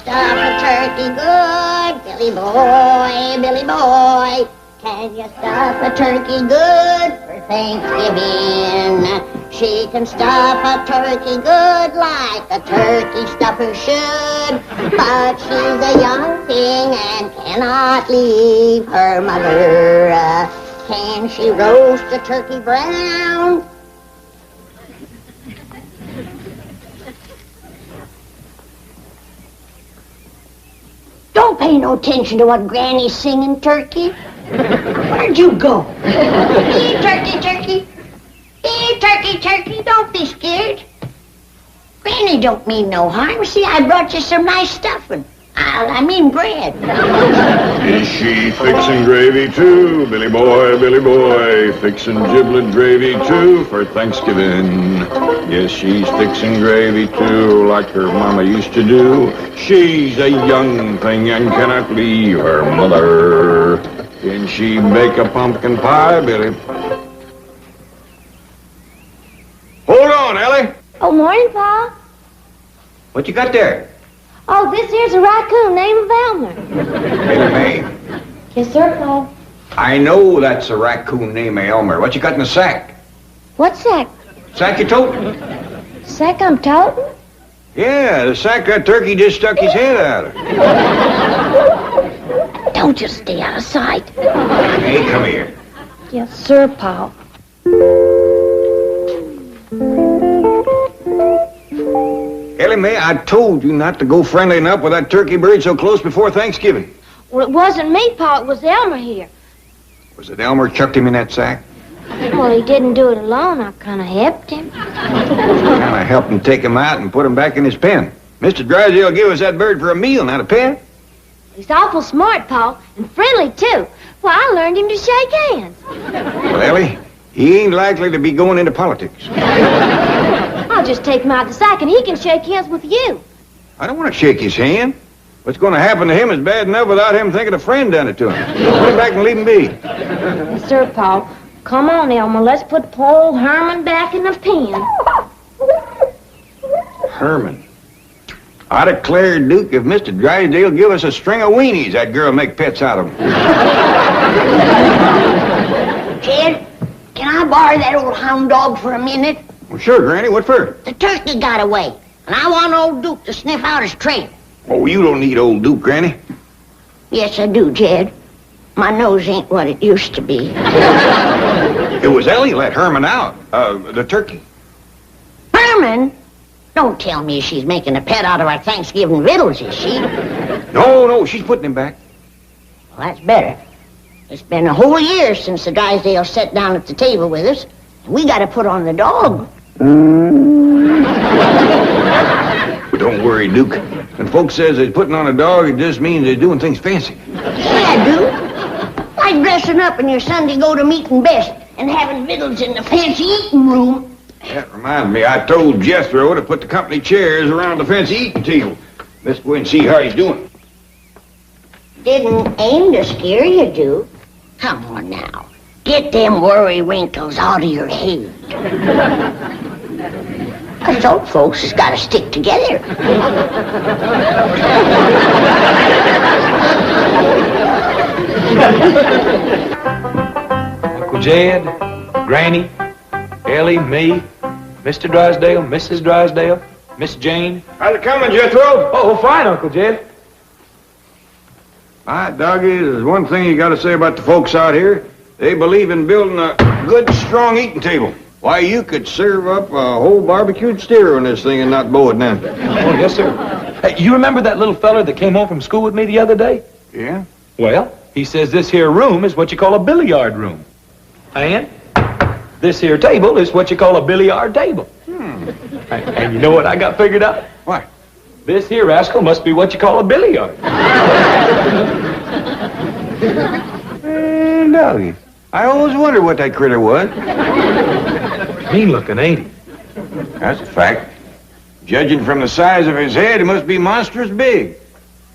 stuff a turkey good? Billy boy, Billy boy. Can you stuff a turkey good for Thanksgiving? She can stuff a turkey good like a turkey stuffer should. But she's a young thing and cannot leave her mother. Can she roast a turkey brown? Don't pay no attention to what Granny's singing, Turkey. Where'd you go? Here, Turkey, Turkey. Here, Turkey, Turkey. Don't be scared. Granny don't mean no harm. See, I brought you some nice stuffing. I mean bread. Is she fixing gravy too, Billy boy, fixing giblet gravy too for Thanksgiving? Yes, she's fixing gravy too, like her mama used to do. She's a young thing and cannot leave her mother. Can she bake a pumpkin pie, Billy? Hold on, Ellie. Oh, morning, Pa. What you got there? Oh, this here's a raccoon named Elmer. Billy May, Yes, sir, Pa. I know that's a raccoon named Elmer. What you got in the sack? What sack? Sack you toting? Sack I'm toting? Yeah, the sack that turkey just stuck his head out of. Don't just stay out of sight. Hey, come here. Yes, sir, Pa. Ellie Mae, I told you not to go friendlying up with that turkey bird so close before Thanksgiving. Well, it wasn't me, Pa. It was Elmer here. Was it Elmer chucked him in that sack? Well, he didn't do it alone. I kind of helped him. Kind of helped him take him out and put him back in his pen. Mr. Drysdale gave us that bird for a meal, not a pet. He's awful smart, Pa, and friendly, too. Well, I learned him to shake hands. Well, Ellie, he ain't likely to be going into politics. I'll just take him out of the sack, and he can shake hands with you. I don't want to shake his hand. What's going to happen to him is bad enough without him thinking a friend done it to him. Put him back and leave him be. Yes, sir, Pa. Come on, Elmer. Let's put poor old Herman back in the pen. Herman. I declare, Duke, if Mr. Drysdale give us a string of weenies, that girl make pets out of them. Jed, can I borrow that old hound dog for a minute? Well, sure, Granny. What for? The turkey got away, and I want old Duke to sniff out his trail. Oh, you don't need old Duke, Granny. Yes, I do, Jed. My nose ain't what it used to be. It was Ellie let Herman out. The turkey. Herman? Don't tell me she's making a pet out of our Thanksgiving victuals, is she? No, she's putting him back. Well, that's better. It's been a whole year since the Drysdale sat down at the table with us. And we got to put on the dog. Don't worry, Duke. When folks says they're putting on a dog, it just means they're doing things fancy. Yeah, Duke. Like dressing up in your Sunday go-to-meeting best and having victuals in the fancy eating room. That reminds me, I told Jethro to put the company chairs around the fancy eating table. Let's go and see how he's doing. Didn't aim to scare you, Duke. Come on now. Get them worry wrinkles out of your head. Us old folks has got to stick together. Uncle Jed, Granny, Ellie, me, Mr. Drysdale, Mrs. Drysdale, Miss Jane. How's it coming, Jethro? Oh, fine, Uncle Jed. My doggy, there's one thing you got to say about the folks out here. They believe in building a good, strong eating table. Why, you could serve up a whole barbecued steer on this thing and not bow it down. Oh, yes, sir. Hey, you remember that little feller that came home from school with me the other day? Yeah? Well, he says this here room is what you call a billiard room. And this here table is what you call a billiard table. And you know what I got figured out? What? This here rascal must be what you call a billiard. Man, doggy. I always wondered what that critter was. Mean looking, ain't he? That's a fact. Judging from the size of his head, he must be monstrous big.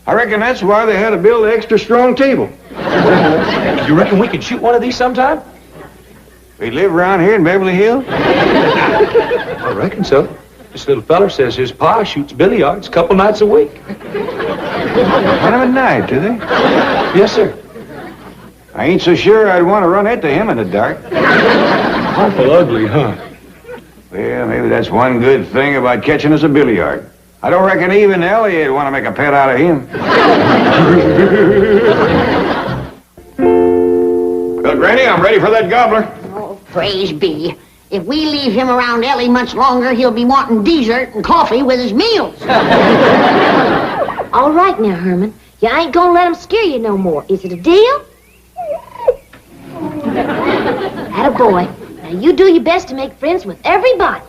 I reckon that's why they had to build an extra strong table. You reckon we could shoot one of these sometime? We live around here in Beverly Hills? I reckon so. This little feller says his pa shoots billiards a couple nights a week. Kind of a night, do they? Yes, sir. I ain't so sure I'd want to run into him in the dark. Awful ugly, huh? Well, maybe that's one good thing about catching us a billiard. I don't reckon even Elliot would want to make a pet out of him. Well, Granny, I'm ready for that gobbler. Oh, praise be. If we leave him around Ellie much longer, he'll be wanting dessert and coffee with his meals. All right now, Herman. You ain't gonna let him scare you no more. Is it a deal? Attaboy. Now you do your best to make friends with everybody.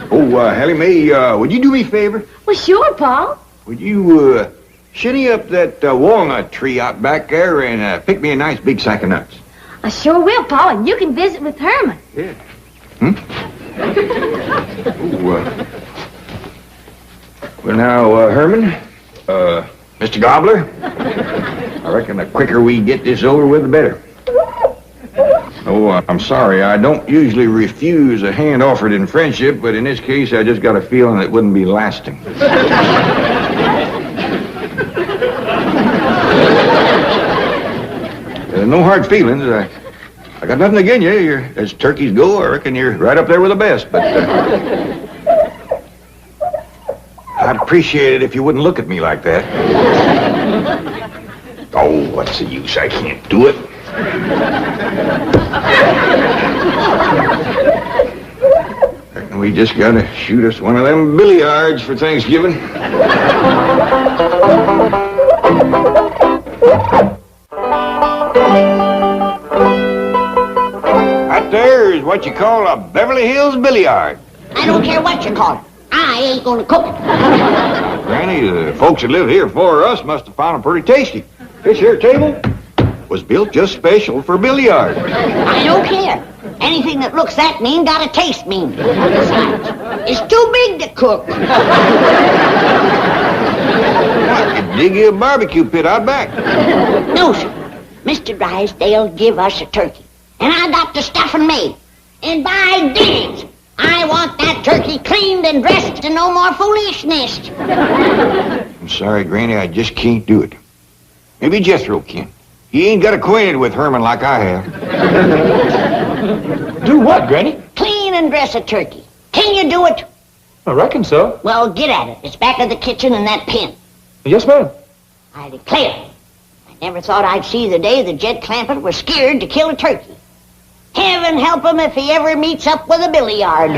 Hallie Mae, would you do me a favor? Well, sure, Pa. Would you, shinny up that walnut tree out back there and pick me a nice big sack of nuts? I sure will, Pa, and you can visit with Herman. Yeah. Well, now, Herman, Mr. Gobbler, I reckon the quicker we get this over with, the better. Oh, I'm sorry. I don't usually refuse a hand offered in friendship, but in this case, I just got a feeling it wouldn't be lasting. No hard feelings. I got nothing against you. As turkeys go, I reckon you're right up there with the best, but I'd appreciate it if you wouldn't look at me like that. Oh, what's the use? I can't do it. Reckon we just gotta shoot us one of them billiards for Thanksgiving. That there is what you call a Beverly Hills billiard. I don't care what you call it. I ain't gonna cook it. Granny, the folks that live here before us must have found it pretty tasty. This here table was built just special for billiards. I don't care. Anything that looks that mean gotta taste mean. Besides, it's too big to cook. I could dig you a barbecue pit out back. No, sir. Mr. Drysdale give us a turkey, and I got the stuffing made. And by digs, I want that turkey cleaned and dressed and no more foolishness. I'm sorry, Granny, I just can't do it. Maybe Jethro can. He ain't got acquainted with Herman like I have. Do what, Granny? Clean and dress a turkey. Can you do it? I reckon so. Well, get at it. It's back of the kitchen in that pen. Yes, ma'am. I declare, I never thought I'd see the day that Jed Clampett was scared to kill a turkey. Heaven help him if he ever meets up with a billiard.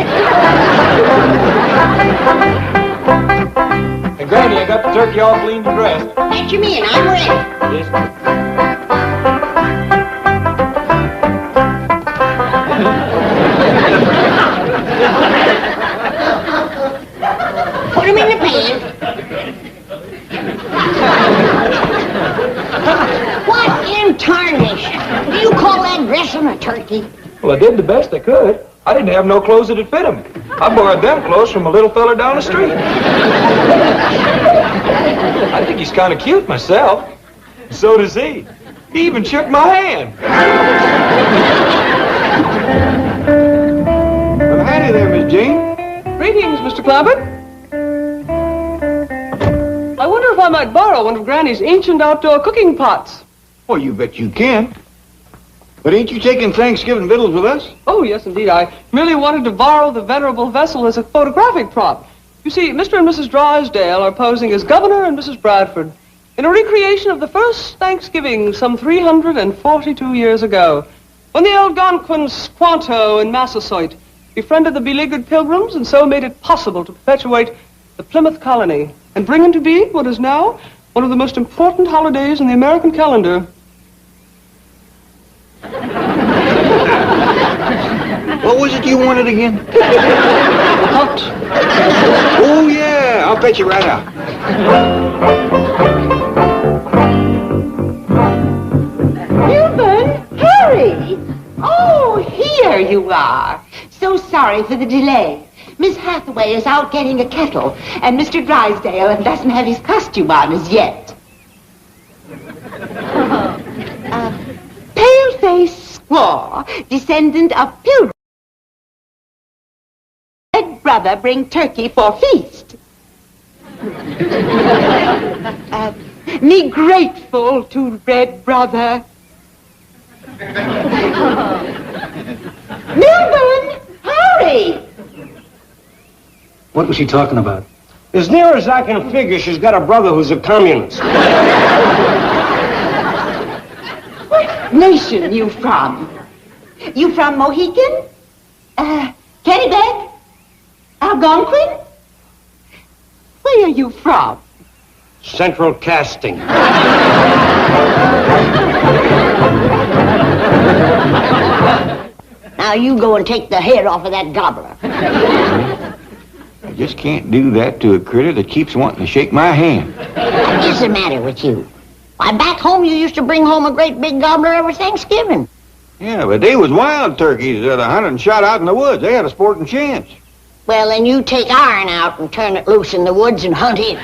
Hey, Granny, I got the turkey all cleaned and dressed. Let you in. I'm ready. Yes, ma'am. Put him in the pan. What in tarnation? Do you call that dressing a turkey? Well, I did the best I could. I didn't have no clothes that'd fit him. I borrowed them clothes from a little fella down the street. I think he's kind of cute myself. So does he. He even shook my hand. Well, howdy there, Miss Jane. Greetings, Mr. Clampett. I wonder if I might borrow one of Granny's ancient outdoor cooking pots. Well, you bet you can. But ain't you taking Thanksgiving victuals with us? Oh, yes, indeed. I merely wanted to borrow the venerable vessel as a photographic prop. You see, Mr. and Mrs. Drysdale are posing as Governor and Mrs. Bradford in a recreation of the first Thanksgiving some 342 years ago, when the Algonquins Squanto and Massasoit befriended the beleaguered Pilgrims and so made it possible to perpetuate the Plymouth colony and bring into being what is now one of the most important holidays in the American calendar. What was it you wanted again? Hot. Oh, yeah. I'll fetch you right out. Milburn, hurry! Oh, here you are. So sorry for the delay. Miss Hathaway is out getting a kettle, and Mr. Drysdale doesn't have his costume on as yet. Pale-faced squaw, descendant of Pilgrims. red brother bring turkey for feast? Me grateful to red brother. Milburn, hurry! What was she talking about? As near as I can figure, she's got a brother who's a communist. What nation you from? You from Mohican? Kennebec? Algonquin? Where are you from? Central casting. Now you go and take the head off of that gobbler. I just can't do that to a critter that keeps wanting to shake my hand. What is the matter with you? Why, back home you used to bring home a great big gobbler every Thanksgiving. Yeah, but they was wild turkeys that I hunted and shot out in the woods. They had a sporting chance. Well, then you take iron out and turn it loose in the woods and hunt it.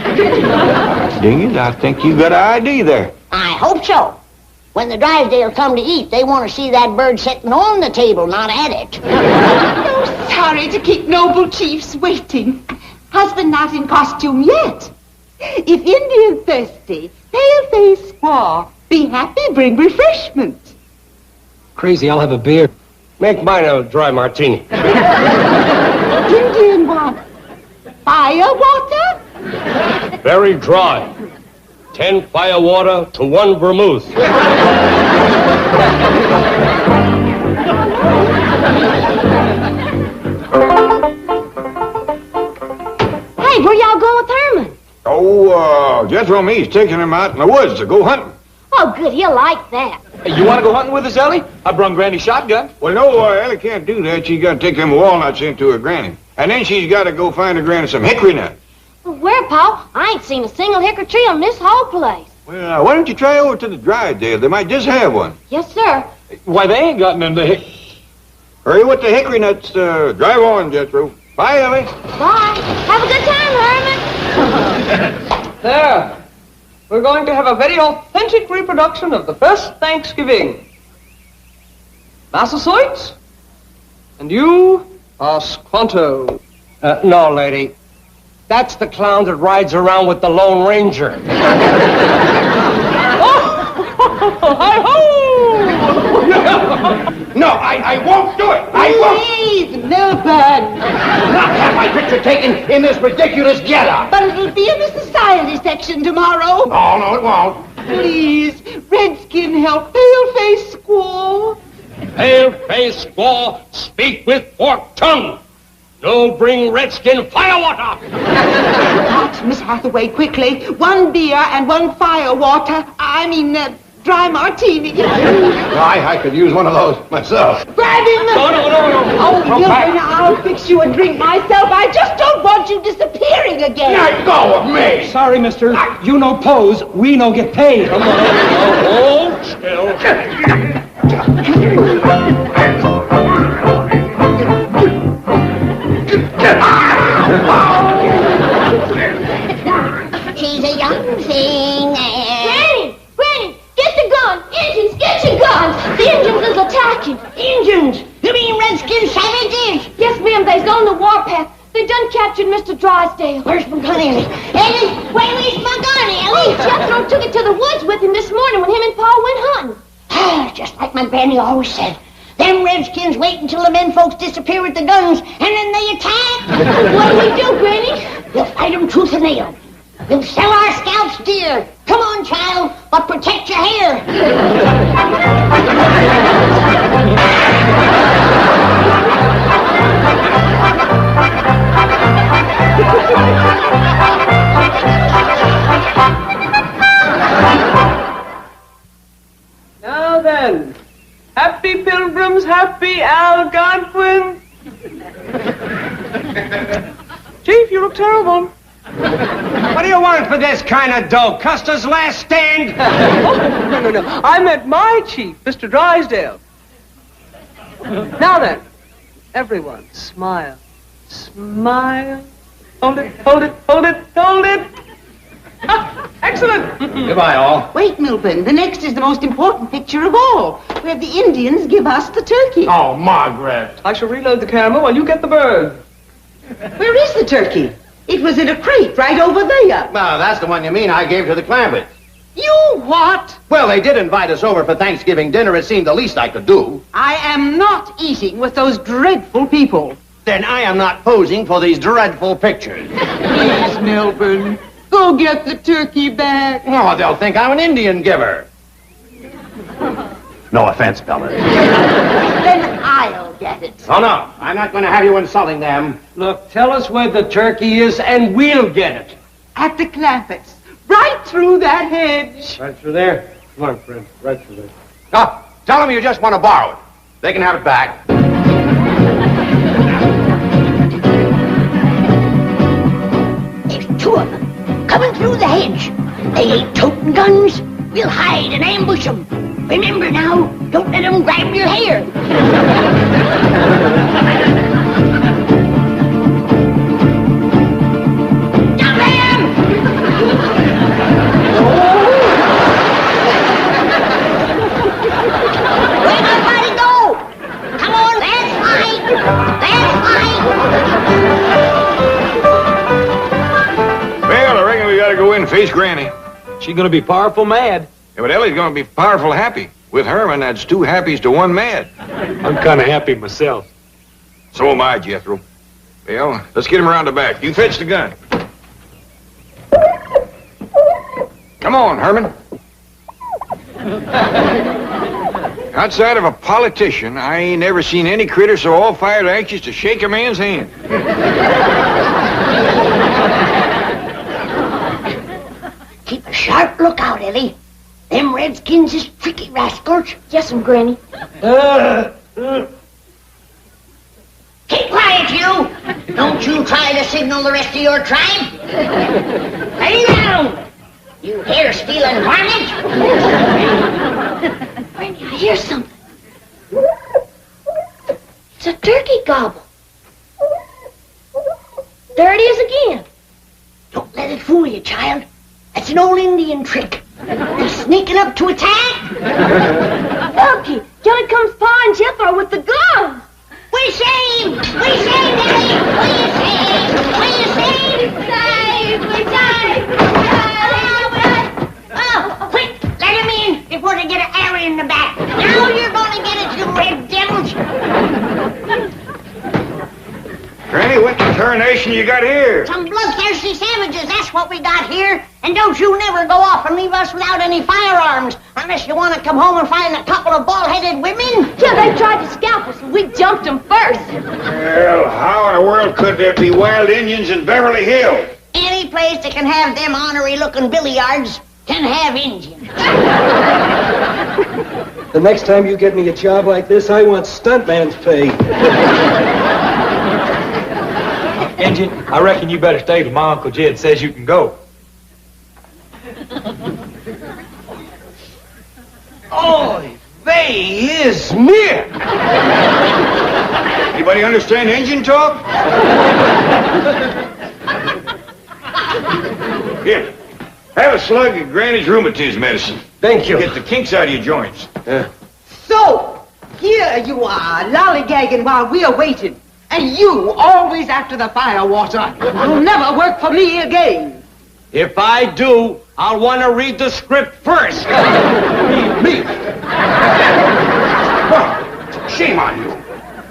Ding it, I think you got an idea there. I hope so. When the Drysdale come to eat, they want to see that bird sitting on the table, not at it. Oh, sorry to keep noble chiefs waiting. Husband not in costume yet. If Indian thirsty, pale-faced squaw, be happy, bring refreshment. Crazy, I'll have a beer. Make mine a dry martini. Indian want fire water? Very dry. 10 fire water to 1 vermouth. Hey, where y'all going with Herman? Oh, Jethro and me's taking him out in the woods to go hunting. Oh, good, he'll like that. Hey, you want to go hunting with us, Ellie? I brung Granny's shotgun. Well, no, Ellie can't do that. She's got to take them walnuts into her granny. And then she's got to go find her granny some hickory nuts. Well, where, Pa? I ain't seen a single hickory tree on this whole place. Well, why don't you try over to the Drysdale? They might just have one. Yes, sir. Why, they ain't got none to Hurry with the hickory nuts. Drive on, Jethro. Bye, Ellie. Bye. Have a good time, Herman. There. We're going to have a very authentic reproduction of the first Thanksgiving. Massasoit? And you are Squanto. No, lady. That's the clown that rides around with the Lone Ranger. Hi-ho! No, I won't do it. I won't. Please, Milburn. Not have my picture taken in this ridiculous getup. But it'll be in the society section tomorrow. Oh, no, it won't. Please, Redskin help pale-faced squaw. Pale-faced squaw, speak with forked tongue. No bring Redskin firewater. Hot, Miss Hathaway, quickly. 1 beer and 1 firewater. Dry martini. I could use one of those myself. Grab him! No. Oh, Milburn, I'll fix you a drink myself. I just don't want you disappearing again. Let go of me. Sorry, mister. You no pose, we no get paid. Hold still. She's a young thing and... Granny, get the gun. Indians, get your guns. The Indians is attacking. Injuns! You mean Redskin savages? Yes, ma'am, they's on the warpath. They done captured Mr. Drysdale. Where's my gun, Ellie? Ellie, where's my gun, Ellie? Jethro took it to the woods with him this morning when him and Pa went hunting. Just like my granny always said. Them Redskins wait until the men folks disappear with the guns, and then they attack. What do we do, Granny? We'll fight them tooth and nail. We'll sell our scalps dear. Come on, child, but protect your hair. Now then, happy pilgrims, happy Algonquin. Chief, you look terrible. What do you want for this kind of dope? Custer's last stand? No. I meant my chief, Mr. Drysdale. Now then, everyone, smile. Smile. Hold it. Excellent. Goodbye, all. Wait, Milburn. The next is the most important picture of all, where the Indians give us the turkey. Oh, Margaret. I shall reload the camera while you get the bird. Where is the turkey? It was in a crate right over there. Well, that's the one you mean I gave to the Clampetts. You what? Well, they did invite us over for Thanksgiving dinner. It seemed the least I could do. I am not eating with those dreadful people. Then I am not posing for these dreadful pictures. Please, Melbourne, go get the turkey back. Oh, they'll think I'm an Indian giver. No offense, Bella. Then I'll get it. Oh, no. I'm not going to have you insulting them. Look, tell us where the turkey is and we'll get it. At the Clampetts. Right through that hedge. Right through there? Come on, friend. Right through there. Oh, tell them you just want to borrow it. They can have it back. There's two of them coming through the hedge. They ain't toting guns. We'll hide and ambush them. Remember now, don't let them grab your hair. Jump him! Where'd everybody go? Come on, let's fight! Let's fight! Well, I reckon we gotta go in and face Granny. She's gonna be powerful mad. Yeah, but Ellie's gonna be powerful happy. With Herman, that's two happies to one mad. I'm kind of happy myself. So am I, Jethro. Well, let's get him around the back. You fetch the gun. Come on, Herman. Outside of a politician, I ain't never seen any critter so all-fired anxious to shake a man's hand. Keep a sharp lookout, Ellie. Them redskins is tricky rascals. Yes'm, Granny. Keep quiet, you! Don't you try to signal the rest of your tribe. Lay down, you hair-stealing varmint! Granny, I hear something. It's a turkey gobble. There it is again. Don't let it fool you, child. That's an old Indian trick. They're sneaking up to attack. Lucky, here comes Pa and Jethro with the gun. We saved! We saved, Ellie! We saved! We saved! We saved! Oh, quick! Let him in before they get an arrow in the back. Now you're gonna get it, you red devils! Granny, what tarnation you got here? Some bloodthirsty savages, that's what we got here. And don't you never go off and leave us without any firearms, unless you want to come home and find a couple of bald-headed women. Yeah, they tried to scalp us, and we jumped them first. Well, how in the world could there be wild Indians in Beverly Hills? Any place that can have them ornery-looking billiards can have Indians. The next time you get me a job like this, I want stuntman's pay. Injun, I reckon you better stay till my Uncle Jed says you can go. Oh, they is near. Anybody understand Indian talk? Here, have a slug of Granny's rheumatism medicine. Thank you. Get the kinks out of your joints. So, here you are, lollygagging while we're waiting. And you, always after the fire water. You'll never work for me again. If I do, I'll want to read the script first. Me? Well, shame on you.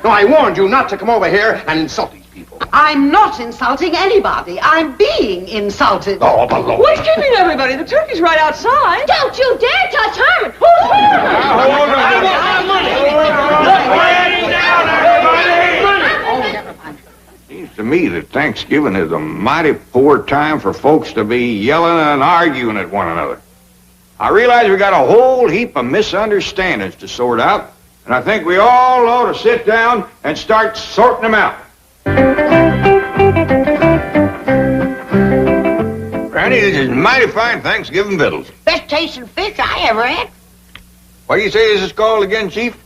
No, I warned you not to come over here and insult these people. I'm not insulting anybody. I'm being insulted. Oh, baloney. What's keeping everybody? The turkey's right outside. Don't you dare touch Herman. Hold on. I want my money. Quiet down, everybody. Seems to me that Thanksgiving is a mighty poor time for folks to be yelling and arguing at one another. I realize we got a whole heap of misunderstandings to sort out, and I think we all ought to sit down and start sorting them out. Granny, this is mighty fine Thanksgiving victuals. Best tasting fish I ever had. What do you say this is called again, Chief?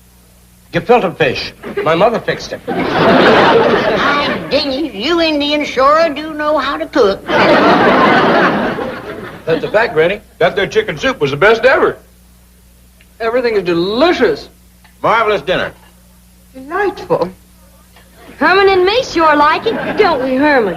Gefilte fish. My mother fixed it. My dingy, you Indians sure do know how to cook. That's a fact, Granny. That there chicken soup was the best ever. Everything is delicious. Marvelous dinner. Delightful. Herman and me sure like it, don't we, Herman?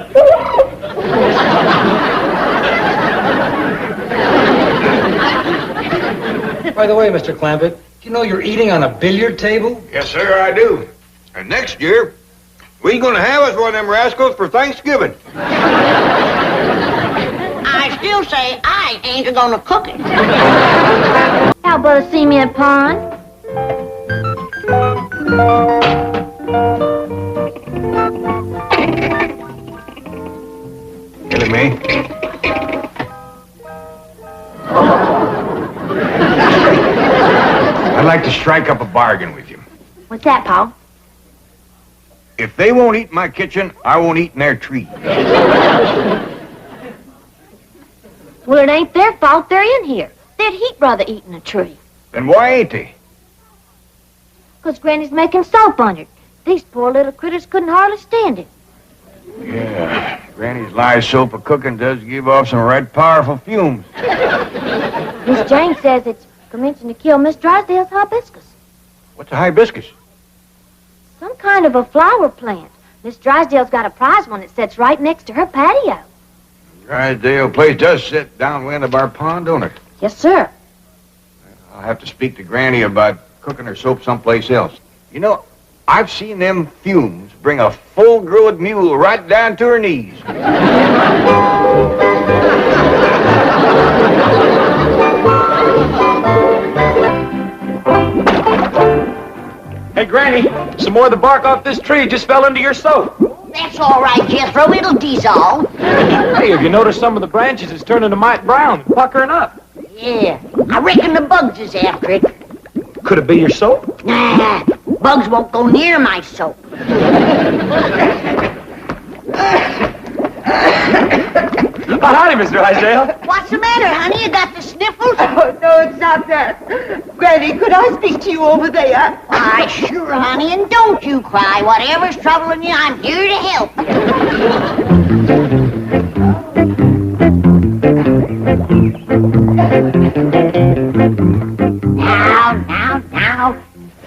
By the way, Mr. Clampett, do you know you're eating on a billiard table? Yes, sir, I do. And next year, we gonna have us one of them rascals for Thanksgiving. I still say I ain't gonna cook it. How about a cement pond? Killing me. I'd like to strike up a bargain with you. What's that, Paul? If they won't eat in my kitchen, I won't eat in their tree. Well, it ain't their fault they're in here. They'd heap rather eating a tree. Then why ain't they? 'Cause Granny's making soap on it. These poor little critters couldn't hardly stand it. Yeah, Granny's lye soap of cooking does give off some right powerful fumes. Miss Jane says it's commencing to kill Miss Drysdale's hibiscus. What's a hibiscus? Some kind of a flower plant. Miss Drysdale's got a prize one that sits right next to her patio. Drysdale place does sit downwind of our pond, don't it? Yes, sir. I'll have to speak to Granny about cooking her soap someplace else. You know, I've seen them fumes bring a full-grown mule right down to her knees. Hey, Granny, some more of the bark off this tree just fell into your soap. That's all right, Jethro. It'll dissolve. Hey, have you noticed some of the branches is turning a mite brown, puckering up? Yeah, I reckon the bugs is after it. Could it be your soap? Nah, bugs won't go near my soap. Oh, howdy, Mr. Drysdale. What's the matter, honey? You got the sniffles? Oh, no, it's not that. Granny, could I speak to you over there? Why, sure, honey, and don't you cry. Whatever's troubling you, I'm here to help you. Now.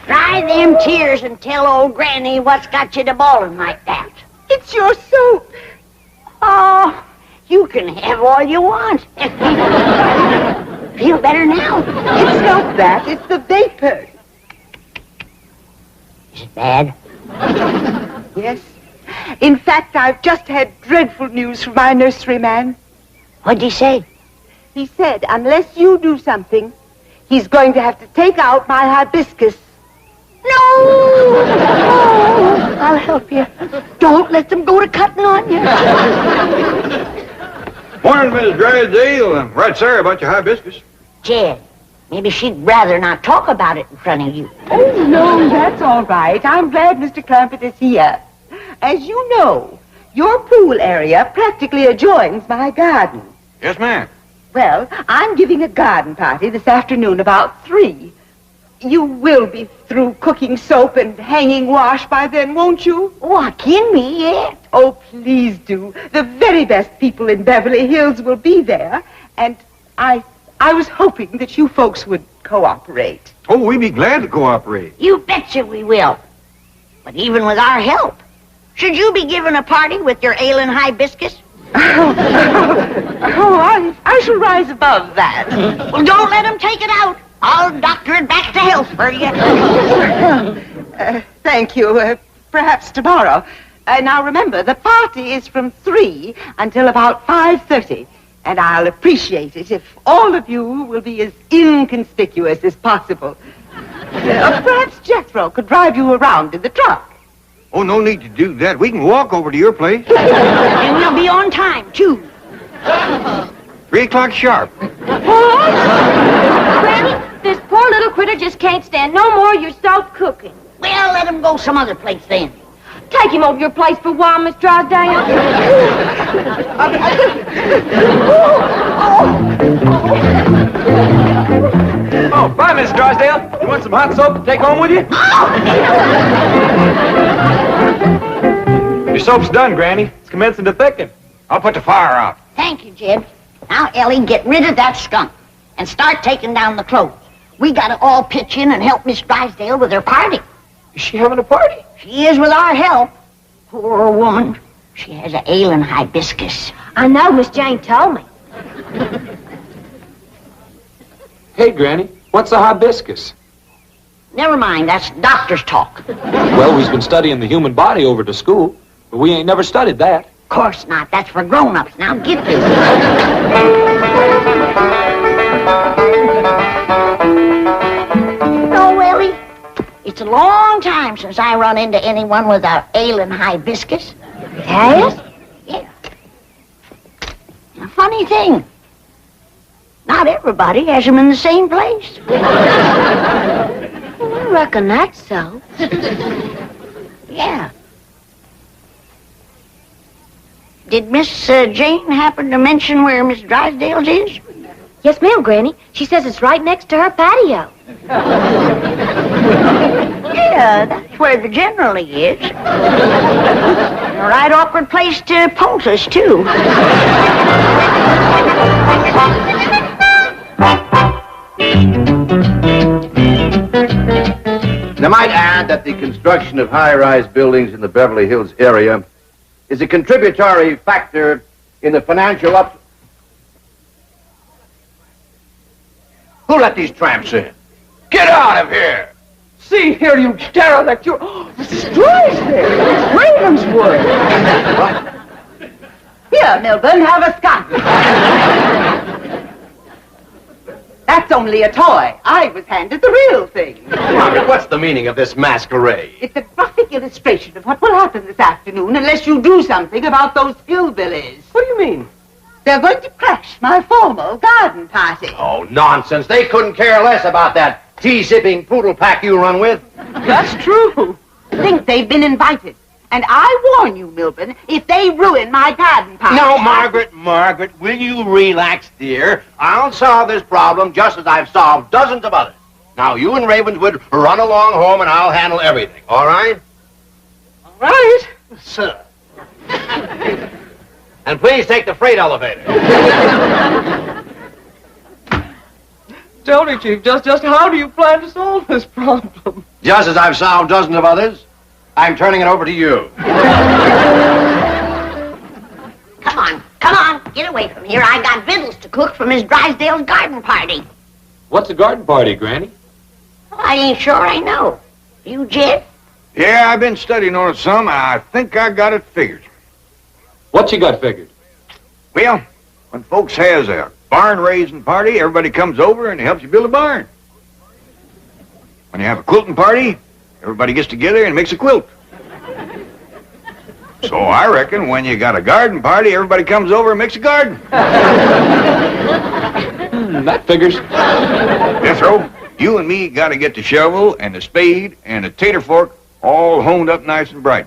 Dry them tears and tell old Granny what's got you to bawling like that. It's your soap. Oh, you can have all you want. Feel better now? It's not that. It's the vapor. Is it bad? Yes. In fact, I've just had dreadful news from my nurseryman. What'd he say? He said, unless you do something, he's going to have to take out my hibiscus. No! Oh, I'll help you. Don't let them go to cutting on you. Morning, Mrs. Drysdale. I'm right sorry about your hibiscus. Jed, maybe she'd rather not talk about it in front of you. Oh, no, that's all right. I'm glad Mr. Clampett is here. As you know, your pool area practically adjoins my garden. Yes, ma'am. Well, I'm giving a garden party this afternoon about 3. You will be through cooking soap and hanging wash by then, won't you? What, can we yet? Oh, please do. The very best people in Beverly Hills will be there, and I was hoping that you folks would cooperate. Oh, we'd be glad to cooperate. You betcha we will. But even with our help, should you be giving a party with your ailing hibiscus? I shall rise above that. Well, don't let him take it out. I'll doctor it back to health for you. Thank you. Perhaps tomorrow. Now remember, the party is from 3 until about 5:30. And I'll appreciate it if all of you will be as inconspicuous as possible. Perhaps Jethro could drive you around in the truck. Oh, no need to do that. We can walk over to your place. And we'll be on time, too. 3 o'clock sharp. Granny, this poor little critter just can't stand no more of your soap cooking. Well, let him go some other place then. Take him over your place for a while, Miss Drysdale. Oh, bye, Miss Drysdale. You want some hot soap to take home with you? Your soap's done, Granny. It's commencing to thicken. I'll put the fire out. Thank you, Jed. Now, Ellie, get rid of that skunk and start taking down the clothes. We gotta all pitch in and help Miss Drysdale with her party. Is she having a party? She is with our help. Poor woman. She has an ailing hibiscus. I know, Miss Jane told me. Hey, Granny, what's a hibiscus? Never mind, that's doctor's talk. Well, we've been studying the human body over to school, but we ain't never studied that. Of course not. That's for grown-ups. Now get this. No, Willie. It's a long time since I run into anyone with a ailing hibiscus. Yes? Yeah. A funny thing. Not everybody has them in the same place. Well, I reckon that's so. Yeah. Did Miss Jane happen to mention where Miss Drysdale's is? Yes, ma'am, Granny. She says it's right next to her patio. Yeah, that's where the generally is. A right awkward place to poultice, too. And I might add that the construction of high-rise buildings in the Beverly Hills area is a contributory factor in the financial up... Who let these tramps in? Get out of here! See here, you derelict. You're... Oh, Mrs. Drysdale. Ravenswood. What? Here, Milburn, have a scotch. That's only a toy. I was handed the real thing. Margaret, what's the meaning of this masquerade? It's a graphic illustration of what will happen this afternoon unless you do something about those hillbillies. What do you mean? They're going to crash my formal garden party. Oh, nonsense. They couldn't care less about that tea-sipping poodle pack you run with. That's true. Think they've been invited. And I warn you, Milburn, if they ruin my garden party... No, Margaret, will you relax, dear? I'll solve this problem just as I've solved dozens of others. Now, you and Ravenswood run along home and I'll handle everything, all right? All right. Sir. And please take the freight elevator. Tell me, Chief, just how do you plan to solve this problem? Just as I've solved dozens of others, I'm turning it over to you. Come on, get away from here. I got victuals to cook for Miss Drysdale's garden party. What's a garden party, Granny? Well, I ain't sure I know. You, Jed? Yeah, I've been studying on it some. I think I got it figured. What you got figured? Well, when folks has a barn raising party, everybody comes over and helps you build a barn. When you have a quilting party, everybody gets together and makes a quilt. So I reckon when you got a garden party, everybody comes over and makes a garden. That figures. Jethro, you and me got to get the shovel and the spade and the tater fork all honed up nice and bright.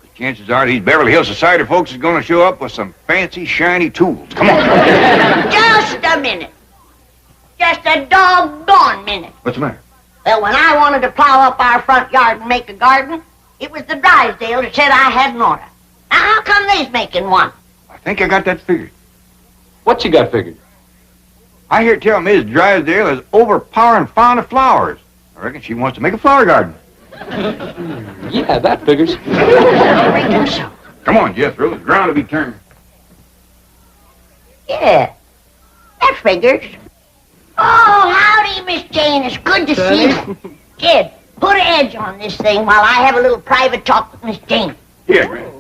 The chances are these Beverly Hills society folks is going to show up with some fancy, shiny tools. Come on. Just a minute. Just a doggone minute. What's the matter? Well, when I wanted to plow up our front yard and make a garden, it was the Drysdale that said I had an order. Now, how come they's making one? I think I got that figured. What you got figured? I hear tell Miss Drysdale is overpowering fond of flowers. I reckon she wants to make a flower garden. Yeah, that figures. I reckon so. Come on, Jethro. The ground will be turned. Yeah, that figures. Oh, howdy, Miss Jane. It's good to see you. Kid, put an edge on this thing while I have a little private talk with Miss Jane. Here, Granny.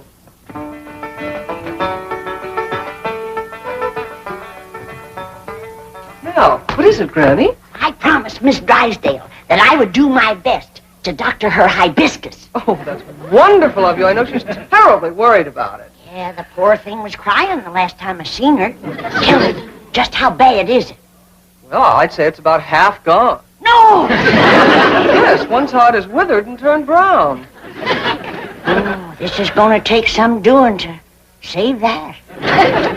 Now, what is it, Granny? I promised Miss Drysdale that I would do my best to doctor her hibiscus. Oh, that's wonderful of you. I know she's terribly worried about it. Yeah, the poor thing was crying the last time I seen her. Tell me, just how bad is it? Well, I'd say it's about half gone. No! Yes, one side is withered and turned brown. Oh, this is going to take some doing to save that.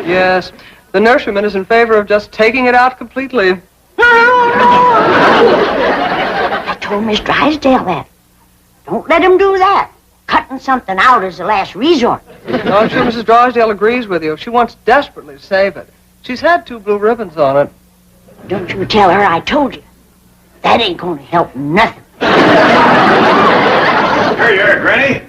Yes, the nurseryman is in favor of just taking it out completely. No! I told Miss Drysdale that. Don't let him do that. Cutting something out is the last resort. No, I'm sure Mrs. Drysdale agrees with you. She wants desperately to save it. She's had 2 blue ribbons on it. Don't you tell her I told you. That ain't going to help nothing. Here you are, Granny.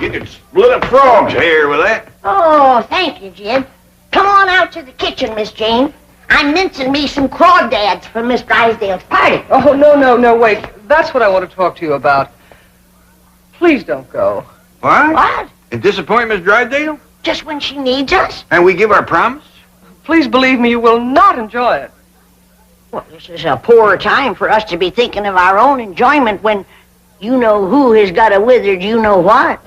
You could split a frog's hair with that. Oh, thank you, Jim. Come on out to the kitchen, Miss Jane. I'm mincing me some crawdads for Miss Drysdale's party. Oh, no, wait. That's what I want to talk to you about. Please don't go. What? What? And disappoint Miss Drysdale? Just when she needs us? And we give our promise? Please believe me, you will not enjoy it. Well, this is a poor time for us to be thinking of our own enjoyment when you-know-who has got a withered you-know-what.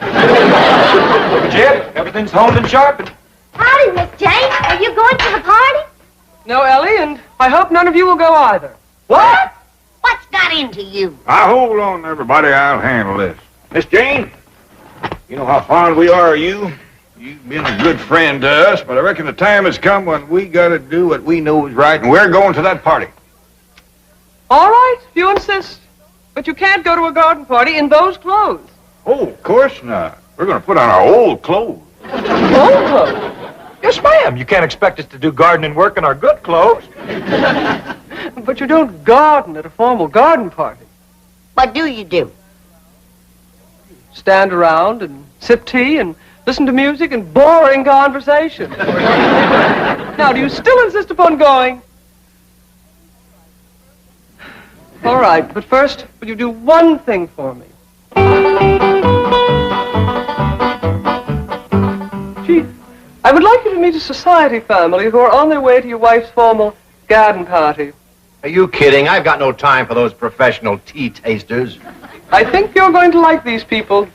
Jeb, everything's honed and sharpened. Howdy, Miss Jane. Are you going to the party? No, Ellie, and I hope none of you will go either. What? What's got into you? Hold on, everybody. I'll handle this. Miss Jane, you know how fond we are of you. You've been a good friend to us, but I reckon the time has come when we gotta do what we know is right, and we're going to that party. All right, if you insist. But you can't go to a garden party in those clothes. Oh, of course not. We're gonna put on our old clothes. Old clothes? Yes, ma'am. You can't expect us to do gardening work in our good clothes. But you don't garden at a formal garden party. What do you do? Stand around and sip tea and listen to music and boring conversation. Now, do you still insist upon going? All right, but first, will you do one thing for me? Chief, I would like you to meet a society family who are on their way to your wife's formal garden party. Are you kidding? I've got no time for those professional tea tasters. I think you're going to like these people.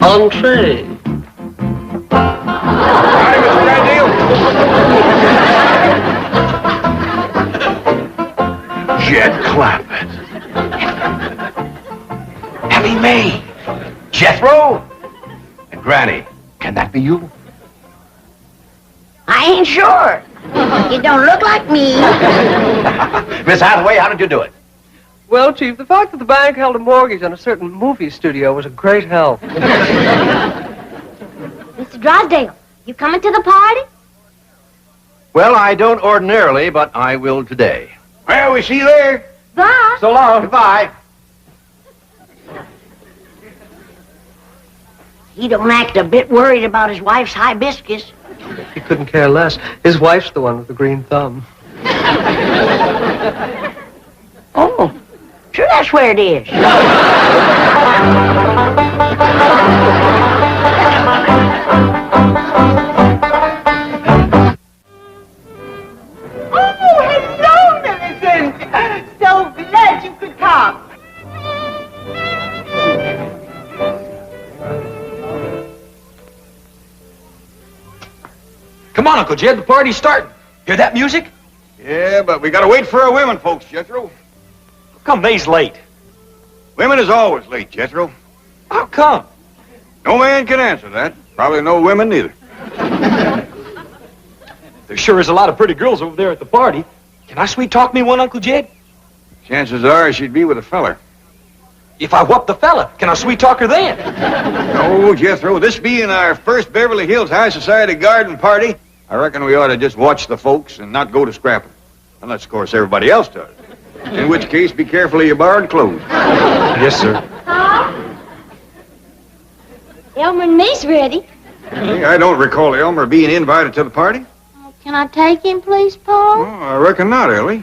Entree. Hi, Mr. Ideal. Jed Clampett. Ellie Mae. Jethro. And Granny. Can that be you? I ain't sure. You don't look like me. Miss Hathaway, how did you do it? Well, Chief, the fact that the bank held a mortgage on a certain movie studio was a great help. Mr. Drysdale, you coming to the party? Well, I don't ordinarily, but I will today. Well, we see you there. Bye. So long. Goodbye. He don't act a bit worried about his wife's hibiscus. He couldn't care less. His wife's the one with the green thumb. Oh, sure that's where it is. Oh, hello, Millicent. So glad you could come. Come on, Uncle Jed, the party's starting. Hear that music? Yeah, but we gotta wait for our women, folks, Jethro. Come, they's late. Women is always late, Jethro. How come? No man can answer that. Probably no women neither. There sure is a lot of pretty girls over there at the party. Can I sweet talk me one, Uncle Jed? Chances are she'd be with a feller. If I whoop the fella, can I sweet talk her then? No, Jethro, this being our first Beverly Hills High Society garden party, I reckon we ought to just watch the folks and not go to scrapping. Unless, of course, everybody else does. In which case, be careful of your borrowed clothes. Yes, sir. Elmer and me's ready. Hey, I don't recall Elmer being invited to the party. Can I take him, please, Paul? Oh, I reckon not, Ellie.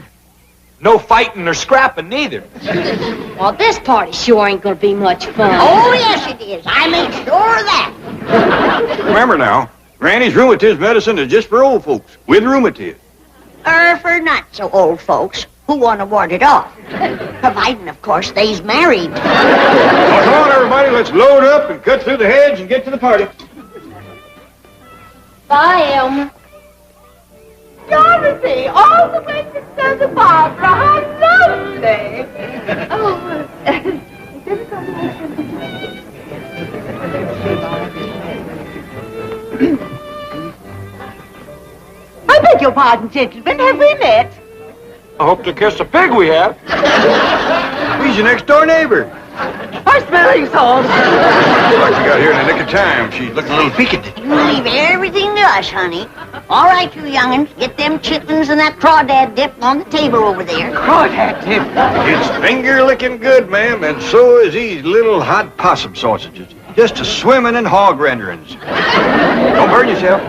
No fighting or scrapping neither. Well, this party sure ain't gonna be much fun. Oh, yes, it is. I made sure of that. Remember now, Granny's rheumatism medicine is just for old folks with rheumatism. For not so old folks who want to ward it off. Providing, of course, they's married. Well, come on, everybody, let's load up and cut through the hedge and get to the party. Bye, Elmer. Dorothy, all the way to Santa Barbara. How lovely. Oh, I beg your pardon, gentlemen. Have we met? I hope to kiss a pig we have. He's your next door neighbor. Our smelling salts. Looks like you got here in the nick of time. She's looking a little peaked. You leave everything to us, honey. All right, you young'uns, get them chitlins and that crawdad dip on the table over there. Crawdad dip? It's finger-licking good, ma'am, and so is these little hot possum sausages. Just a swimming in hog renderings. Don't burn yourself.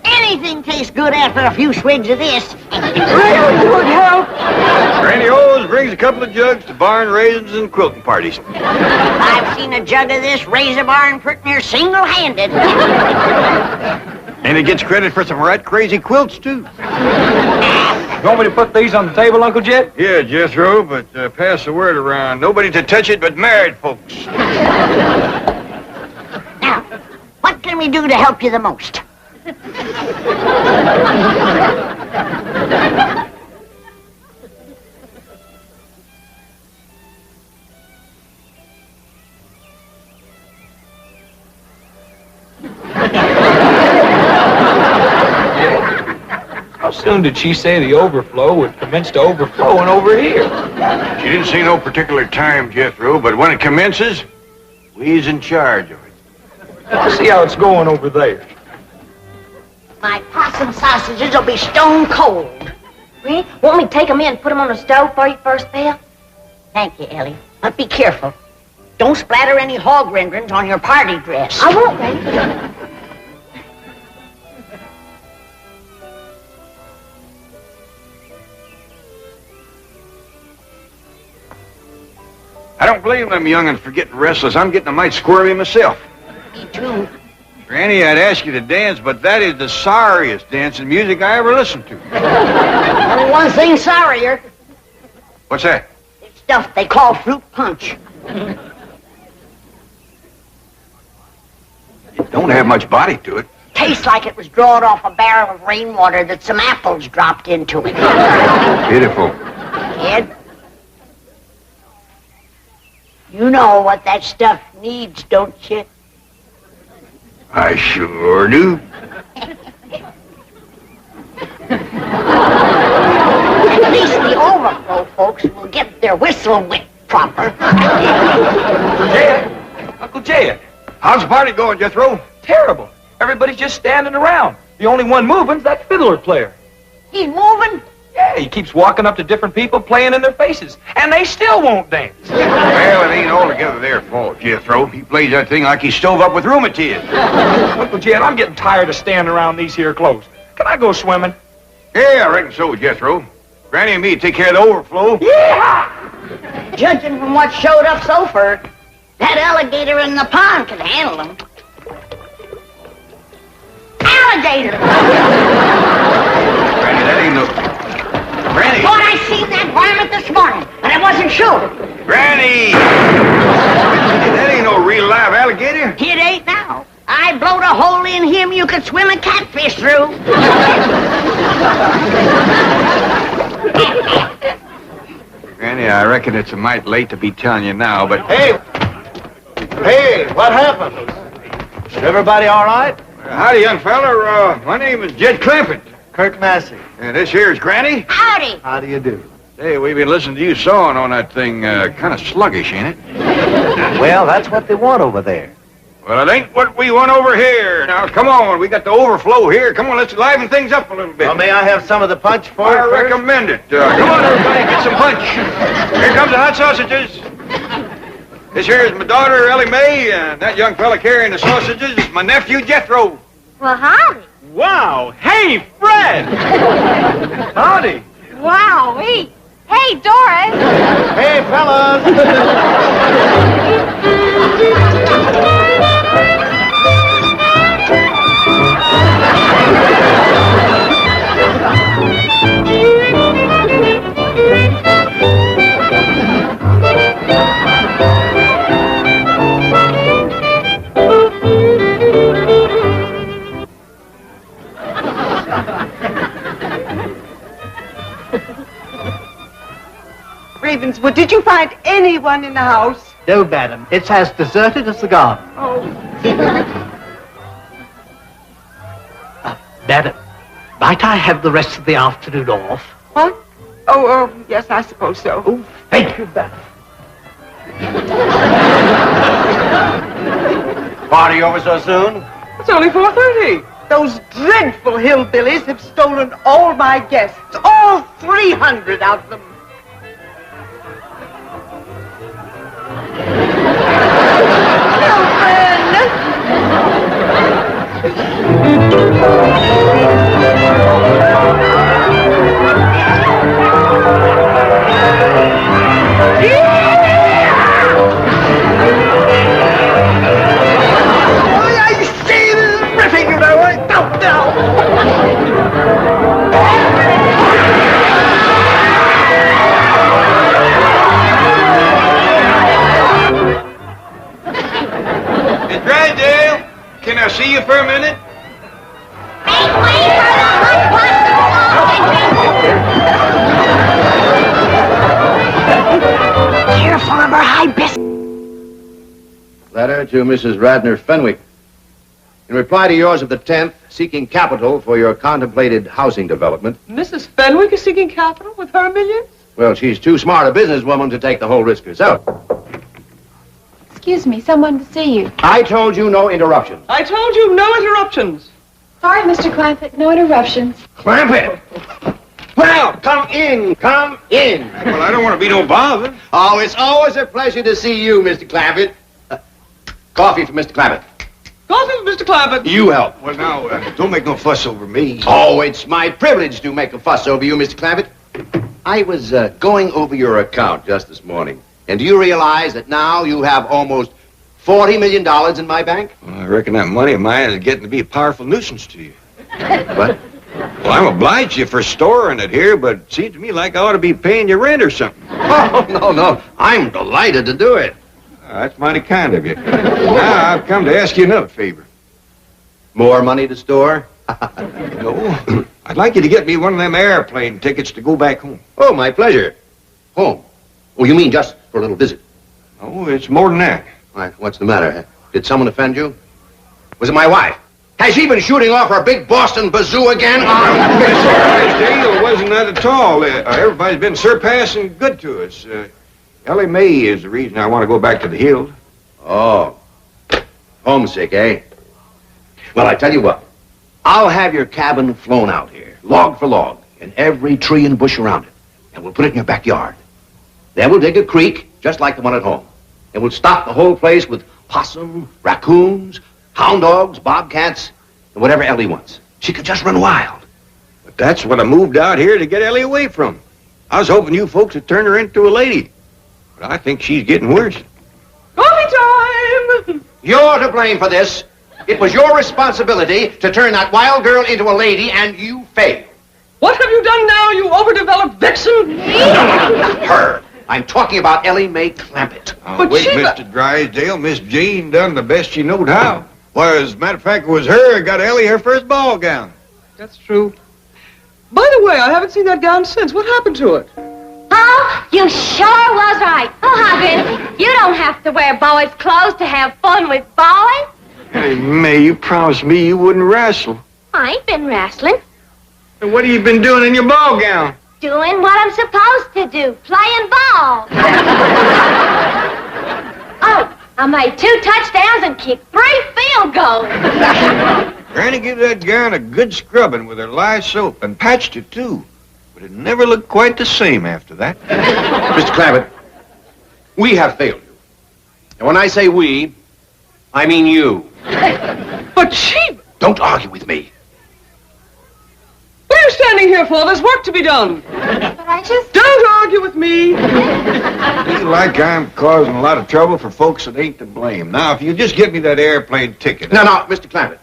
Anything tastes good after a few swigs of this. Really good help. Granny always brings a couple of jugs to barn raisins and quilting parties. I've seen a jug of this razor barn pretty near single-handed. And it gets credit for some right crazy quilts, too. You want me to put these on the table, Uncle Jet? Yeah, Jethro, but pass the word around. Nobody to touch it but married folks. Now, what can we do to help you the most? How soon did she say the overflow would commence to overflowing over here? She didn't say no particular time, Jethro, but when it commences, we's in charge of it. Let's see how it's going over there. My possum sausages will be stone cold. Really? Want me to take them in and put them on the stove for you first, Bill? Thank you, Ellie. But be careful. Don't splatter any hog renderings on your party dress. I won't, Ray. I don't blame them young'uns for getting restless. I'm getting a mite squirrely myself. Me too. Granny, I'd ask you to dance, but that is the sorriest dancing music I ever listened to. Only one thing sorrier. What's that? It's stuff they call fruit punch. It don't have much body to it. Tastes like it was drawn off a barrel of rainwater that some apples dropped into it. Pitiful. Ed, you know what that stuff needs, don't you? I sure do. At least the overflow folks will get their whistle wet proper. Uncle Jed. How's the party going, Jethro? Terrible. Everybody's just standing around. The only one moving's that fiddler player. He's moving? Yeah, he keeps walking up to different people playing in their faces, and they still won't dance. Well, it ain't altogether their fault, Jethro. He plays that thing like he's stove up with rheumatiz. Uncle Jed, I'm getting tired of standing around these here clothes. Can I go swimming? Yeah, I reckon so, Jethro. Granny and me take care of the overflow. Yeah! Judging from what showed up so far, that alligator in the pond can handle him. Alligator! Granny, that ain't no... Granny! Thought I seen that varmint this morning, but I wasn't sure. Granny! That ain't no real live alligator. It ain't now. I blowed a hole in him you could swim a catfish through. Granny, I reckon it's a mite late to be telling you now, but... Hey, what happened? Is everybody all right? Howdy, young feller. My name is Jed Clampett. Kirk Massey. And this here is Granny. Howdy. How do you do? Hey, we've been listening to you sawing on that thing. Kind of sluggish, ain't it? Well, that's what they want over there. Well, it ain't what we want over here. Now, come on. We got the overflow here. Come on, let's liven things up a little bit. Well, may I have some of the punch for I it first? recommend it. Come on, everybody, get some punch. Here comes the hot sausages. This here is my daughter, Ellie Mae, and that young fella carrying the sausages is my nephew, Jethro. Well, howdy. Wow! Hey, Fred! Howdy! Wow, Hey, Doris. Hey, fellas! Ravenswood, did you find anyone in the house? No, madam. It's as deserted as the garden. Oh. Madam, might I have the rest of the afternoon off? What? Oh, yes, I suppose so. Oh, thank you, madam. Party over so soon? It's only 4:30. Those dreadful hillbillies have stolen all my guests. All 300 of them. Miss Drysdale, can I see you for a minute? Careful of her hibiscus. Letter to Mrs. Radnor Fenwick. In reply to yours of the 10th, seeking capital for your contemplated housing development. Mrs. Fenwick is seeking capital with her millions? Well, she's too smart a businesswoman to take the whole risk herself. Excuse me, someone to see you. I told you no interruptions. I told you no interruptions. Sorry, Mr. Clampett, no interruptions. Clampett! Well, come in, come in. Well, I don't want to be no bother. Oh, it's always a pleasure to see you, Mr. Clampett. Coffee for Mr. Clampett. Coffee for Mr. Clampett. You help. Well, now, don't make no fuss over me. Oh, it's my privilege to make a fuss over you, Mr. Clampett. I was going over your account just this morning. And do you realize that now you have almost $40 million in my bank? Well, I reckon that money of mine is getting to be a powerful nuisance to you. What? Well, I'm obliged to you for storing it here, but it seems to me like I ought to be paying you rent or something. Oh, no. I'm delighted to do it. That's mighty kind of you. Now, I've come to ask you another favor. More money to store? No. I'd like you to get me one of them airplane tickets to go back home. Oh, my pleasure. Home? Oh, you mean just for a little visit? Oh, it's more than that. Why, what's the matter? Did someone offend you? Was it my wife? Has she been shooting off her big Boston bazoo again? It wasn't that at all. Everybody's been surpassing good to us. Ellie Mae is the reason I want to go back to the hills. Oh. Homesick, eh? Well, I tell you what. I'll have your cabin flown out here, log for log, and every tree and bush around it. And we'll put it in your backyard. Then we'll dig a creek, just like the one at home. And we'll stock the whole place with possum, raccoons, hound dogs, bobcats, and whatever Ellie wants. She could just run wild. But that's what I moved out here to get Ellie away from. I was hoping you folks would turn her into a lady. But I think she's getting worse. Coffee time! You're to blame for this. It was your responsibility to turn that wild girl into a lady, and you failed. What have you done now, you overdeveloped vixen? No, not her. I'm talking about Ellie Mae Clampett. But wait, she- Mr. Drysdale, Miss Jean done the best she knowed how. Well, as a matter of fact, it was her who got Ellie her first ball gown. That's true. By the way, I haven't seen that gown since. What happened to it? Oh, you sure was right. Oh, honey, you don't have to wear boys' clothes to have fun with boys. Hey, May, you promised me you wouldn't wrestle. I ain't been wrestling. And what have you been doing in your ball gown? Doing what I'm supposed to do, playing ball. Oh, I made 2 touchdowns and kicked 3 field goals. Granny gave that gown a good scrubbing with her lye soap and patched it, too. But it never looked quite the same after that. Mr. Clampett, we have failed you. And when I say we, I mean you. But she... Don't argue with me. What are you standing here for? There's work to be done. But I just... Don't argue with me. Feel like I'm causing a lot of trouble for folks that ain't to blame. Now, if you just give me that airplane ticket... No, Mr. Clampett.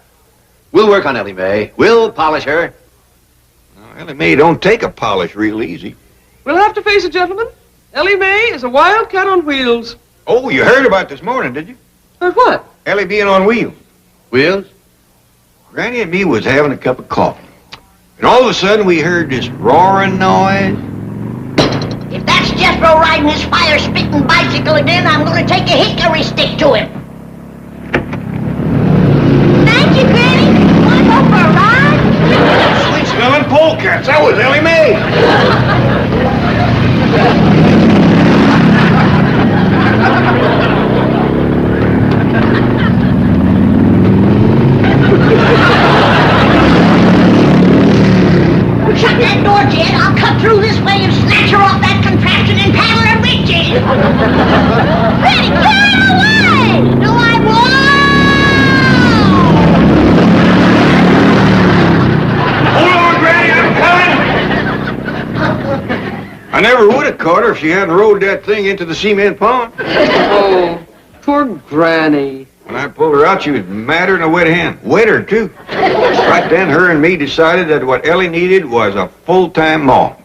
We'll work on Ellie Mae. We'll polish her. Now, Ellie Mae don't take a polish real easy. We'll have to face it, gentlemen. Ellie Mae is a wildcat on wheels. Oh, you heard about this morning, did you? Heard what? Ellie being on wheels. Wheels? Granny and me was having a cup of coffee. And all of a sudden, we heard this roaring noise. If that's Jethro riding his fire-spitting bicycle again, I'm going to take a hickory stick to him. Thank you, Granny. Want to go for a ride? Sweet-smelling polecats. That was Ellie Mae. caught her if she hadn't rode that thing into the cement pond. Oh, poor Granny. When I pulled her out, she was madder than a wet hen. Wetter, too. Right then, her and me decided that what Ellie needed was a full-time mom.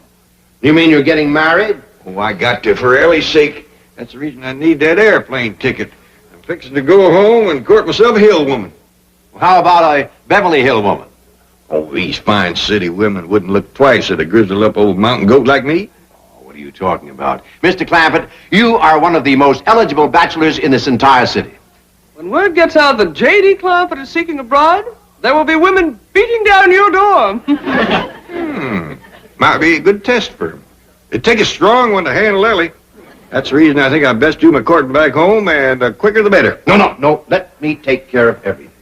You mean you're getting married? Oh, I got to, for Ellie's sake. That's the reason I need that airplane ticket. I'm fixing to go home and court myself a hill woman. How about a Beverly Hill woman? Oh, these fine city women wouldn't look twice at a grizzled-up old mountain goat like me. What are you talking about? Mr. Clampett, you are one of the most eligible bachelors in this entire city. When word gets out that J.D. Clampett is seeking a bride, there will be women beating down your door. Might be a good test for him. It'd take a strong one to handle Ellie. That's the reason I think I'd best do my courting back home, and the quicker the better. No. Let me take care of everything.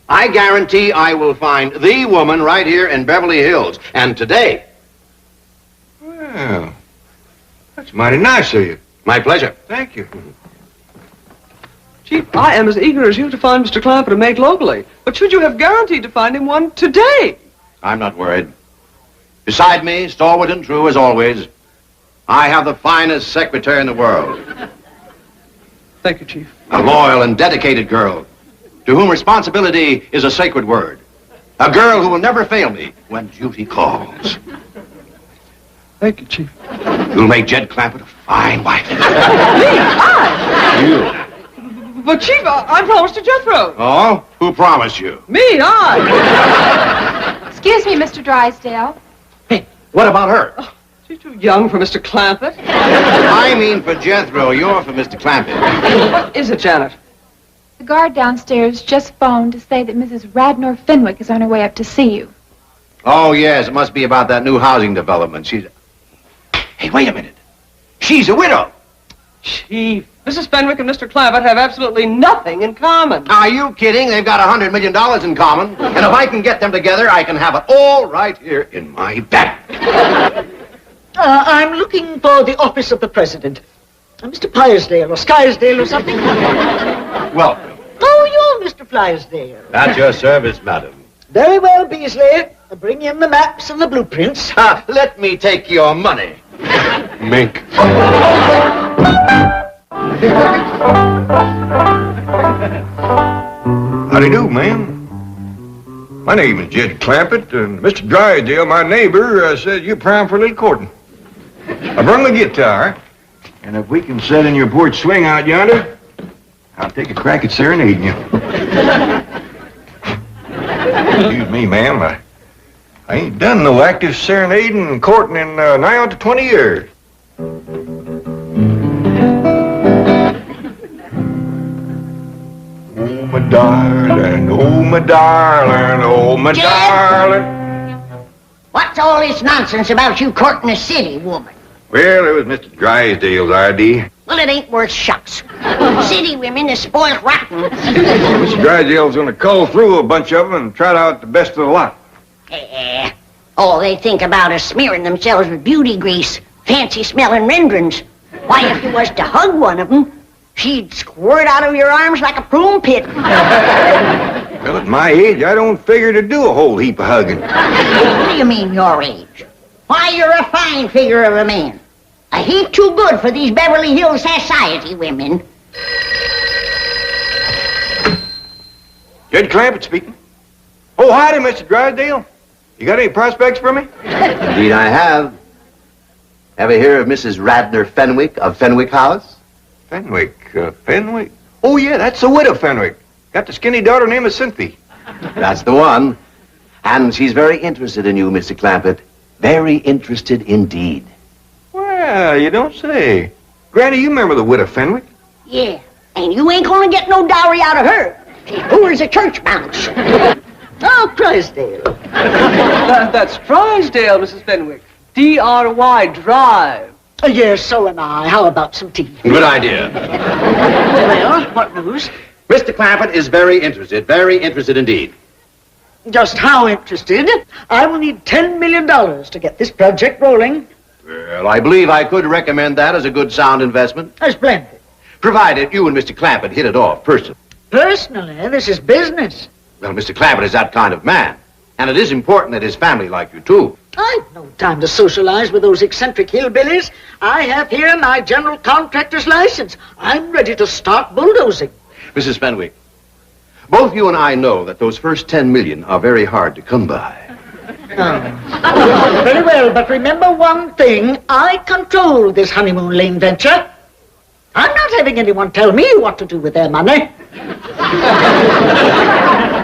I guarantee I will find the woman right here in Beverly Hills. And today. Well, that's mighty nice of you. My pleasure. Thank you. Chief, I am as eager as you to find Mr. Clampett a mate locally. But should you have guaranteed to find him one today? I'm not worried. Beside me, stalwart and true as always, I have the finest secretary in the world. Thank you, Chief. A loyal and dedicated girl, to whom responsibility is a sacred word. A girl who will never fail me when duty calls. Thank you, Chief. You'll make Jed Clampett a fine wife. Me? I? You. But, Chief, I promised to Jethro. Oh? Who promised you? Me? I? Excuse me, Mr. Drysdale. Hey, what about her? Oh, she's too young for Mr. Clampett. I mean for Jethro. You're for Mr. Clampett. What is it, Janet? The guard downstairs just phoned to say that Mrs. Radnor Fenwick is on her way up to see you. Oh, yes. It must be about that new housing development. Hey, wait a minute. She's a widow. Chief, Mrs. Fenwick and Mr. Clampett have absolutely nothing in common. Are you kidding? They've got $100 million in common. And if I can get them together, I can have it all right here in my bag. I'm looking for the office of the president. Mr. Pyersdale or Skyrsdale or something. Welcome. Oh, you're Mr. Flysdale. At your service, madam. Very well, Beasley. Bring in the maps and the blueprints. Let me take your money. Mink. Howdy do, ma'am. My name is Jed Clampett, and Mr. Drysdale, my neighbor, said you're prime for a little courting. I brung my guitar, and if we can set in your porch swing out yonder, I'll take a crack at serenading you. Excuse me, ma'am. I ain't done no active serenading and courting in nigh on to 20 years. Oh, my darling, oh, my darling, oh, my Jed? darling. What's all this nonsense about you courting a city woman? Well, it was Mr. Drysdale's idea. Well, it ain't worth shucks. City women is spoiled rotten. Mr. Drysdale's going to cull through a bunch of them and trot out the best of the lot. All they think about is smearing themselves with beauty grease, fancy-smelling renderings. Why, if you was to hug one of them, she'd squirt out of your arms like a prune pit. Well, at my age, I don't figure to do a whole heap of hugging. What do you mean, your age? Why, you're a fine figure of a man. A heap too good for these Beverly Hills society women. Jed Clampett speaking. Oh, howdy, Mr. Drysdale. You got any prospects for me? Indeed I have. Ever hear of Mrs. Radnor Fenwick of Fenwick House? Fenwick, Fenwick? Oh, yeah, that's the widow Fenwick. Got the skinny daughter named Cynthia. That's the one. And she's very interested in you, Mr. Clampett. Very interested indeed. Well, you don't say. Granny, you remember the widow Fenwick? Yeah, and you ain't gonna get no dowry out of her. She's poor as a church mouse. Oh, Drysdale. That's Drysdale, Mrs. Fenwick. D-R-Y, Drive. Yes, so am I. How about some tea? Good idea. Well, what news? Mr. Clampett is very interested indeed. Just how interested? I will need $10 million to get this project rolling. Well, I believe I could recommend that as a good sound investment. Splendid. Provided you and Mr. Clampett hit it off personally. Personally, this is business. Well, Mr. Clampett is that kind of man. And it is important that his family like you, too. I've no time to socialize with those eccentric hillbillies. I have here my general contractor's license. I'm ready to start bulldozing. Mrs. Fenwick, both you and I know that those first 10 million are very hard to come by. Oh. Very well, but remember one thing. I control this honeymoon lane venture. I'm not having anyone tell me what to do with their money.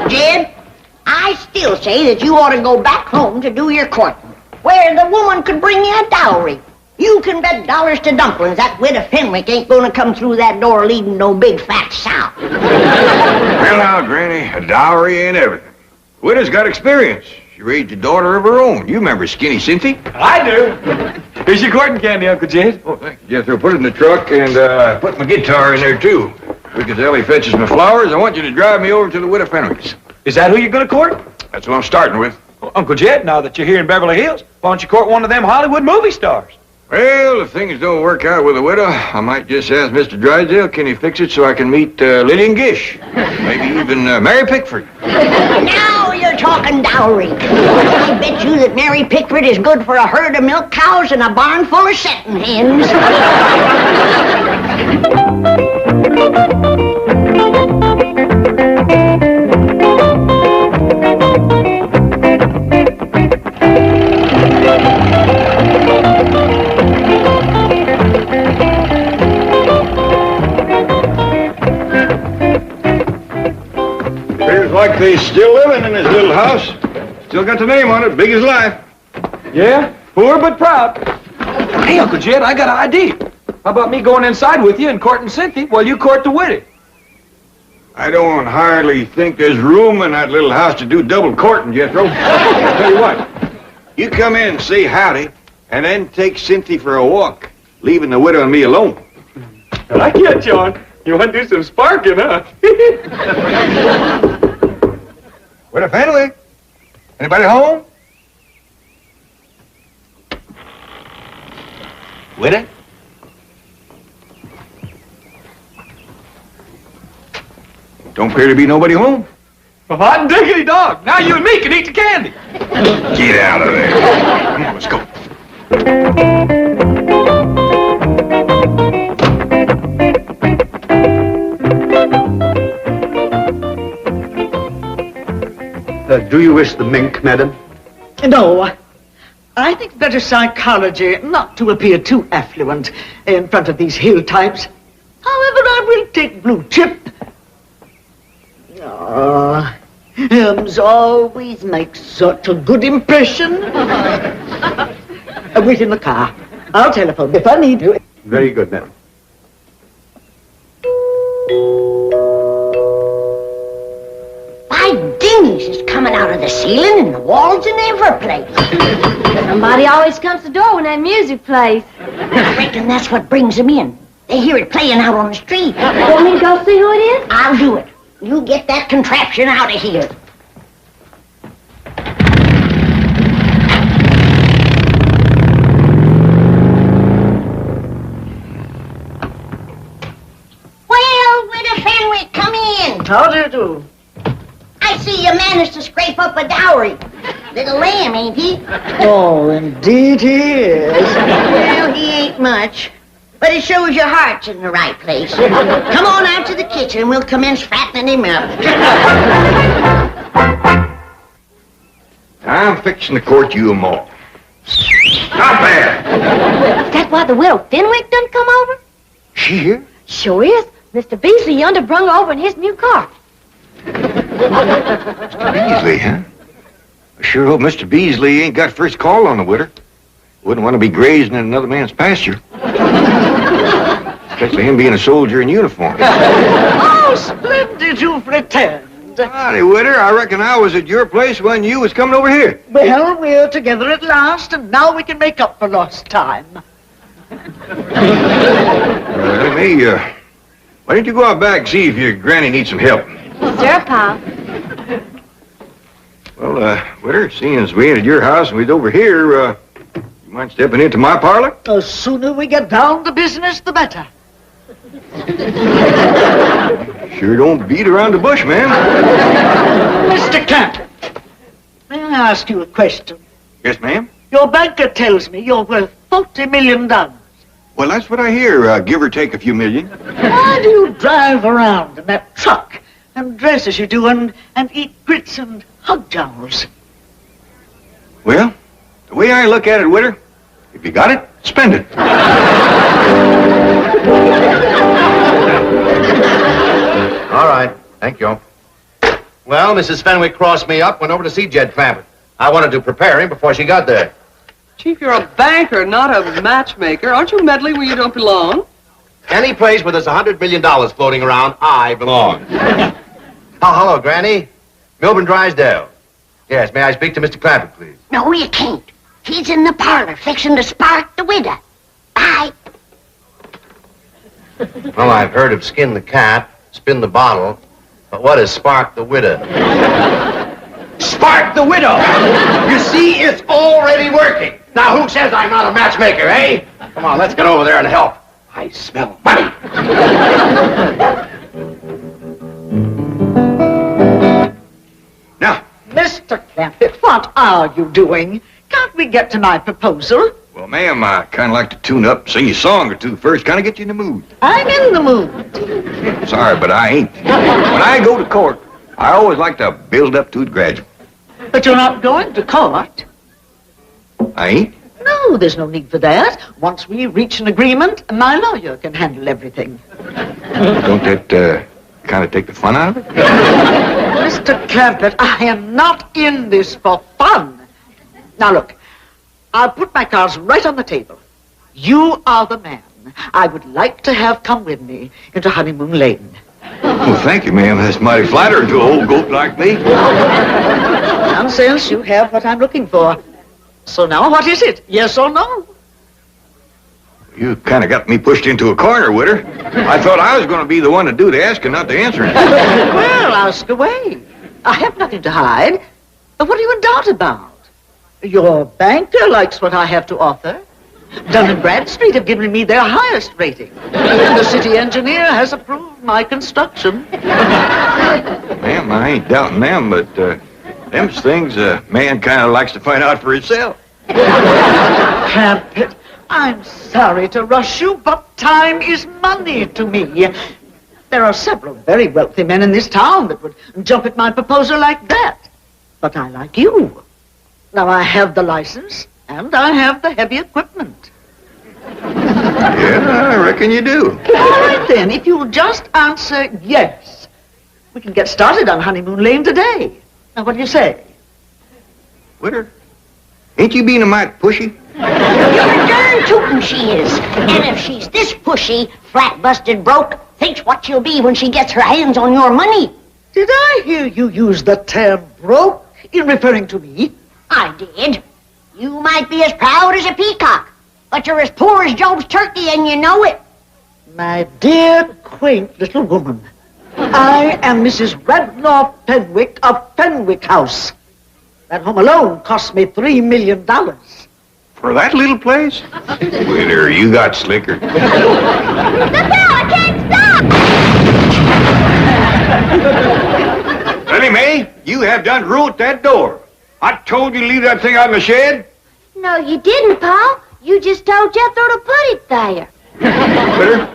Jed, I still say that you ought to go back home to do your courting, where the woman could bring you a dowry. You can bet dollars to dumplings that widow Fenwick ain't gonna come through that door leading no big fat sow. Well, now, Granny, a dowry ain't everything. Widow's got experience. She raised a daughter of her own. You remember Skinny Cynthia? I do. Here's your courting candy, Uncle Jed. Oh, thank you, Jethro. Put it in the truck and put my guitar in there, too. Because Ellie fetches my flowers, I want you to drive me over to the widow Fenwick's. Is that who you're going to court? That's what I'm starting with. Well, Uncle Jed, now that you're here in Beverly Hills, why don't you court one of them Hollywood movie stars? Well, if things don't work out with the widow, I might just ask Mr. Drysdale, can he fix it so I can meet Lillian Gish? Maybe even Mary Pickford. Now you're talking dowry. I bet you that Mary Pickford is good for a herd of milk cows and a barn full of setting hens. Like they still living in this little house. Still got the name on it, big as life. Yeah, poor but proud. Hey, Uncle Jed, I got an idea. How about me going inside with you and courting Cynthia while you court the widow? I don't hardly think there's room in that little house to do double courting, Jethro. I'll tell you what. You come in and say howdy, and then take Cynthia for a walk, leaving the widow and me alone. I get you on. You want to do some sparking, huh? Widow Fenwick? Anybody home? Widow? Don't appear to be nobody home. Well, hot and diggity dog. Now you and me can eat the candy. Get out of there. Come on, let's go. Do you wish the mink, madam? No. I think better psychology not to appear too affluent in front of these hill types. However, I will take blue chip. Oh, Helms always makes such a good impression. Wait in the car. I'll telephone if I need to. Very good, madam. By dingies, it's coming out of the ceiling and the walls and every place. Somebody always comes to the door when that music plays. I reckon that's what brings them in. They hear it playing out on the street. Want me to go see who it is? I'll do it. You get that contraption out of here. Well, Widow Fenwick, come in. How do you do? I see you managed to scrape up a dowry. Little lamb, ain't he? Oh, indeed he is. Well, he ain't much. But it shows your heart's in the right place. Come on out to the kitchen. We'll commence fattening him up. I'm fixing to court you them all. Not bad. Is that why the widow Fenwick done come over? She here? Sure is. Mr. Beasley yonder brung her over in his new car. Beasley, huh? I sure hope Mr. Beasley ain't got first call on the widow. Wouldn't want to be grazing in another man's pasture. Especially him being a soldier in uniform. Oh, splendid you've returned. Howdy, Widder. I reckon I was at your place when you was coming over here. Well, we're together at last, and now we can make up for lost time. Why don't you go out back and see if your granny needs some help? Sure, Pa. Well, Widder, seeing as we ain't at your house and we's over here, you mind stepping into my parlor? The sooner we get down to business, the better. Sure don't beat around the bush, man. Mr. Clampett, may I ask you a question? Yes, ma'am. Your banker tells me you're worth $40 million. Well, that's what I hear, give or take a few million. Why do you drive around in that truck and dress as you do and eat grits and hog jowls? Well, the way I look at it, Witter, if you got it, spend it. All right. Thank you. Well, Mrs. Fenwick crossed me up, went over to see Jed Clampett. I wanted to prepare him before she got there. Chief, you're a banker, not a matchmaker. Aren't you meddling where you don't belong? Any place where there's $100 million floating around, I belong. Oh, hello, Granny. Milburn Drysdale. Yes, may I speak to Mr. Clampett, please? No, you can't. He's in the parlor fixing to spark the widow. Bye. Well, I've heard of skin the cat, spin the bottle, but what is spark the widow? Spark the widow! You see, it's already working. Now, who says I'm not a matchmaker, eh? Come on, let's get over there and help. I smell money. Now, Mr. Clampett, what are you doing? Can't we get to my proposal? well, ma'am, I kind of like to tune up, sing you a song or two first, kind of get you in the mood. I'm in the mood. Sorry, but I ain't. When I go to court, I always like to build up to it gradually. But you're not going to court. I ain't? No, there's no need for that. Once we reach an agreement, my lawyer can handle everything. Don't that kind of take the fun out of it? Mr. Clampett, I am not in this for fun. Now look, I'll put my cards right on the table. You are the man I would like to have come with me into Honeymoon Lane. Well, thank you, ma'am. That's mighty flattering to an old goat like me. Nonsense, you have what I'm looking for. So now, what is it? Yes or no? You kind of got me pushed into a corner, Witter. I thought I was going to be the one to do the asking, not the answering. Well, ask away. I have nothing to hide. What are you in doubt about? Your banker likes what I have to offer. Dun & Bradstreet have given me their highest rating. And the city engineer has approved my construction. Ma'am, I ain't doubting them, but them's things a man kind of likes to find out for himself. Clampett, I'm sorry to rush you, but time is money to me. There are several very wealthy men in this town that would jump at my proposal like that. But I like you. Now, I have the license, and I have the heavy equipment. Yeah, I reckon you do. All right, then, if you'll just answer yes, we can get started on Honeymoon Lane today. Now, what do you say? Witter, ain't you being a mite pushy? You're darn tootin' she is. And if she's this pushy, flat busted broke, thinks what she'll be when she gets her hands on your money. Did I hear you use the term broke in referring to me? I did. You might be as proud as a peacock, but you're as poor as Job's turkey and you know it. My dear, quaint little woman, I am Mrs. Radnor Fenwick of Fenwick House. That home alone cost me $3 million. For that little place? Witter, you got slicker. Look out! I can't stop! Lily Mae, you have done ruined that door. I told you to leave that thing out in the shed. No, you didn't, Pa. You just told Jethro to put it there. Witter,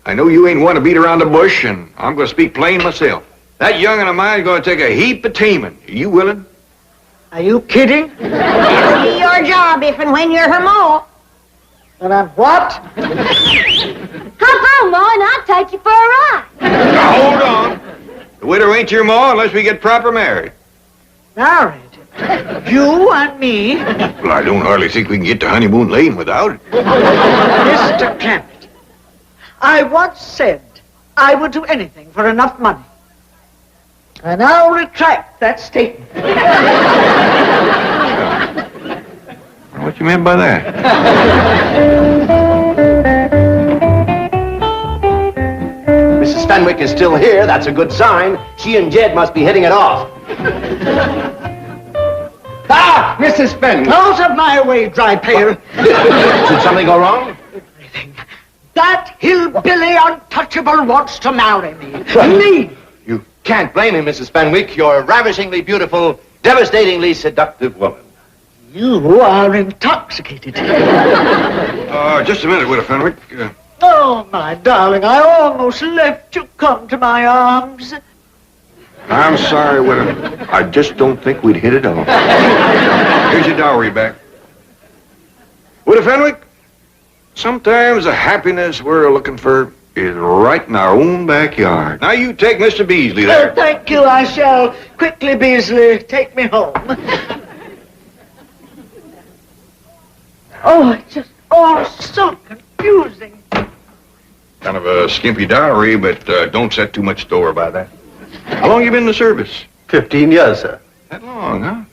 I know you ain't one to beat around the bush, and I'm going to speak plain myself. That young'un of mine's going to take a heap of taming. Are you willing? Are you kidding? That'll be your job if and when you're her ma. And I'm what? Hop on, Ma, and I'll take you for a ride. Now, hold on. The widow ain't your ma unless we get proper married. Married? You and me? Well, I don't hardly think we can get to Honeymoon Lane without it. Mr. Clampett, I once said I would do anything for enough money. And I'll retract that statement. What you meant by that? Mrs. Fenwick is still here. That's a good sign. She and Jed must be hitting it off. Ah, Mrs. Fenwick. Out of my way, dry pail. Did something go wrong? That hillbilly untouchable wants to marry me. Me! You can't blame him, Mrs. Fenwick. You're a ravishingly beautiful, devastatingly seductive woman. You are intoxicated. Just a minute, Widow Fenwick. Oh, my darling, I almost let you come to my arms. I'm sorry, Widow. I just don't think we'd hit it off. Here's your dowry back. Widow Fenwick, sometimes the happiness we're looking for is right in our own backyard. Now you take Mr. Beasley there. Oh, thank you. I shall quickly, Beasley. Take me home. Oh, it's just all so confusing. Kind of a skimpy dowry, but don't set too much store by that. How long you been in the service? 15 years, sir. That long, huh?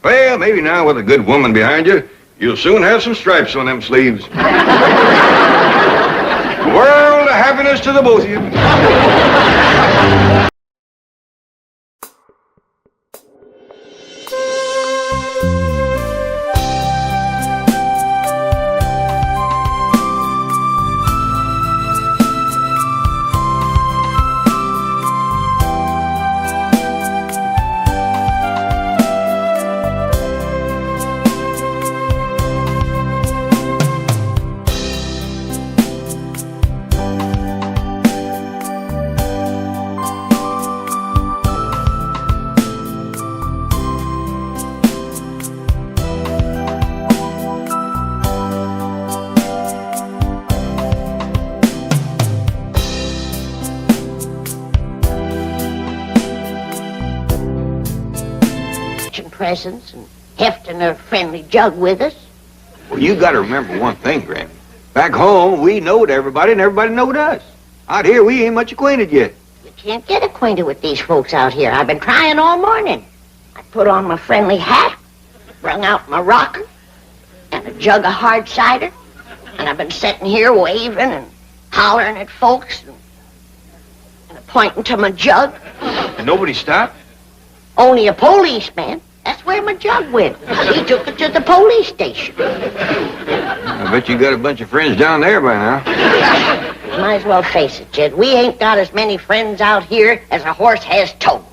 Well, maybe now with a good woman behind you, you'll soon have some stripes on them sleeves. World of happiness to the both of you. Presents and hefting a friendly jug with us. Well, you got to remember one thing, Granny. Back home, we knowed everybody and everybody knowed us. Out here, we ain't much acquainted yet. You can't get acquainted with these folks out here. I've been trying all morning. I put on my friendly hat, brung out my rocker, and a jug of hard cider, and I've been sitting here waving and hollering at folks and pointing to my jug. And nobody stopped? Only a policeman. That's where my jug went. He took it to the police station. I bet you got a bunch of friends down there by now. Might as well face it, Jed. We ain't got as many friends out here as a horse has toes.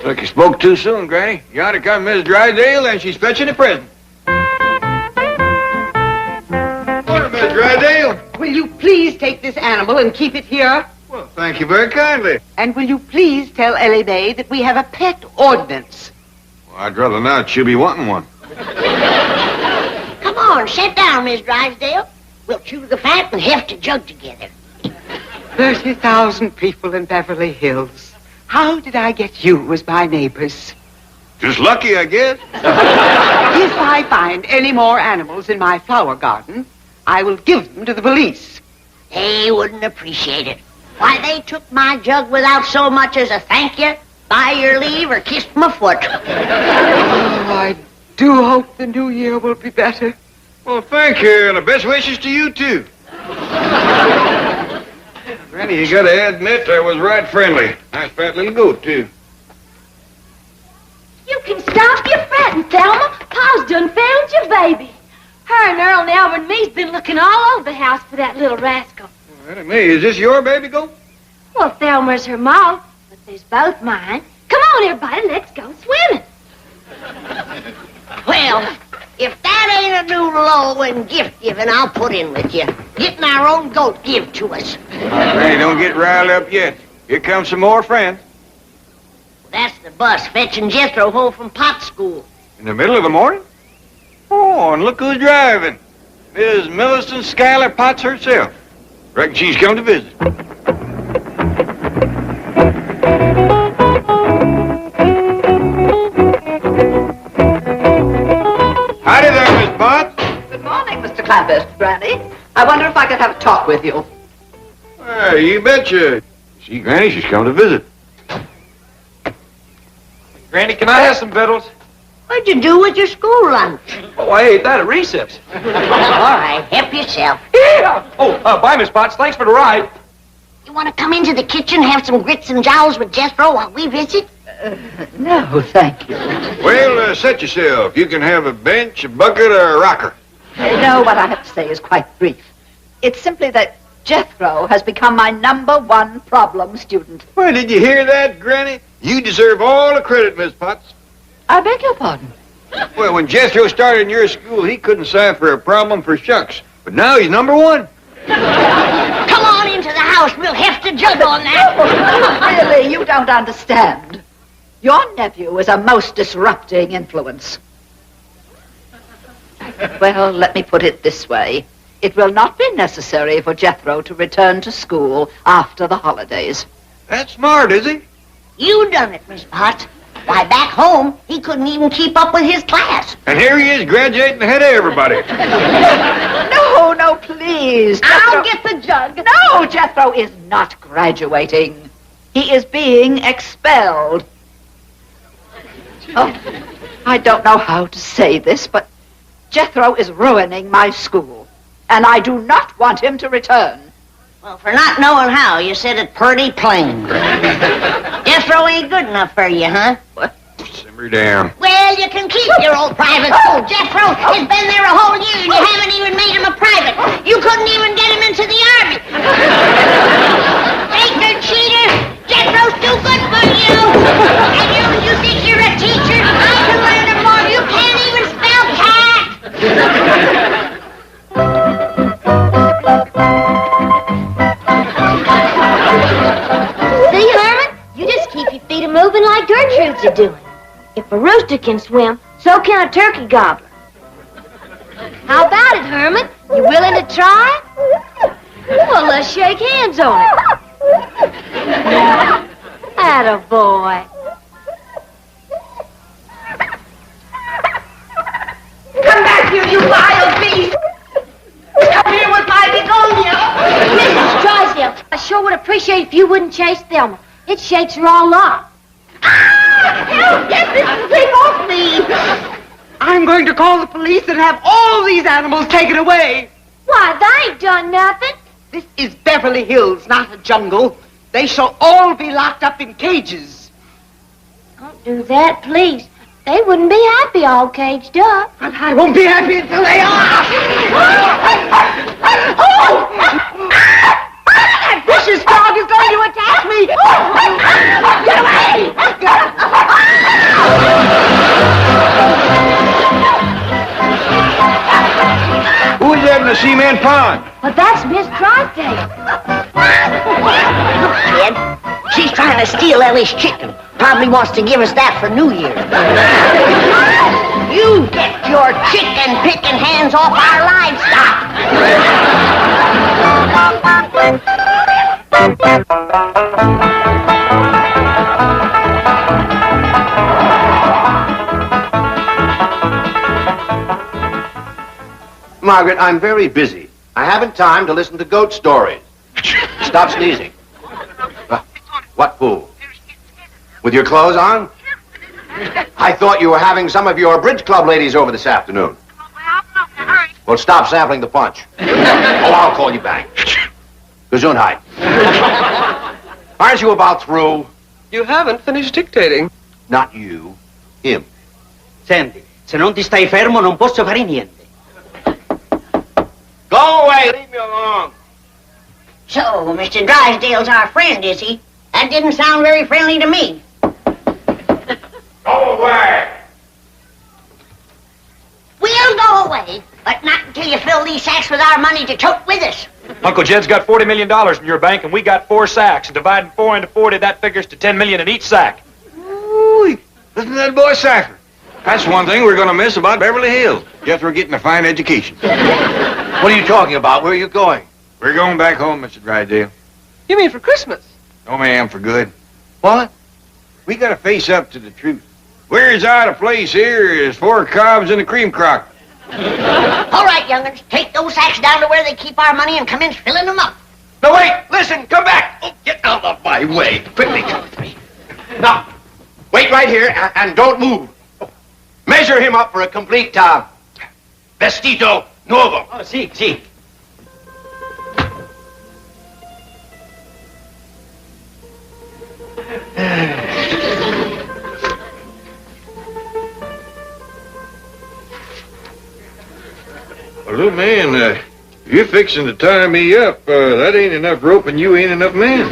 Look, you spoke too soon, Granny. You ought to come Miss Drysdale, and she's fetching a present. Order, Miss Drysdale. Will you please take this animal and keep it here? Well, thank you very kindly. And will you please tell Ellie Mae that we have a pet ordinance? Well, I'd rather not. She'll be wanting one. Come on, sit down, Miss Drysdale. We'll chew the fat and heft a jug together. 30,000 people in Beverly Hills. How did I get you as my neighbors? Just lucky, I guess. If I find any more animals in my flower garden, I will give them to the police. They wouldn't appreciate it. Why, they took my jug without so much as a thank you, by your leave, or kissed my foot. Oh, I do hope the new year will be better. Well, thank you, and the best wishes to you, too. Granny, you gotta admit I was right friendly. Nice fat little goat, too. You can stop your fretting, Thelma. Pa's done found your baby. Her and Earl and Elmer and me's been looking all over the house for that little rascal. Well, me, is this your baby goat? Well, Thelma's her ma, but there's both mine. Come on, everybody, let's go swimming. Well, if that ain't a new low in gift giving, I'll put in with you. Getting our own goat give to us. Granny, don't get riled up yet. Here comes some more friends. That's the bus fetching Jethro home from pot school. In the middle of the morning? Oh, and look who's driving. Miss Millicent Schuyler Potts herself. Reckon she's come to visit. Howdy there, Miss Potts. Good morning, Mr. Clampett, Granny. I wonder if I could have a talk with you. Well, you betcha. See, Granny, she's come to visit. Granny, can I have some victuals? What'd you do with your school lunch? Oh, I ate that at recess. All right, help yourself. Yeah. Oh, bye, Miss Potts. Thanks for the ride. You want to come into the kitchen, have some grits and jowls with Jethro while we visit? No, thank you. Well, set yourself. You can have a bench, a bucket, or a rocker. No, what I have to say is quite brief. It's simply that Jethro has become my #1 problem student. Well, did you hear that, Granny? You deserve all the credit, Miss Potts. I beg your pardon. Well, when Jethro started in your school, he couldn't sign for a problem for shucks. But now he's number one. Come on into the house. We'll heft a jug on that. Really, you don't understand. Your nephew is a most disrupting influence. Well, let me put it this way. It will not be necessary for Jethro to return to school after the holidays. That's smart, is he? You done it, Miss Potts. Why, back home, he couldn't even keep up with his class. And here he is graduating ahead of everybody. No, please. I'll get the jug. No, Jethro is not graduating. He is being expelled. Oh, I don't know how to say this, but Jethro is ruining my school, and I do not want him to return. Well, for not knowing how, you said it pretty plain. Jethro ain't good enough for you, huh? What? Simmer down. Well, you can keep your old private school. Jethro has been there a whole year, and you haven't even made him a private. You couldn't even get him into the Army. Baker cheater, Jethro's too good for you. And you think you're a teacher? I can learn him more. You can't even spell cat. See, Herman? You just keep your feet a-moving like Gertrude's a-doing. If a rooster can swim, so can a turkey gobbler. How about it, Herman? You willing to try? Well, let's shake hands on it. Attaboy. Come back here, you wild beast! Come here with my begonia! Mrs. Drysdale, I sure would appreciate if you wouldn't chase Thelma. It shakes her all up. Help! Get this thing off me! I'm going to call the police and have all these animals taken away. Why, they ain't done nothing. This is Beverly Hills, not a jungle. They shall all be locked up in cages. Don't do that, please. They wouldn't be happy all caged up. But I won't be happy until they are. That vicious dog is going to attack me. Get away! Who is that in the cement pond? But that's Miss Drysdale. Look, kid, she's trying to steal Ellie's chicken. Probably wants to give us that for New Year. You get your chicken-picking hands off our livestock. Margaret, I'm very busy. I haven't time to listen to goat stories. Stop sneezing. What fool? With your clothes on? I thought you were having some of your bridge club ladies over this afternoon. Well, stop sampling the punch. Oh, I'll call you back. Gesundheit. Aren't you about through? You haven't finished dictating. Not you. Him. Senti, se non ti stai fermo non posso fare niente. Go away, leave me alone. So, Mr. Drysdale's our friend, is he? That didn't sound very friendly to me. Go away. We'll go away, but not until you fill these sacks with our money to tote with us. Uncle Jed's got $40 million in your bank, and we got 4 sacks. And dividing 4 into 40, that figures to $10 million in each sack. Ooh, listen to that boy Safford. That's one thing we're going to miss about Beverly Hills. Jethro getting a fine education. What are you talking about? Where are you going? We're going back home, Mr. Drysdale. You mean for Christmas? No, ma'am, for good. What? We got to face up to the truth. We're as out of place here as 4 cobs in a cream crock. All right, young'uns, take those sacks down to where they keep our money and commence filling them up. No, wait! Listen! Come back! Oh, get out of my way! Quickly, come with me. Now, wait right here and don't move. Measure him up for a complete vestito nuovo. Oh, sì, sì. Well, little man, you're fixing to tie me up. That ain't enough rope and you ain't enough man.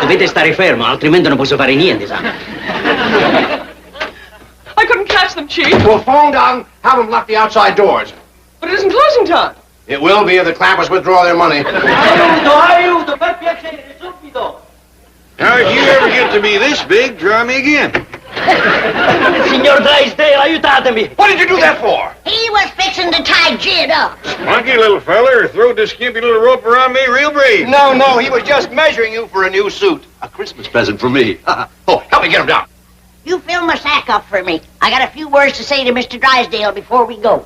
Dovete stare fermo, altrimenti non posso fare niente, sa. I couldn't catch them, Chief. Well, phone down, have them lock the outside doors. But it isn't closing time. It will be if the Clampetts withdraw their money. Aiuto, per piacere, subito. Now, if you ever get to be this big, try me again. Signor Drysdale, aiutatemi. What did you do that for? He was fixing to tie Jed up. Monkey, little feller, throw this skimpy little rope around me real brave. No, he was just measuring you for a new suit. A Christmas present for me. Oh, help me get him down. You fill my sack up for me. I got a few words to say to Mr. Drysdale before we go.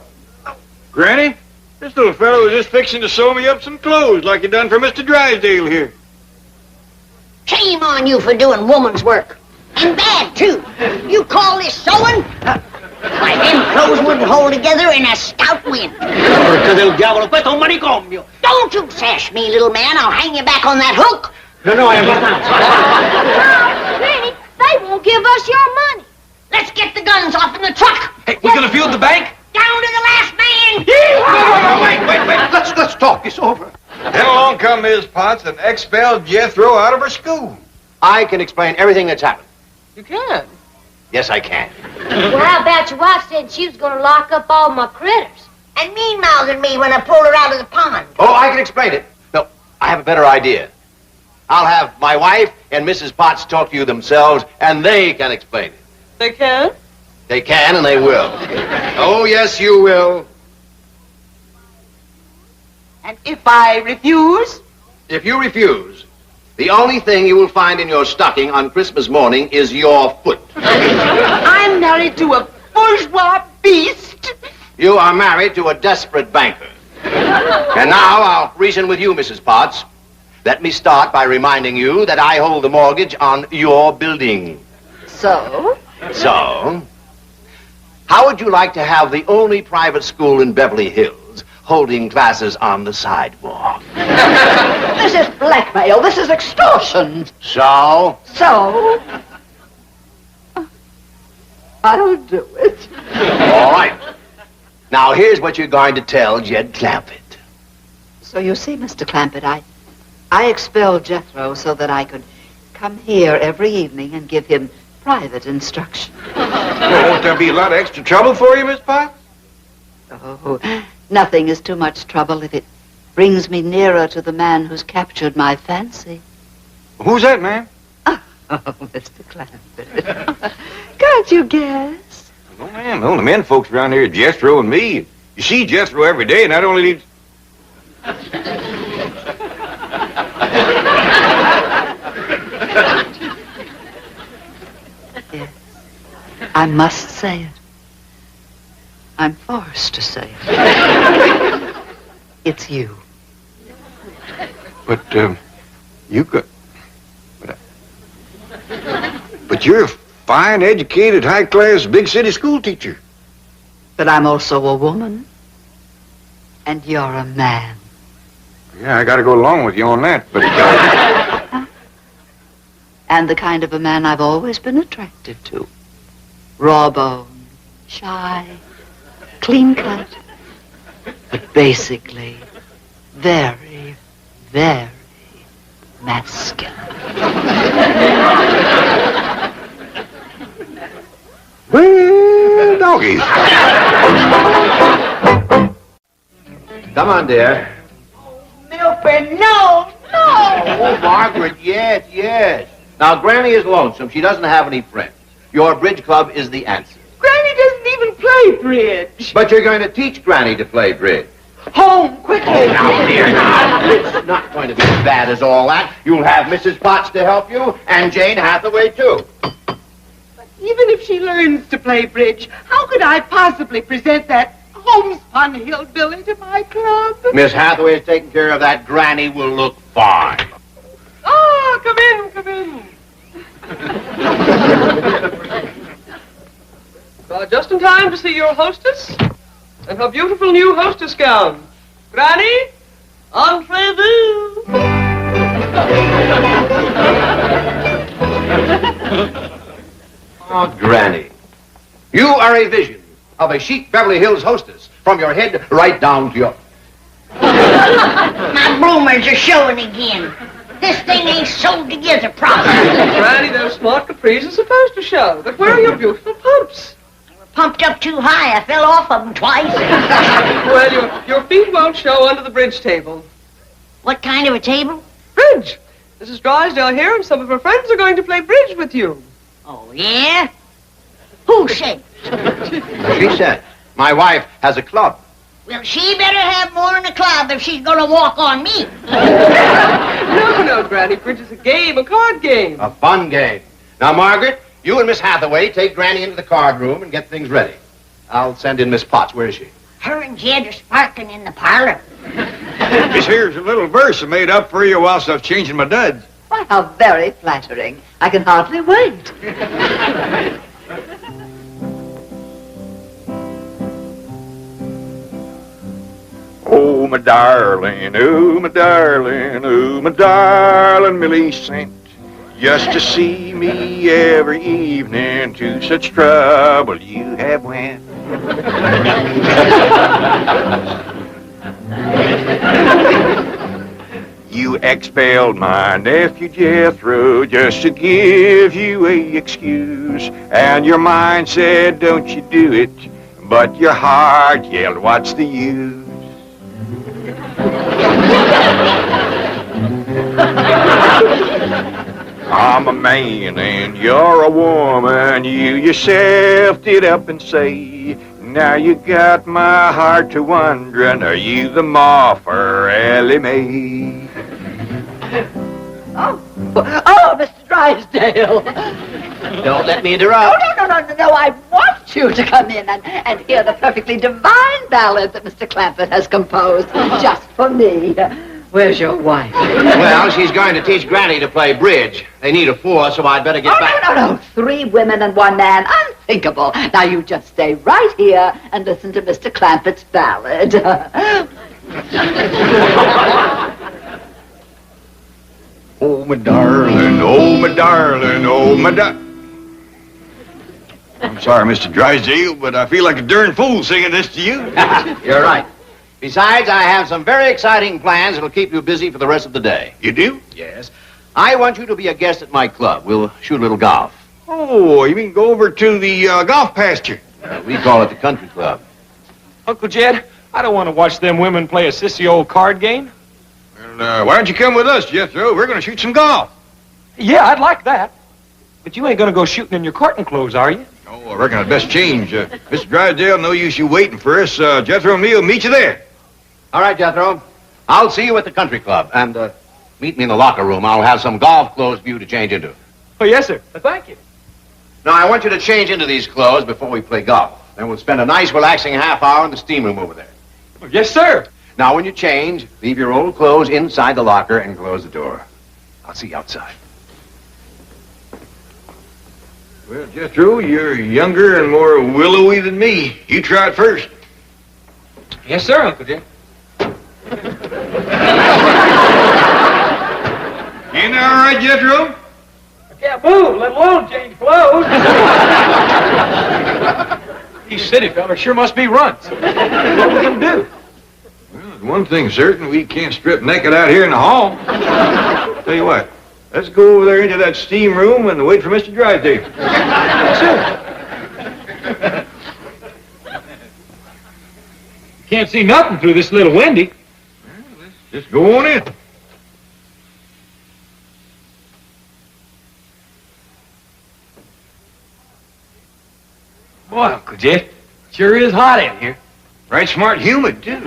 Granny, this little fellow was just fixing to sew me up some clothes like you done for Mr. Drysdale here. Shame on you for doing woman's work. And bad, too. You call this sewing? Why, them clothes wouldn't hold together in a stout wind. Porca del diavolo, questo è un manicomio. Don't you sash me, little man. I'll hang you back on that hook. No, I am not. Granny, they won't give us your money. Let's get the guns off in the truck. Hey, we're gonna field the bank? Down to the last man. No, wait. Let's talk this over. Then along come Miss Potts and expelled Jethro out of her school. I can explain everything that's happened. You can. Yes, I can. Well, how about your wife said she was going to lock up all my critters? And mean-mouthing me when I pulled her out of the pond. Oh, I can explain it. No, I have a better idea. I'll have my wife and Mrs. Potts talk to you themselves, and they can explain it. They can? They can, and they will. Oh, yes, you will. And if I refuse? If you refuse, the only thing you will find in your stocking on Christmas morning is your foot. I'm married to a bourgeois beast. You are married to a desperate banker. And now I'll reason with you, Mrs. Potts. Let me start by reminding you that I hold the mortgage on your building. So? So, how would you like to have the only private school in Beverly Hills holding classes on the sidewalk? This is blackmail. This is extortion. So? So? I'll do it. All right. Now, here's what you're going to tell Jed Clampett. So you see, Mr. Clampett, I expelled Jethro so that I could come here every evening and give him private instruction. Well, won't there be a lot of extra trouble for you, Miss Potts? Oh, nothing is too much trouble if it brings me nearer to the man who's captured my fancy. Who's that, ma'am? Oh, Mr. Clampett. Can't you guess? Oh, ma'am, the only men folks around here are Jethro and me. You see Jethro every day, and that only leaves... Yes, I must say it. I'm forced to say it. It's you. But, you got... But you're a fine, educated, high-class, big-city school teacher. But I'm also a woman. And you're a man. Yeah, I gotta go along with you on that, but... And the kind of a man I've always been attracted to. Raw-boned, shy, clean-cut, but basically very, very masculine. Well, doggies. Come on, dear. Milford, no! Oh, Margaret, yes. Now, Granny is lonesome. She doesn't have any friends. Your bridge club is the answer. Granny doesn't even play bridge. But you're going to teach Granny to play bridge. Home, quickly. Oh, now, dear, now. It's not going to be as bad as all that. You'll have Mrs. Potts to help you, and Jane Hathaway, too. Even if she learns to play bridge, how could I possibly present that homespun hillbilly to my club? Miss Hathaway is taking care of that. Granny will look fine. Ah, come in. Just in time to see your hostess and her beautiful new hostess gown. Granny, entrez-vous. Oh, Granny, you are a vision of a chic Beverly Hills hostess, from your head right down to your... My bloomers are showing again. This thing ain't sewed together properly. Granny, those smart capris are supposed to show. But where are your beautiful pumps? pumped up too high. I fell off of them twice. Well, your feet won't show under the bridge table. What kind of a table? Bridge. Mrs. Drysdale here and some of her friends are going to play bridge with you. Oh, yeah? Who said? She said, my wife has a club. Well, she better have more than a club if she's gonna walk on me. No, Granny. Bridge is a game, a card game. A fun game. Now, Margaret, you and Miss Hathaway take Granny into the card room and get things ready. I'll send in Miss Potts. Where is she? Her and Jed are sparking in the parlor. This here's a little verse I made up for you whilst I was changing my duds. Why, how very flattering. I can hardly wait. Oh, my darling, Millie sent just to see me every evening. To such trouble you have went. You expelled my nephew Jethro just to give you a excuse, and your mind said, don't you do it, but your heart yelled, what's the use? I'm a man and you're a woman. You yourself did up and say, now you got my heart to wondering, are you the moth or Ellie Mae? Oh, Mr. Drysdale. Don't let me interrupt. No, I want you to come in and hear the perfectly divine ballad that Mr. Clampett has composed just for me. Where's your wife? Well, she's going to teach Granny to play bridge. They need a fourth, so I'd better get back. No. 3 women and 1 man. Unthinkable. Now, you just stay right here and listen to Mr. Clampett's ballad. Oh, my darling, oh, my darling, oh, my I'm sorry, Mr. Drysdale, but I feel like a darn fool singing this to you. You're right. Besides, I have some very exciting plans that'll keep you busy for the rest of the day. You do? Yes. I want you to be a guest at my club. We'll shoot a little golf. Oh, you mean go over to the golf pasture? We call it the country club. Uncle Jed, I don't want to watch them women play a sissy old card game. Well, why don't you come with us, Jethro? We're going to shoot some golf. Yeah, I'd like that. But you ain't going to go shooting in your courting clothes, are you? Oh, I reckon I'd best change. Mr. Drysdale, no use you waiting for us. Jethro and me will meet you there. All right, Jethro. I'll see you at the country club. And meet me in the locker room. I'll have some golf clothes for you to change into. Oh, yes, sir. Thank you. Now, I want you to change into these clothes before we play golf. Then we'll spend a nice, relaxing half hour in the steam room over there. Oh, yes, sir. Now, when you change, leave your old clothes inside the locker and close the door. I'll see you outside. Well, Jethro, you're younger and more willowy than me. You try it first. Yes, sir, Uncle Jed. Ain't that all right, Jethro? I can't move, let alone change clothes. These city fellas sure must be runts. What are we going to do? Well, there's one thing certain. We can't strip naked out here in the hall. Tell you what, let's go over there into that steam room and wait for Mr. Drysdale. Yes, sir. Can't see nothing through this little windy. Well, let's just go on in. Boy, Uncle Jed, sure is hot in here. Right smart humid, too.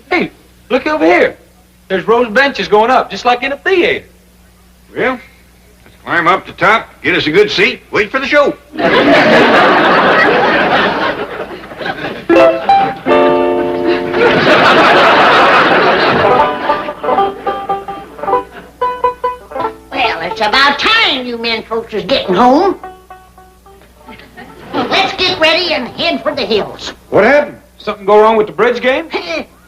Hey, look over here. There's rows of benches going up, just like in a theater. Well, let's climb up the top, get us a good seat, wait for the show. Well, it's about time you men folks is getting home. Let's get ready and head for the hills. What happened? Something go wrong with the bridge game?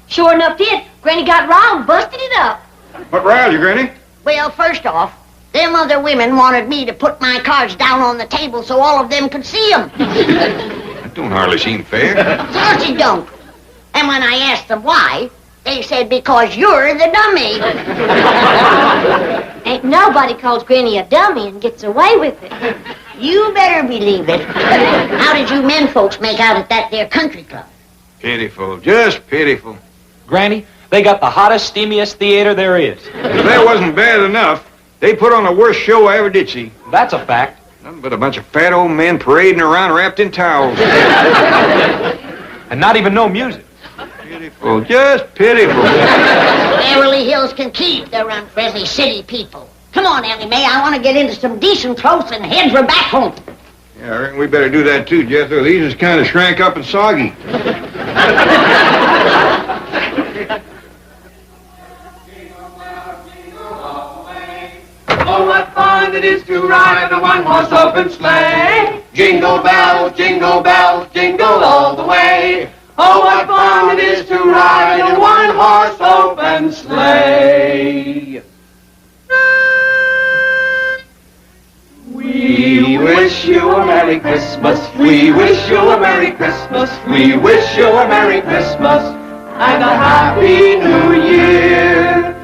Sure enough did. Granny got riled and busted it up. What riled you, Granny? Well, first off, them other women wanted me to put my cards down on the table so all of them could see them. That don't hardly seem fair. Of course it don't. And when I asked them why, they said because you're the dummy. Ain't nobody calls Granny a dummy and gets away with it. You better believe it. How did you men folks make out at that there country club? Pitiful, just pitiful. Granny, they got the hottest, steamiest theater there is. If that wasn't bad enough, they put on the worst show I ever did see. That's a fact. Nothing but a bunch of fat old men parading around wrapped in towels. And not even no music. Pitiful, just pitiful. Beverly Hills can keep their unfriendly city people. Come on, Ellie Mae, I want to get into some decent clothes and head for back home. Yeah, I reckon we better do that too, Jethro. These is kind of shrank up and soggy. Oh, what fun it is to ride a one-horse open sleigh. Jingle bells, jingle all the way. Oh, what fun it is to ride a one-horse open sleigh. We wish you a Merry Christmas. We wish you a Merry Christmas. We wish you a Merry Christmas and a Happy New Year.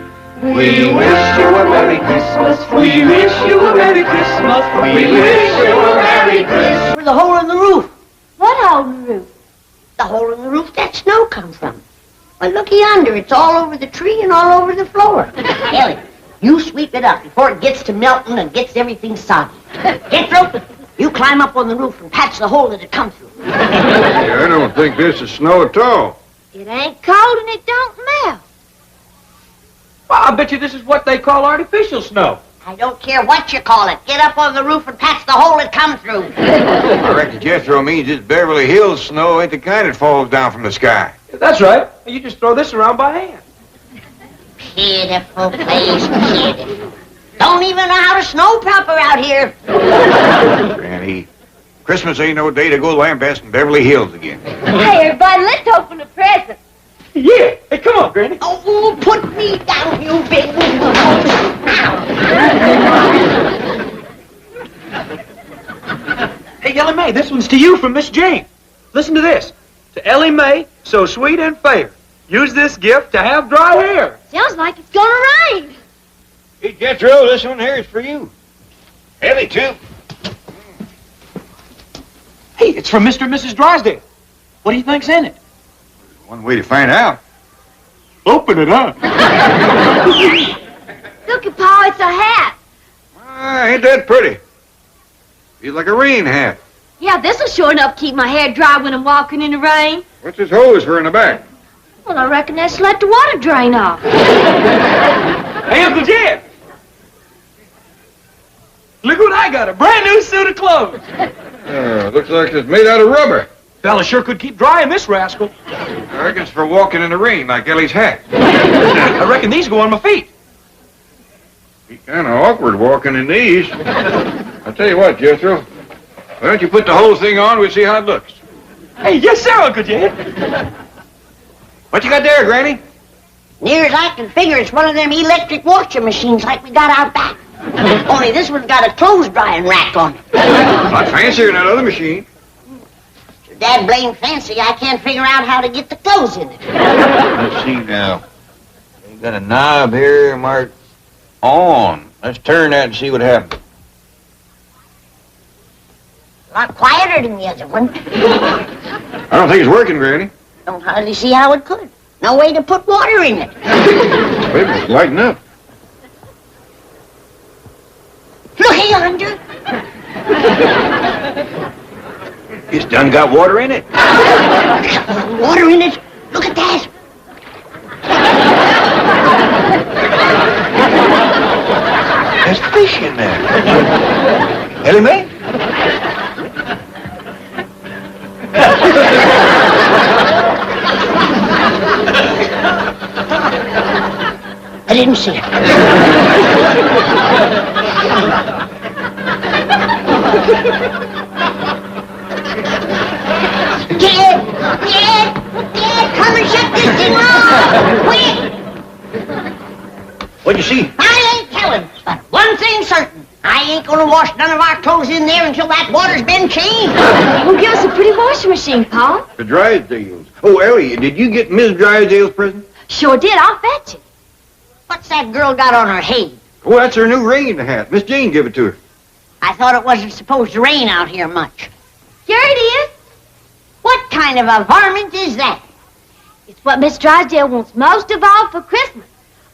We wish you a Merry Christmas. We wish you a Merry Christmas. We wish you a Merry Christmas. Where's the hole in the roof? What hole in the roof? The hole in the roof that snow comes from. Well, looky yonder. It's all over the tree and all over the floor. Ellie, you sweep it up before it gets to melting and gets everything soggy. Jethro, you climb up on the roof and patch the hole that it comes through. Yeah, I don't think this is snow at all. It ain't cold and it don't melt. Well, I bet you this is what they call artificial snow. I don't care what you call it. Get up on the roof and patch the hole it comes through. I reckon Jethro means this Beverly Hills snow ain't the kind that falls down from the sky. That's right. You just throw this around by hand. Pitiful place, pitiful. Don't even know how to snow proper out here. Granny, Christmas ain't no day to go lambasting Beverly Hills again. Hey, everybody, let's open a present. Yeah. Hey, come on, Granny. Oh, put me down, you big... Hey, Ellie Mae, this one's to you from Miss Jane. Listen to this. To Ellie Mae, so sweet and fair. Use this gift to have dry hair. Sounds like it's gonna rain. Hey, Jethro, this one here is for you. Ellie, too. Hey, it's from Mr. and Mrs. Drysdale. What do you think's in it? One way to find out. Open it up. Look at Pa, it's a hat. Ain't that pretty? Feels like a rain hat. Yeah, this'll sure enough keep my hair dry when I'm walking in the rain. What's this hose for in the back? Well, I reckon that's let the water drain off. Hey, Uncle Jed. Look what I got, a brand new suit of clothes. Looks like it's made out of rubber. Fella sure could keep drying this rascal. I reckon it's for walking in the rain like Ellie's hat. I reckon these go on my feet. Be kind of awkward walking in these. I'll tell you what, Jethro. Why don't you put the whole thing on, we'll see how it looks. Hey, yes, sir, Uncle Jed. What you got there, Granny? Near as I can figure, it's one of them electric washing machines like we got out back. Only this one's got a clothes drying rack on it. A lot fancier than that other machine. So dad blame fancy, I can't figure out how to get the clothes in it. Let's see now. You got a knob here marked on. Let's turn that and see what happens. A lot quieter than the other one. I don't think it's working, Granny. Don't hardly see how it could. No way to put water in it. Maybe it's lighting up. Look yonder. It's done got water in it. Water in it? Look at that. There's fish in there. Ellie Mae? I didn't see it. Dad, come and shut this thing off! Quick! What'd you see? I ain't telling, but one thing's certain. I ain't gonna wash none of our clothes in there until that water's been changed. Well, give us a pretty washing machine, Pa. The Drysdales. Oh, Ellie, did you get Miss Drysdale's present? Sure did. I'll fetch it. What's that girl got on her head? Oh, that's her new rain hat. Miss Jane gave it to her. I thought it wasn't supposed to rain out here much. Sure it is. What kind of a varmint is that? It's what Miss Drysdale wants most of all for Christmas.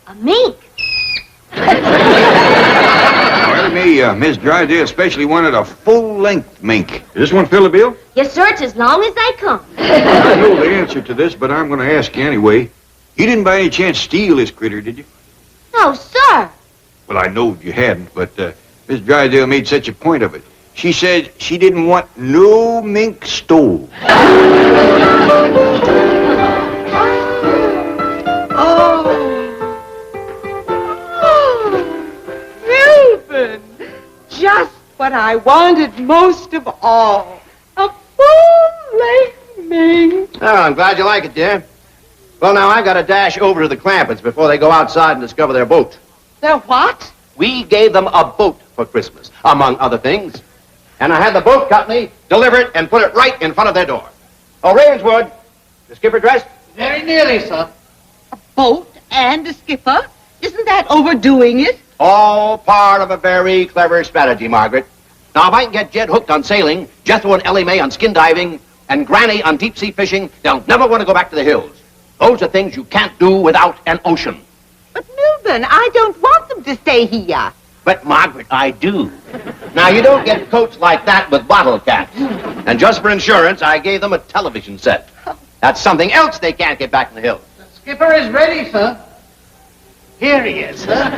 A mink. Well, Miss Drysdale especially wanted a full-length mink. Is this one fill a bill? Yes, sir, it's as long as they come. I know the answer to this, but I'm going to ask you anyway. You didn't by any chance steal this critter, did you? No, sir. Well, I know you hadn't, but Miss Drysdale made such a point of it. She said she didn't want no mink stole. Reuben, just what I wanted most of all. A full-length mink. Oh, I'm glad you like it, dear. Well, now, I gotta dash over to the Clampetts before they go outside and discover their boat. Their what? We gave them a boat for Christmas, among other things. And I had the boat company deliver it and put it right in front of their door. Oh, Ravenswood, the skipper dressed? Very nearly, sir. A boat and a skipper? Isn't that overdoing it? All part of a very clever strategy, Margaret. Now, if I can get Jed hooked on sailing, Jethro and Ellie Mae on skin diving, and Granny on deep-sea fishing, they'll never want to go back to the hills. Those are things you can't do without an ocean. But, Milburn, I don't want them to stay here. But, Margaret, I do. Now, you don't get coats like that with bottle caps. And just for insurance, I gave them a television set. That's something else they can't get back in the hills. The skipper is ready, sir. Here he is, sir.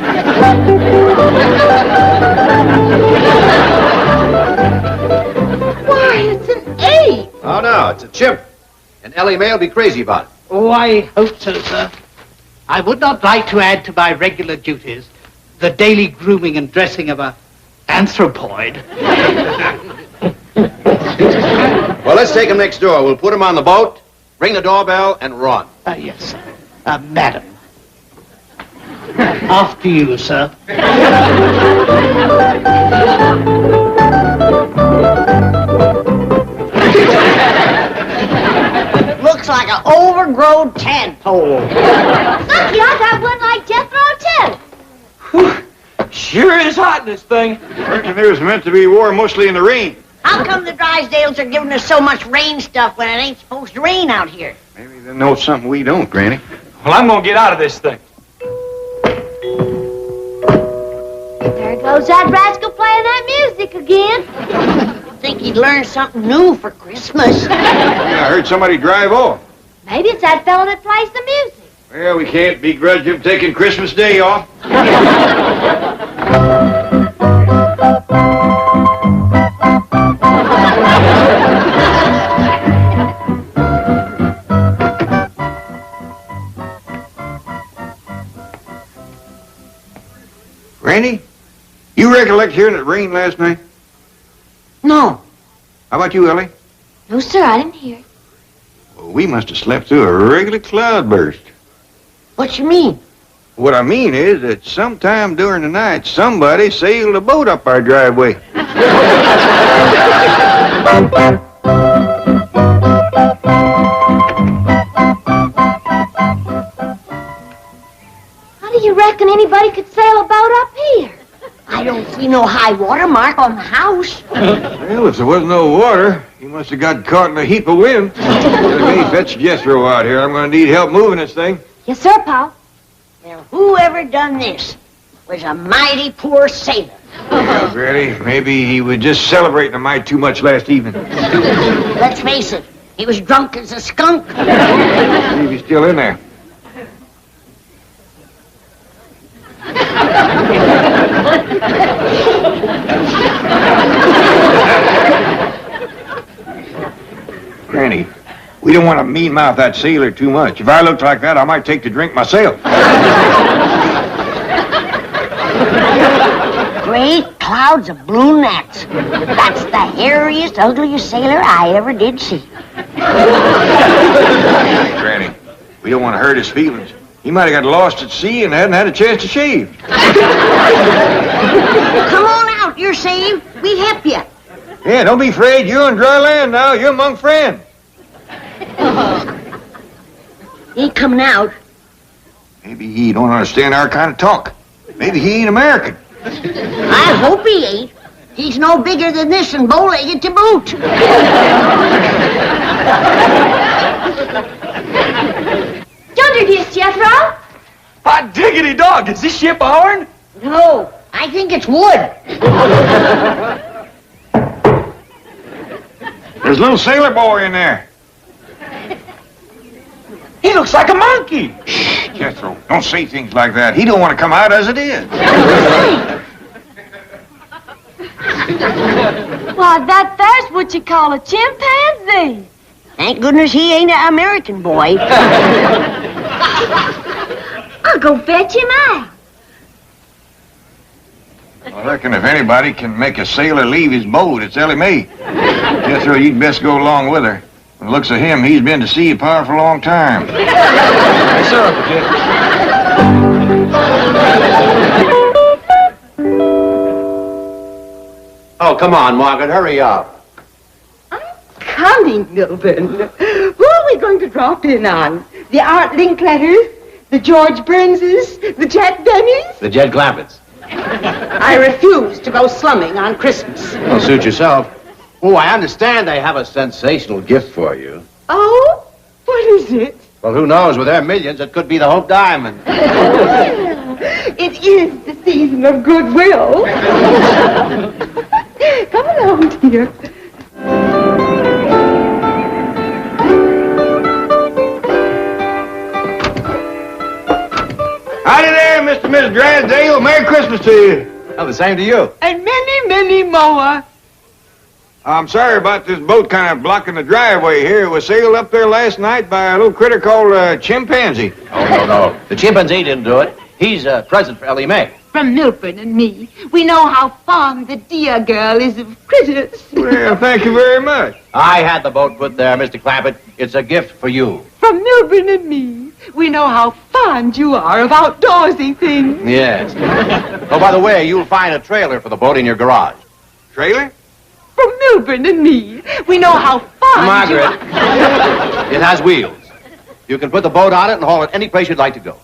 Why, it's an ape. Oh, no, it's a chimp. And Ellie Mae will be crazy about it. Oh, I hope so, sir. I would not like to add to my regular duties the daily grooming and dressing of a anthropoid. Well, let's take him next door. We'll put him on the boat, ring the doorbell, and run. Yes, sir. Madam. After you, sir. Looks like an overgrown tadpole. Lucky I got one like Jethro, too. Sure is hot in this thing. I reckon there's meant to be war mostly in the rain. How come the Drysdales are giving us so much rain stuff when it ain't supposed to rain out here? Maybe they know something we don't, Granny. Well, I'm going to get out of this thing. There goes that rascal playing that music again. Think he'd learn something new for Christmas. Yeah, I heard somebody drive off. Maybe it's that fella that plays the music. Well, we can't begrudge him taking Christmas Day off. Randy, you recollect hearing it rain last night? No. How about you, Ellie? No, sir, I didn't hear. Well, we must have slept through a regular cloudburst. What you mean? What I mean is that sometime during the night, somebody sailed a boat up our driveway. How do you reckon anybody could sail a boat up here? I don't see no high water mark on the house. Well, if there wasn't no water, he must have got caught in a heap of wind. Let me fetch Jethro out here. I'm going to need help moving this thing. Yes, sir, Pa. Now, whoever done this was a mighty poor sailor. Well, Granny, maybe he was just celebrating a mite too much last evening. Let's face it, he was drunk as a skunk. I believe he's still in there. Granny, we don't want to mean-mouth that sailor too much. If I looked like that, I might take to drink myself. Great clouds of blue gnats. That's the hairiest, ugliest sailor I ever did see. Granny, we don't want to hurt his feelings. He might have got lost at sea and hadn't had a chance to shave. Come on out, you're saved. We help you. Yeah, don't be afraid. You're on dry land now. You're among friends. He ain't coming out. Maybe he don't understand our kind of talk. Maybe he ain't American. I hope he ain't. He's no bigger than this and bow-legged to boot. Yonder, dear Jethro. Hot diggity dog, is this ship ourn? No, I think it's wood. There's a little sailor boy in there. He looks like a monkey. Jethro, don't say things like that. He don't want to come out as it is. Why, there's what you call a chimpanzee. Thank goodness he ain't an American boy. I'll go fetch him out. I reckon if anybody can make a sailor leave his boat, it's Ellie Mae. Jethro, you'd best go along with her. From the looks of him, he's been to sea a powerful long time. Yes, sir, Oh, come on, Margaret, hurry up. Coming, Milburn. Who are we going to drop in on? The Art Linkletters? The George Burnses? The Jack Bennies? The Jed Clampetts. I refuse to go slumming on Christmas. Well, suit yourself. Oh, I understand they have a sensational gift for you. Oh? What is it? Well, who knows? With their millions, it could be the Hope Diamond. It is the season of goodwill. Come along, dear. Howdy there, Mr. and Mrs. Drysdale. Merry Christmas to you. Oh, the same to you. And many, many more. I'm sorry about this boat kind of blocking the driveway here. It was sailed up there last night by a little critter called a chimpanzee. Oh, no. The chimpanzee didn't do it. He's a present for Ellie Mae. From Milburn and me, we know how fond the dear girl is of critters. Well, thank you very much. I had the boat put there, Mr. Clampett. It's a gift for you. From Milburn and me, we know how fond you are of outdoorsy things. Yes. Oh, by the way, you'll find a trailer for the boat in your garage. Trailer? From Milburn and me, we know how fond Margaret, you are. it has wheels. You can put the boat on it and haul it any place you'd like to go.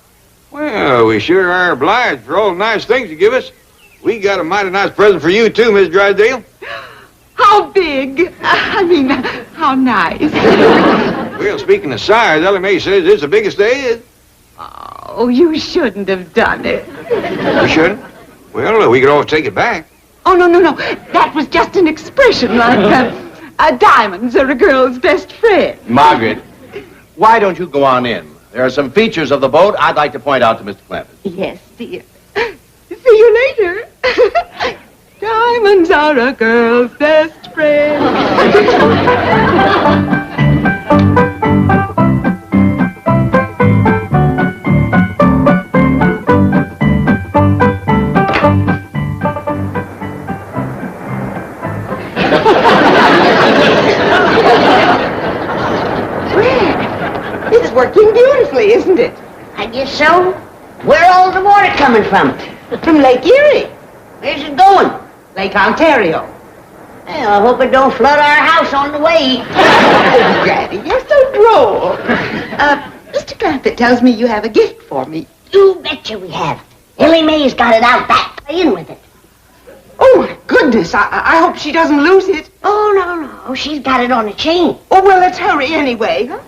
Well, we sure are obliged for all the nice things you give us. We got a mighty nice present for you, too, Miss Drysdale. How big? I mean, how nice. Well, speaking of size, Ellie Mae says it's the biggest there is. Oh, you shouldn't have done it. We shouldn't? Well, we could always take it back. Oh, no. That was just an expression like diamonds are a girl's best friend. Margaret, why don't you go on in? There are some features of the boat I'd like to point out to Mr. Clampett. Yes, dear. See you later. Diamonds are a girl's best friend. It's working beautifully, isn't it? I guess so. Where all the water coming from? From Lake Erie. Where's it going? Lake Ontario. Well, I hope it don't flood our house on the way. Oh, Granny, you're so droll. Mr. Clampett tells me you have a gift for me. You betcha we have. Ellie Mae's got it out back, playing with it. Oh, my goodness. I hope she doesn't lose it. Oh, no. She's got it on a chain. Oh, well, let's hurry anyway, huh?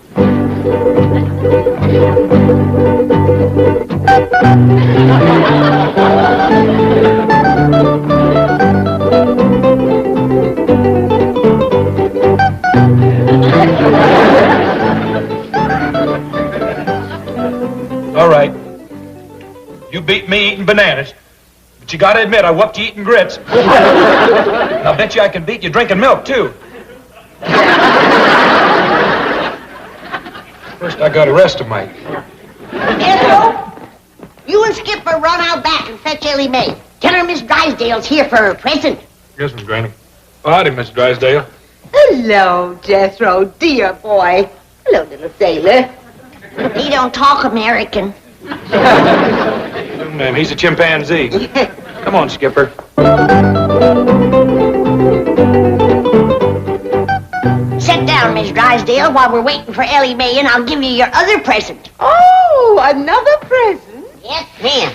All right. You beat me eating bananas. But you gotta admit, I whooped you eating grits. And I'll bet you I can beat you drinking milk, too. First, I gotta rest a mite. Hello? You and Skipper run out back and fetch Ellie Mae. Tell her Miss Drysdale's here for her present. Yes, Miss Granny. Oh, howdy, Miss Drysdale. Hello, Jethro, dear boy. Hello, little sailor. He don't talk American. Ma'am, he's a chimpanzee. Come on, Skipper. Sit down, Miss Drysdale, while we're waiting for Ellie Mae, and I'll give you your other present. Oh, another present? Yes, ma'am.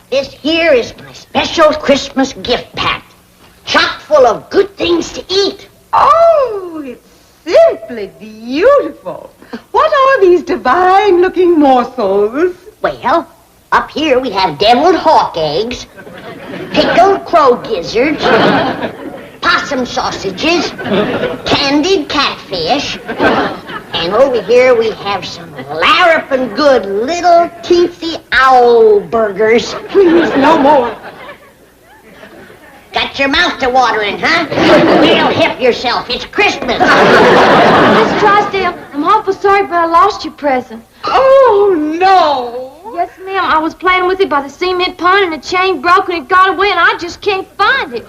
This here is my special Christmas gift pack. Chocolate full of good things to eat. Oh, it's simply beautiful. What are these divine-looking morsels? Well, up here we have deviled hawk eggs, pickled crow gizzards, possum sausages, candied catfish, and over here we have some larrapin' good little teensy owl burgers. Please, no more. Got your mouth to watering, huh? Real hip yourself. It's Christmas. Miss Drysdale, I'm awful sorry, but I lost your present. Oh, no. Yes, ma'am. I was playing with it by the cement pond, and the chain broke, and it got away, and I just can't find it.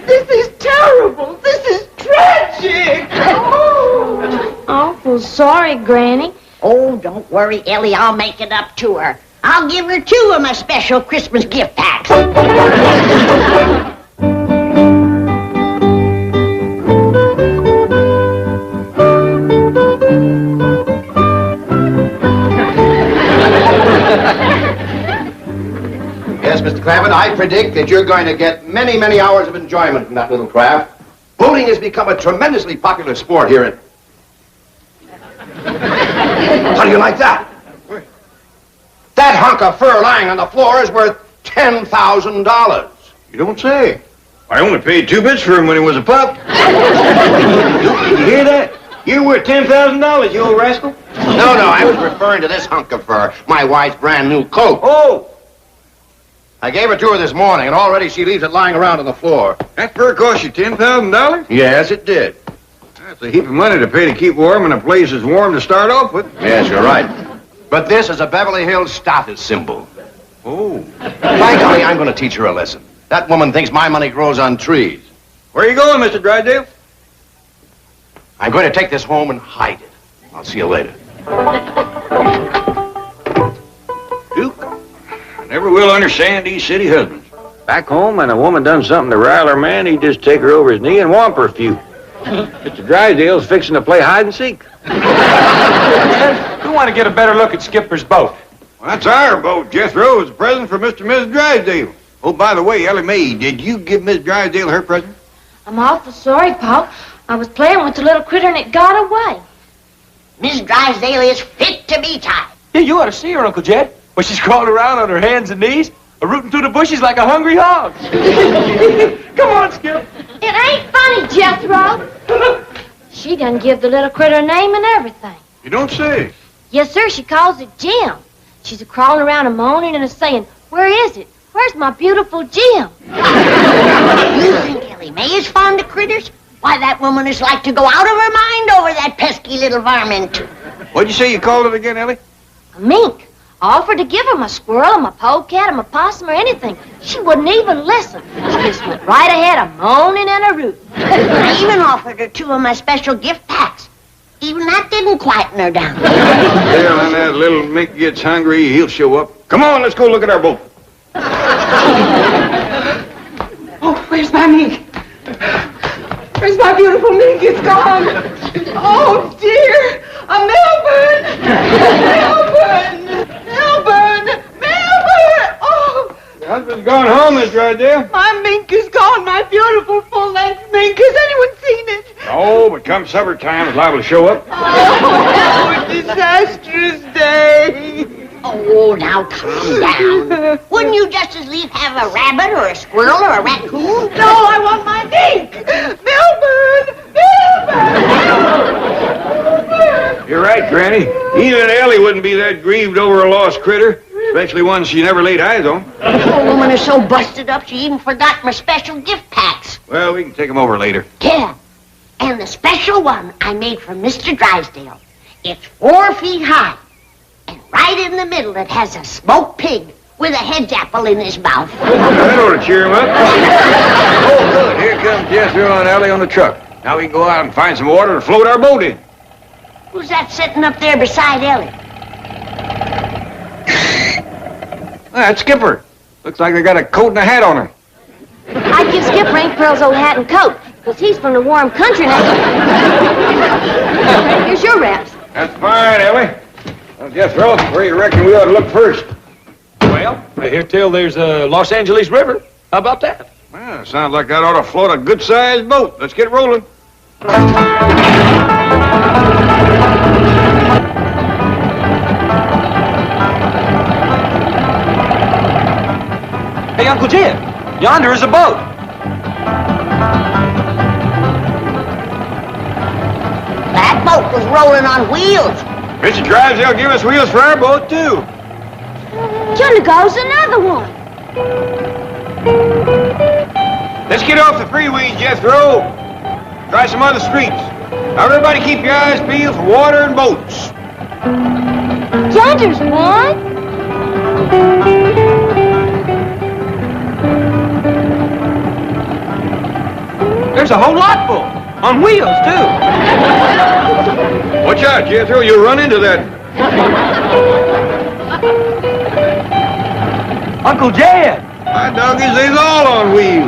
This is terrible. This is tragic. Oh. Awful sorry, Granny. Oh, don't worry, Ellie. I'll make it up to her. I'll give her 2 of my special Christmas gift packs. Yes, Mr. Clampett, I predict that you're going to get many, many hours of enjoyment from that little craft. Boating has become a tremendously popular sport here in... How do you like that? That hunk of fur lying on the floor is worth $10,000. You don't say. I only paid 2 bits for him when he was a pup. You hear that? You're worth $10,000, you old rascal. No, I was referring to this hunk of fur, my wife's brand new coat. Oh! I gave it to her this morning, and already she leaves it lying around on the floor. That fur cost you $10,000? Yes, it did. That's a heap of money to pay to keep warm, and a place is warm to start off with. Yes, you're right. But this is a Beverly Hills status symbol. Oh. By golly, I'm going to teach her a lesson. That woman thinks my money grows on trees. Where are you going, Mr. Drysdale? I'm going to take this home and hide it. I'll see you later. Duke, I never will understand these city husbands. Back home, when a woman done something to rile her man, he'd just take her over his knee and whomp her a few. Mr. Drysdale's fixing to play hide and seek. We want to get a better look at Skipper's boat. Well, that's our boat, Jethro. It's a present for Mr. and Mrs. Drysdale. Oh, by the way, Ellie Mae, did you give Miss Drysdale her present? I'm awful sorry, Pop. I was playing with the little critter, and it got away. Miss Drysdale is fit to be tied. Yeah, you ought to see her, Uncle Jed. Well, she's crawling around on her hands and knees, rooting through the bushes like a hungry hog. Come on, Skip. It ain't funny, Jethro. She done give the little critter a name and everything. You don't say. Yes, sir, she calls it Jim. She's a-crawling around a-moaning and a-saying, where is it? Where's my beautiful Jim? You think Ellie Mae is fond of critters? Why, that woman is like to go out of her mind over that pesky little varmint. What'd you say you called it again, Ellie? A mink. I offered to give her my squirrel, my polecat, or my possum, or anything. She wouldn't even listen. She just went right ahead a-moaning and a-rooting. I even offered her 2 of my special gift packs. Even that didn't quieten her down. Well, when that little mink gets hungry, he'll show up. Come on, let's go look at our boat. Oh, where's my mink? Where's my beautiful mink? It's gone. Oh, dear. Melbourne! Melbourne! Oh! Your husband's gone home, Miss Drysdale. My mink is gone. My beautiful full-length mink. Has anyone seen it? Oh, but come supper time, it's liable to show up. Oh, a disastrous day. Oh, now calm down. Wouldn't you just as lief have a rabbit or a squirrel or a raccoon? No, I want my mink. Melbourne! You're right, Granny. Even Ellie wouldn't be that grieved over a lost critter, especially one she never laid eyes on. The poor woman is so busted up she even forgot my special gift packs. Well, we can take them over later. Yeah. And the special one I made for Mr. Drysdale. It's 4 feet high. And right in the middle it has a smoked pig with a hedge apple in his mouth. That ought to cheer him up. Oh, good. Here comes Jethro and Ellie on the truck. Now we can go out and find some water to float our boat in. Who's that sitting up there beside Ellie? That's Skipper. Looks like they got a coat and a hat on her. I'd give Skipper Ink Pearl's old hat and coat, because he's from the warm country now. Here's your wraps. That's fine, Ellie. Well, Jethro, where you reckon we ought to look first? Well, I hear tell there's a Los Angeles River. How about that? Well, sounds like that ought to float a good-sized boat. Let's get rolling. Hey, Uncle Jim, yonder is a boat. That boat was rolling on wheels. Mr. Drysdale give us wheels for our boat, too. Yonder goes another one. Let's get off the freeways, Jethro. Try some other streets. Now, everybody keep your eyes peeled for water and boats. Yonder's one. There's a whole lot full. On wheels, too. Watch out, Jethro. You'll run into that. Uncle Jed. My doggies, they's all on wheels.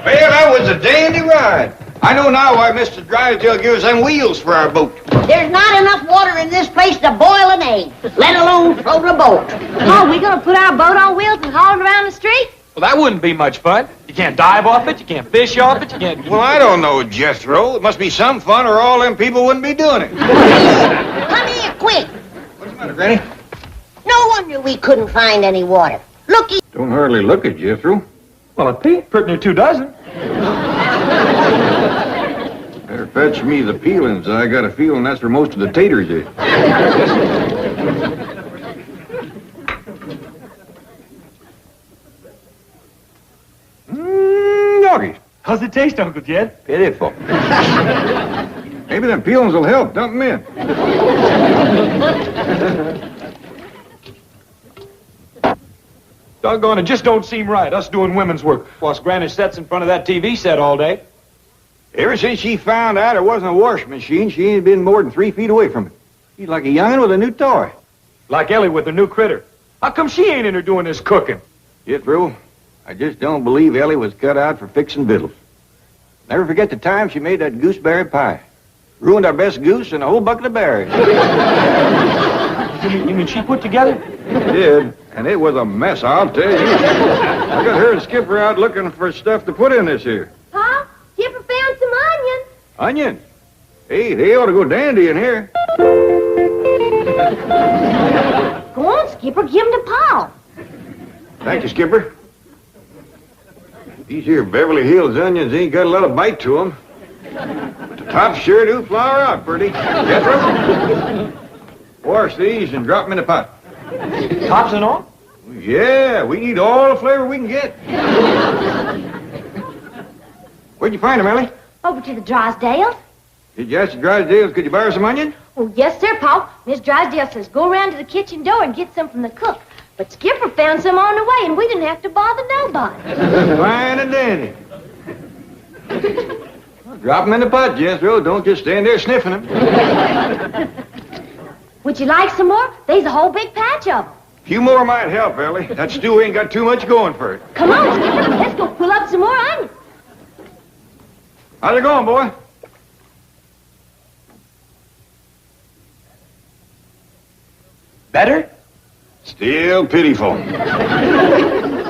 Well, that was a dandy ride. I know now why Mr. Drysdale gives us them wheels for our boat. There's not enough water in this place to boil an egg, let alone float a boat. Oh, we gonna put our boat on wheels and haul it around the street? Well, that wouldn't be much fun. You can't dive off it, you can't fish off it, you can't... Well, I don't know, Jethro. It must be some fun or all them people wouldn't be doing it. Come here, quick. What's the matter, Granny? No wonder we couldn't find any water. Looky. Don't hardly look at Jethro. Well, it peaked pretty near 2 dozen. Better fetch me the peelings. I got a feeling that's where most of the taters is. Doggies. How's it taste, Uncle Jed? Pitiful. Maybe them peelings will help. Dump them in. Doggone, it just don't seem right, us doing women's work, whilst Granny sits in front of that TV set all day. Ever since she found out there wasn't a washing machine, she ain't been more than 3 feet away from it. She's like a young'un with a new toy. Like Ellie with her new critter. How come she ain't in her doing this cooking? Jethro, I just don't believe Ellie was cut out for fixing victuals. Never forget the time she made that gooseberry pie. Ruined our best goose and a whole bucket of berries. You mean she put together? She did, and it was a mess, I'll tell you. I got her and Skipper out looking for stuff to put in this here. Pa, Skipper found some onions. Onions? Hey, they ought to go dandy in here. Go on, Skipper, give 'em to Pa. Thank you, Skipper. These here Beverly Hills onions ain't got a lot of bite to 'em. But the tops sure do flower out pretty. Jethro? Wash these and drop them in the pot. Tops and all? Yeah, we need all the flavor we can get. Where'd you find them, Ellie? Over to the Drysdales. Did you ask the Drysdales, could you buy her some onion? Oh, yes, sir, Pa. Miss Drysdale says go around to the kitchen door and get some from the cook. But Skipper found some on the way, and we didn't have to bother nobody. Fine and dandy. Well, drop them in the pot, Jethro. Don't just stand there sniffing them. Would you like some more? There's a whole big patch of them. A few more might help, Ellie. That stew ain't got too much going for it. Come on, Skipper. Let's go pull up some more onions. How's it going, boy? Better? Still pitiful.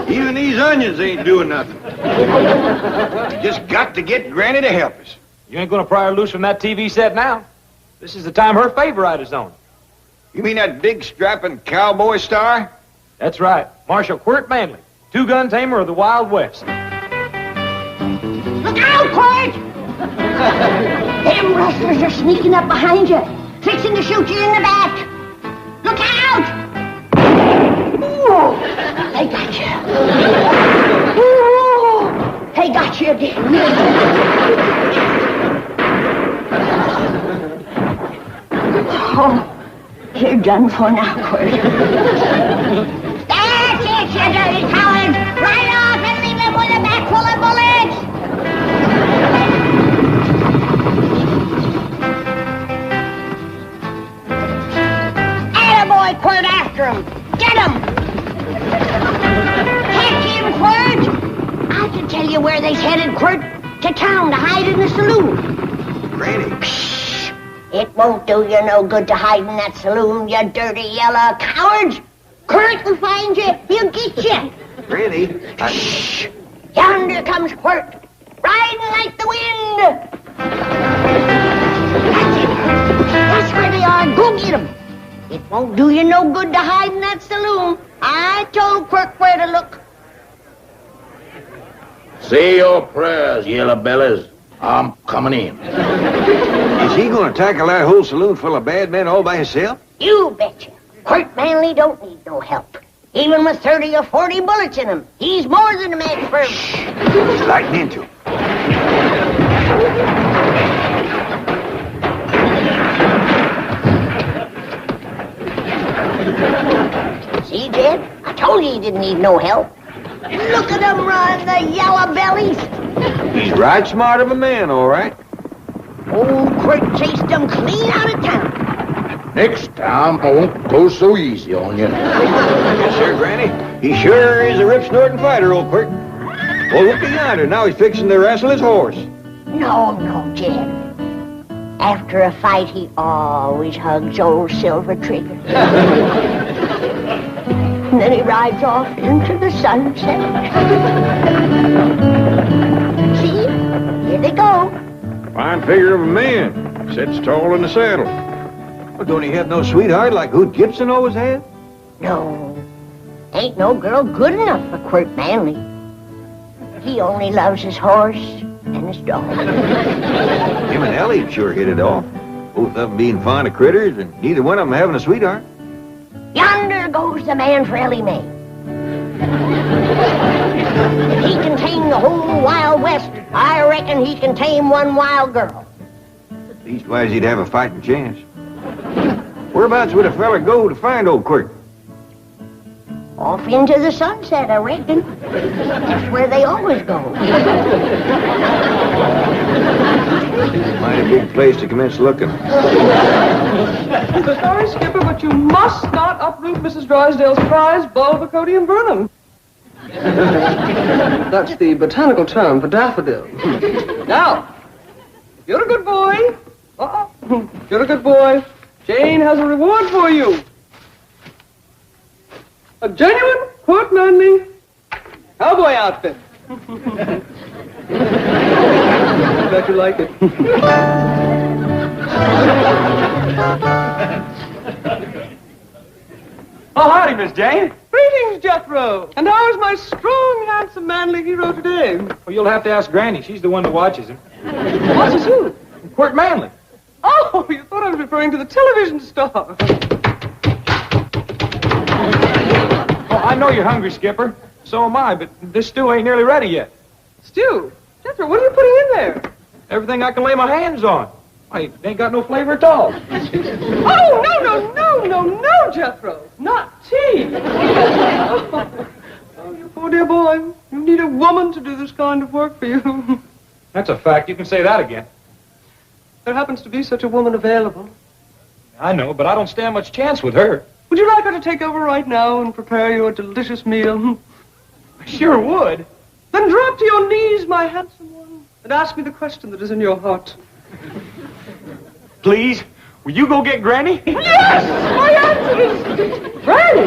Even these onions ain't doing nothing. We just got to get Granny to help us. You ain't gonna pry her loose from that TV set now. This is the time her favorite is on. You mean that big strapping cowboy star? That's right. Marshal Quirt Manley, 2-gun tamer of the Wild West. Look out, Quirt! Them rustlers are sneaking up behind you, fixing to shoot you in the back. Look out! Ooh, they got you. Ooh, they got you again. Oh, you're done for now, Quirt. That's it, you dirty coward! Right off and leave him with a back full of bullets! Attaboy, Quirt, after him! Get him! Catch him, Quirt! I can tell you where they's headed, Quirt. To town to hide in the saloon. Granny. It won't do you no good to hide in that saloon, you dirty yellow cowards. Quirt will find you. He'll get you. Granny, Shh! Yonder comes Quirt, riding like the wind. That's it. That's where they are. Go get 'em. It won't do you no good to hide in that saloon. I told Quirt where to look. Say your prayers, yellow bellies. I'm coming in. is he going to tackle that whole saloon full of bad men all by himself? You betcha. Quirt Manley don't need no help. Even with 30 or 40 bullets in him, he's more than a match for him. He's lighting into him. See, Jed? I told you he didn't need no help. Look at them run, the yellow bellies. He's right smart of a man, all right. Old Quirt chased them clean out of town. Next time, I won't go so easy on you. Yes, sir, Granny. He sure is a rip-snorting fighter, old Quirt. Well, look at yonder. Now he's fixing to wrestle his horse. No, Jed. After a fight, he always hugs old Silver Trigger. And then he rides off into the sunset. See? Here they go. Fine figure of a man. Sits tall in the saddle. Well, don't he have no sweetheart like Hoot Gibson always had? No. Ain't no girl good enough for Quirt Manley. He only loves his horse and his dog. Him and Ellie sure hit it off. Both of them being fond of critters and neither one of them having a sweetheart. Yonder goes the man for Ellie Mae. If he can tame the whole Wild West, I reckon he can tame one wild girl. Leastwise, he'd have a fighting chance. Whereabouts would a fella go to find old Quirt? Off into the sunset, I reckon. That's where they always go. Mighty big place to commence looking. Sorry, Skipper, but you must not uproot Mrs. Drysdale's prize, Bulbocodium brunum. That's the botanical term for daffodil. Now, if you're a good boy, if you're a good boy, Jane has a reward for you. A genuine Quirt Manley cowboy outfit. I bet you like it. Oh, howdy, Miss Jane. Greetings, Jethro. And how is my strong, handsome, manly hero today? Well, you'll have to ask Granny. She's the one that watches him. Watches who? Quirt Manley. Oh, you thought I was referring to the television star. Oh, I know you're hungry, Skipper. So am I, but this stew ain't nearly ready yet. Stew? Jethro, what are you putting in there? Everything I can lay my hands on. It ain't got no flavor at all. Oh, no, Jethro. Not tea. Oh, you poor dear boy. You need a woman to do this kind of work for you. That's a fact. You can say that again. There happens to be such a woman available. I know, but I don't stand much chance with her. Would you like her to take over right now and prepare you a delicious meal? I sure would. Then drop to your knees, my handsome one, and ask me the question that is in your heart. Please, will you go get Granny? Yes! My answer is Granny!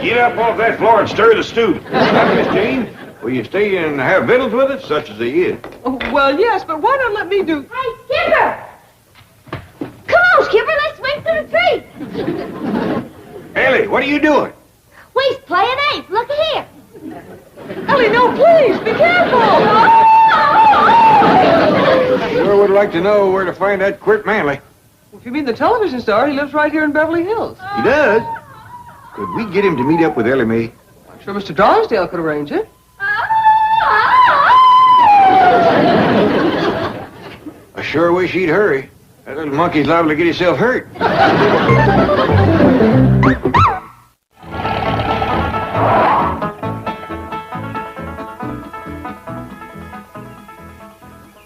Get up off that floor and stir the stew. Miss Jane, will you stay and have victuals with us, such as they is? Oh, well, yes, but why not let me do... Hey, Skipper! Come on, Skipper, let's swing to the tree. Ellie, what are you doing? We's playing ape. Look here. Ellie, no, please, be careful! I sure would like to know where to find that Quirt Manley. If you mean the television star, he lives right here in Beverly Hills. He does? Could we get him to meet up with Ellie Mae? I'm sure Mr. Drysdale could arrange it. I sure wish he'd hurry. That little monkey's liable to get himself hurt.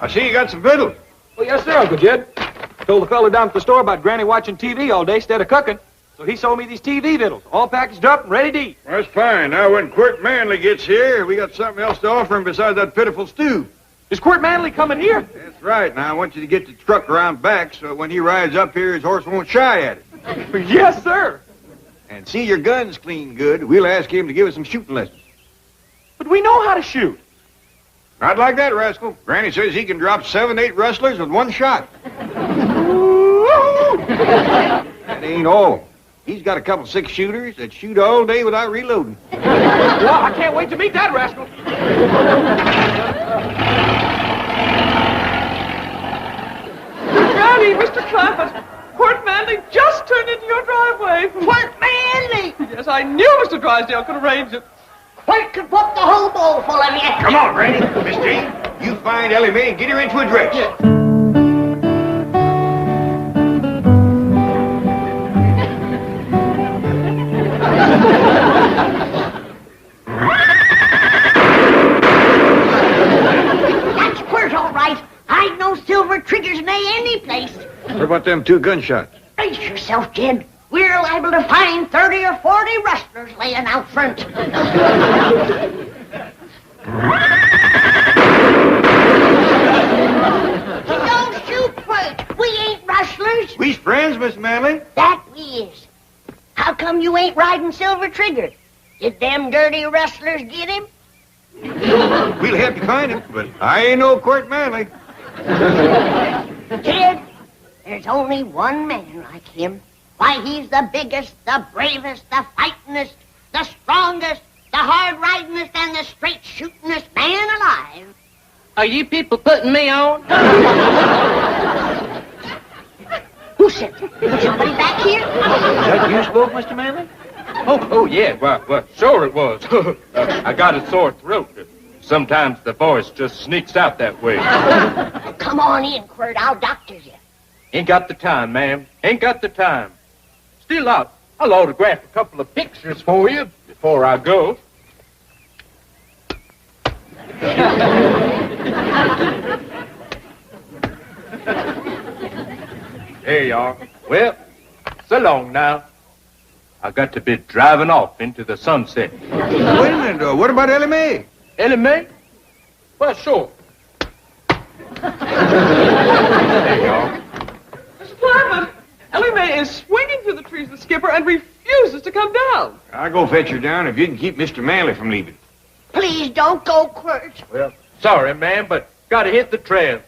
I see you got some victuals. Well, yes, sir, Uncle Jed. Told the fella down at the store about Granny watching TV all day instead of cooking. So he sold me these TV victuals, all packaged up and ready to eat. Well, that's fine. Now, when Quirt Manley gets here, we got something else to offer him besides that pitiful stew. Is Quirt Manley coming here? That's right. Now, I want you to get the truck around back so when he rides up here, his horse won't shy at it. Yes, sir. and see your guns clean good, we'll ask him to give us some shooting lessons. But we know how to shoot. Not like that, rascal. Granny says he can drop 7, 8 rustlers with one shot. That ain't all. He's got a couple 6-shooters that shoot all day without reloading. Well, I can't wait to meet that rascal. Granny, Mr. Clampett, Court Manley just turned into your driveway. Court Manley! Yes, I knew Mr. Drysdale could arrange it. Court could put the whole bowl full of you. Come on, Granny. Miss Jane, you find Ellie Mae and get her into a dress. Yes. That's Court, all right. I'd no silver triggers in any place. What about them 2 gunshots? Brace yourself, kid. We're liable to find 30 or 40 rustlers laying out front. Don't shoot, Quirt. We ain't rustlers. We's friends, Miss Manley. That we is. How come you ain't riding Silver Trigger? Did them dirty rustlers get him? We'll have to find him, but I ain't no Court Manley. Kid, there's only one man like him. Why, he's the biggest, the bravest, the fightingest, the strongest, the hard-ridingest, and the straight-shootingest man alive. Are you people putting me on? Who said that? Somebody back here? That you spoke, Mr. Manley? Oh, yeah. Well, sure it was. I got a sore throat. Sometimes the voice just sneaks out that way. Come on in, Quirt. I'll doctor you. Ain't got the time, ma'am. Ain't got the time. Still, I'll autograph a couple of pictures for you before I go. There you are. Well, so long now. I got to be driving off into the sunset. Wait a minute, what about Ellie Mae? Ellie Mae? Well, sure. There you are. Mr. Clampett, Ellie Mae is swinging through the trees with Skipper and refuses to come down. I'll go fetch her down if you can keep Mr. Manley from leaving. Please don't go, Quirt. Well, sorry, ma'am, but gotta hit the trail.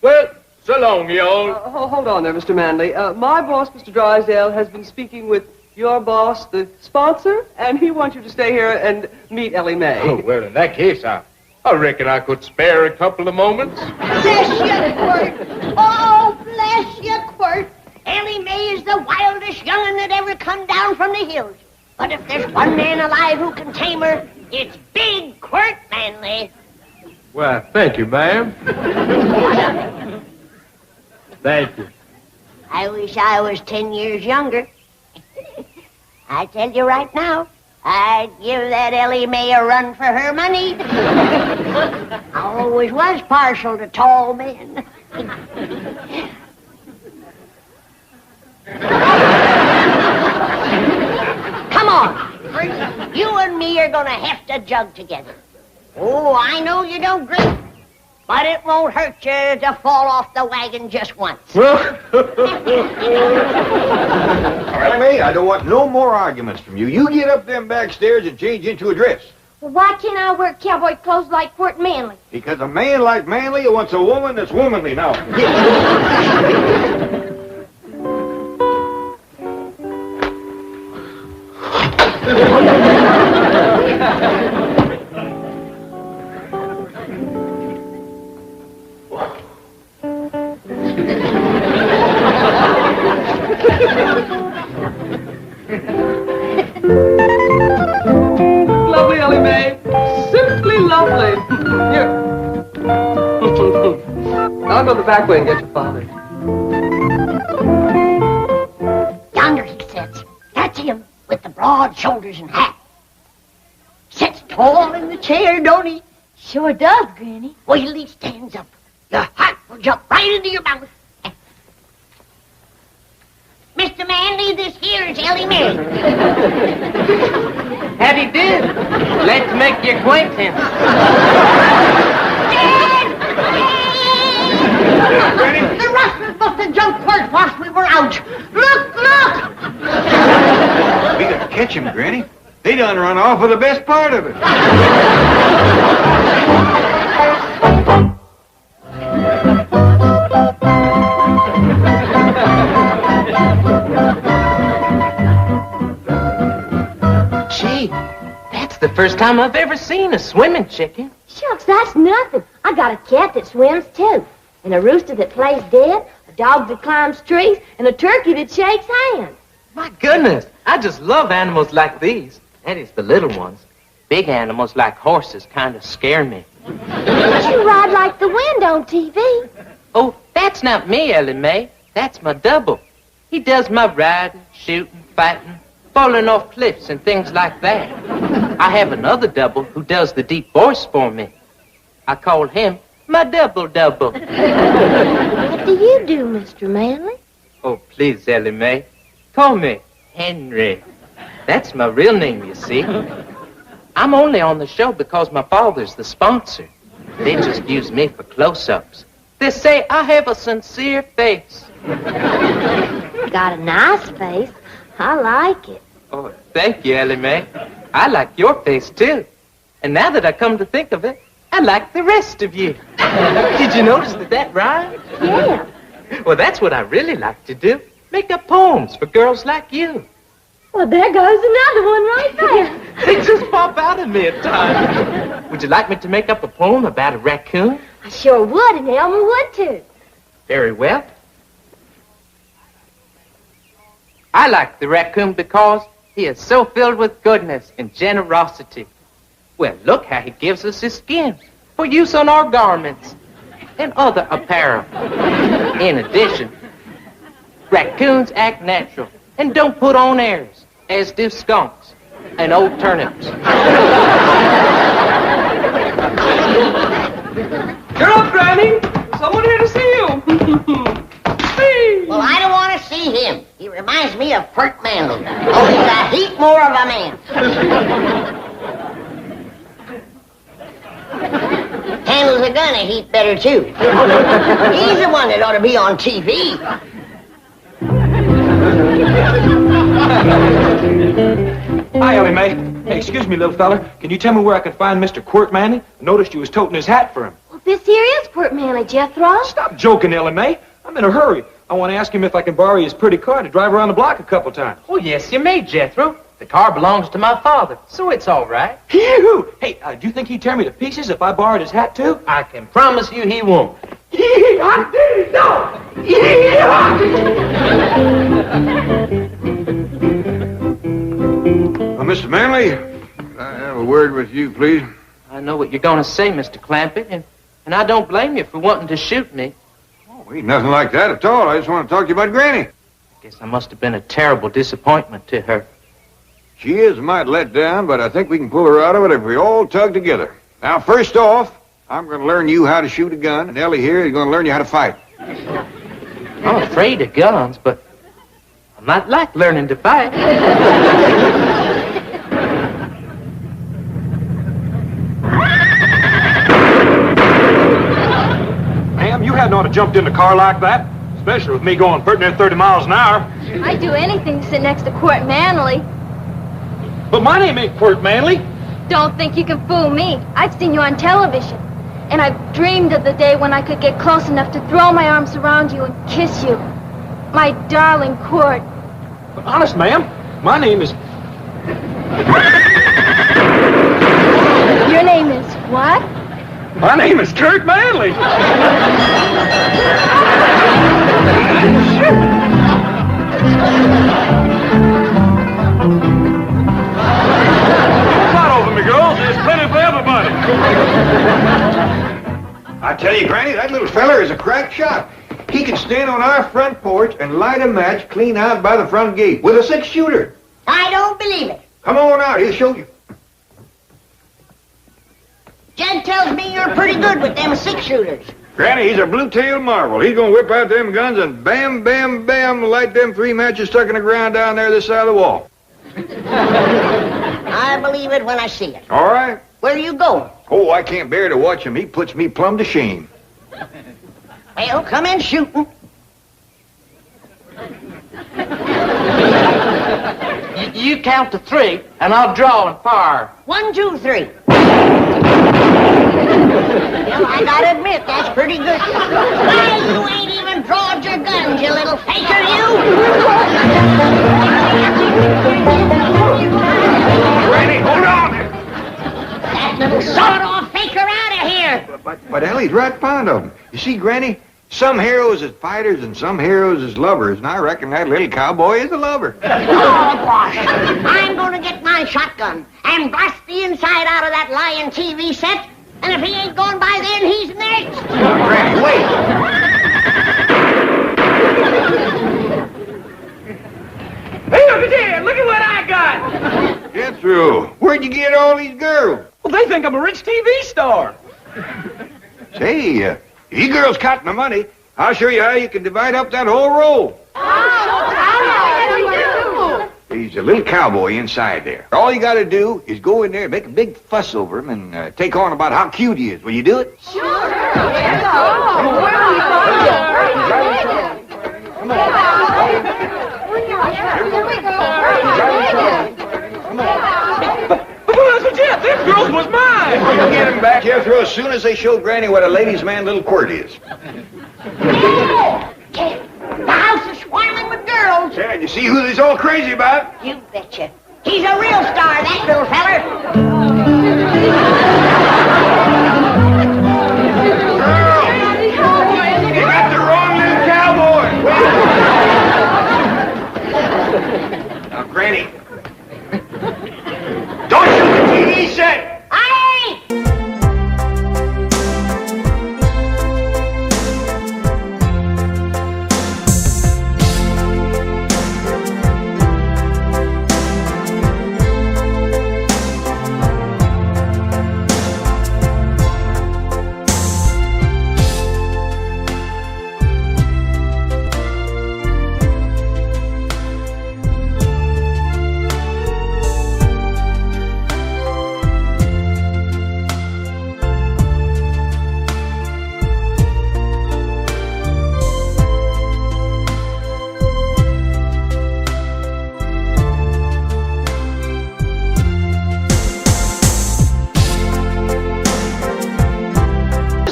Well, so long, y'all. Hold on there, Mr. Manley. My boss, Mr. Drysdale, has been speaking with your boss, the sponsor, and he wants you to stay here and meet Ellie Mae. Oh, well, in that case, I reckon I could spare a couple of moments. Bless you, Quirt. Oh, bless you, Quirt. Ellie Mae is the wildest young'un that ever come down from the hills. But if there's one man alive who can tame her, it's big Quirt Manley. Well, thank you, ma'am. Thank you. I wish I was 10 years younger. I tell you right now, I'd give that Ellie Mae a run for her money. I always was partial to tall men. Come on. You and me are going to have to jug together. Oh, I know you don't drink, but it won't hurt you to fall off the wagon just once. Ellie Mae, I don't want no more arguments from you. You get up them back stairs and change into a dress. Well, why can't I wear cowboy clothes like Court Manley? Because a man like Manley wants a woman that's womanly now. Lovely, Ellie Mae. Simply lovely. Here. I'll go the back way and get your father. Yonder he sits. That's him, with the broad shoulders and hat. Sits tall in the chair, don't he? Sure does, Granny. Wait till he stands up. Your heart will jump right into your mouth. Mr. Manley, this here is Ellie Mae. Howdy do. Let's make your acquaintance. The rustlers must have jumped first whilst we were out. Look, look! We got to catch him, Granny. They done run off with the best part of it. Gee, that's the first time I've ever seen a swimming chicken. Shucks, that's nothing. I got a cat that swims, too. And a rooster that plays dead, a dog that climbs trees, and a turkey that shakes hands. My goodness, I just love animals like these. That is, the little ones. Big animals like horses kind of scare me. But you ride like the wind on TV. Oh, that's not me, Ellie Mae. That's my double. He does my riding, shooting, fighting, falling off cliffs and things like that. I have another double who does the deep voice for me. I call him my double-double. What do you do, Mr. Manley? Oh, please, Ellie Mae. Call me Henry. That's my real name, you see. I'm only on the show because my father's the sponsor. They just use me for close-ups. They say I have a sincere face. Got a nice face. I like it. Oh, thank you, Ellie Mae. I like your face, too. And now that I come to think of it, I like the rest of you. Did you notice that rhymed? Yeah. Well, that's what I really like to do. Make up poems for girls like you. Well, there goes another one right there. They just pop out of me at times. Would you like me to make up a poem about a raccoon? I sure would, and Elmer would, too. Very well. I like the raccoon because he is so filled with goodness and generosity. Well, look how he gives us his skin for use on our garments and other apparel. In addition, raccoons act natural and don't put on airs, as do skunks and old turnips. You're up, Granny. Someone here to see you. Well, I don't want to see him. He reminds me of Pert Manley. Oh, he's a heap more of a man. Handles a gun a heap better, too. He's the one that ought to be on TV. Hi, Ellie Mae. Hey, excuse me, little fella. Can you tell me where I can find Mr. Quirt Manley? I noticed you was toting his hat for him. Well, this here is Port Manley, Jethro. Stop joking, Ellie Mae. I'm in a hurry. I want to ask him if I can borrow his pretty car to drive around the block a couple times. Oh, yes, you may, Jethro. The car belongs to my father, so it's all right. Phew! Hey, do you think he'd tear me to pieces if I borrowed his hat, too? I can promise you he won't. Mr. Manley, can I have a word with you, please? I know what you're going to say, Mr. Clampett, and I don't blame you for wanting to shoot me. Oh, ain't nothing like that at all. I just want to talk to you about Granny. I guess I must have been a terrible disappointment to her. She is a mite let down, but I think we can pull her out of it if we all tug together. Now, first off, I'm going to learn you how to shoot a gun, and Ellie here is going to learn you how to fight. I'm afraid of guns, but I might like learning to fight. Ma'am, you hadn't ought to jumped in the car like that, especially with me going pretty near 30 miles an hour. I'd do anything to sit next to Quirt Manley. But my name ain't Quirt Manley. Don't think you can fool me. I've seen you on television. And I've dreamed of the day when I could get close enough to throw my arms around you and kiss you. My darling Quirt. But honest, ma'am, my name is... Your name is what? My name is Kurt Manley. Not over me, girls. There's plenty for everybody. I tell you, Granny, that little feller is a crack shot. He can stand on our front porch and light a match clean out by the front gate with a 6-shooter. I don't believe it. Come on out, he'll show you. Jed tells me you're pretty good with them 6-shooters. Granny, he's a blue-tailed marvel. He's gonna whip out them guns and bam, bam, bam, light them 3 matches stuck in the ground down there this side of the wall. I believe it when I see it. All right. Where are you going? Oh, I can't bear to watch him. He puts me plumb to shame. Well, come in shooting. You count to 3, and I'll draw and fire. 1, 2, 3. Well, I gotta admit, that's pretty good. Why, you ain't even drawed your guns, you little faker, you! Granny, hold on! That little sawed-off faker out of here! But Ellie's right fond of him. You see, Granny, some heroes is fighters and some heroes is lovers, and I reckon that little cowboy is a lover. Oh, boss, I'm gonna get my shotgun and blast the inside out of that lying TV set, and if he ain't gone by then, he's next! Granny, wait! Hey, look at there! Look at what I got! Get through. Where'd you get all these girls? Well, they think I'm a rich TV star. Say, you girls counting the money. I'll show you how you can divide up that whole roll. He's a little cowboy inside there. All you gotta do is go in there and make a big fuss over him and take on about how cute he is. Will you do it? Sure! Jeff, them girls was mine! We'll get him back here through as soon as they show Granny what a ladies' man little quirt is. The house is swarming with girls. Yeah, you see who they's all crazy about? You betcha. He's a real star, that little feller. You got the wrong little cowboy. Now, Granny, don't shoot the TV set.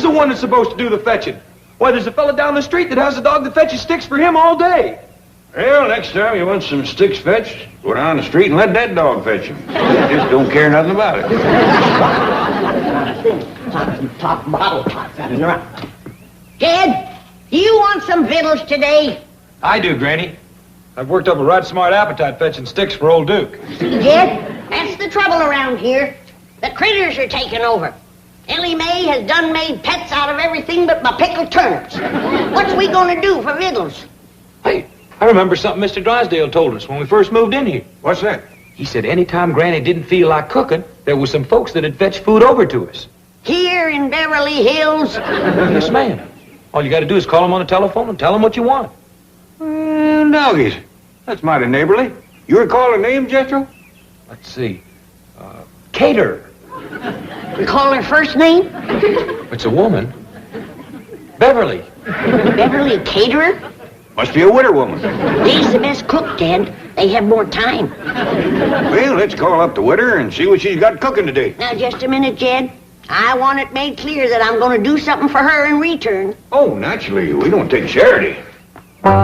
One that's supposed to do the fetching. Why, there's a fella down the street that has a dog that fetches sticks for him all day. Well, next time you want some sticks fetched, go down the street and let that dog fetch them. Just don't care nothing about it. Top bottle top. Jed, do you want some victuals today? I do, Granny. I've worked up a right smart appetite fetching sticks for old Duke. See, Jed, that's the trouble around here. The critters are taking over. Ellie Mae has done made pets out of everything but my pickled turnips. What's we gonna do for victuals? Hey, I remember something Mr. Drysdale told us when we first moved in here. What's that? He said anytime Granny didn't feel like cooking, there was some folks that'd fetch food over to us. Here in Beverly Hills? Yes, ma'am. All you gotta do is call them on the telephone and tell them what you want. Well, doggies, that's mighty neighborly. You recall her name, Jethro? Let's see. Cater. We call her first name? It's a woman. Beverly. Beverly Caterer? Must be a widow woman. They's the best cook, Dad. They have more time. Well, let's call up the widow and see what she's got cooking today. Now, just a minute, Jed. I want it made clear that I'm going to do something for her in return. Oh, naturally. We don't take charity. Come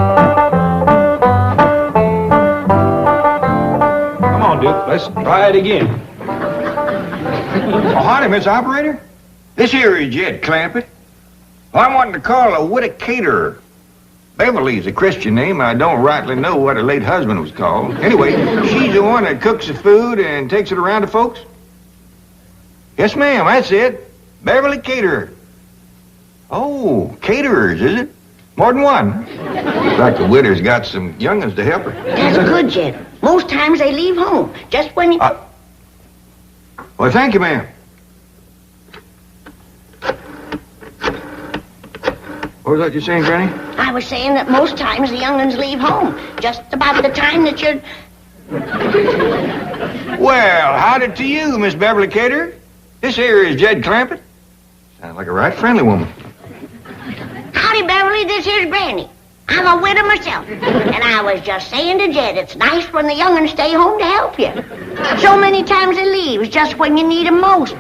on, Duke. Let's try it again. Oh, howdy, Miss Operator. This here is Jed Clampett. Well, I wanted to call a widow caterer. Beverly's a Christian name. I don't rightly know what her late husband was called. Anyway, she's the one that cooks the food and takes it around to folks. Yes, ma'am, that's it. Beverly Caterer. Oh, caterers, is it? More than one. Looks like the widow's got some young'uns to help her. That's good, Jed. Most times they leave home. Just when you... Well, thank you, ma'am. What was that you saying, Granny? I was saying that most times the young'uns leave home. Just about the time that you're... Well, howdy to you, Miss Beverly Caterer. This here is Jed Clampett. Sounds like a right friendly woman. Howdy, Beverly. This here's Granny. I'm a widow myself. And I was just saying to Jed, it's nice when the young'uns stay home to help you. So many times they leave just when you need 'em most.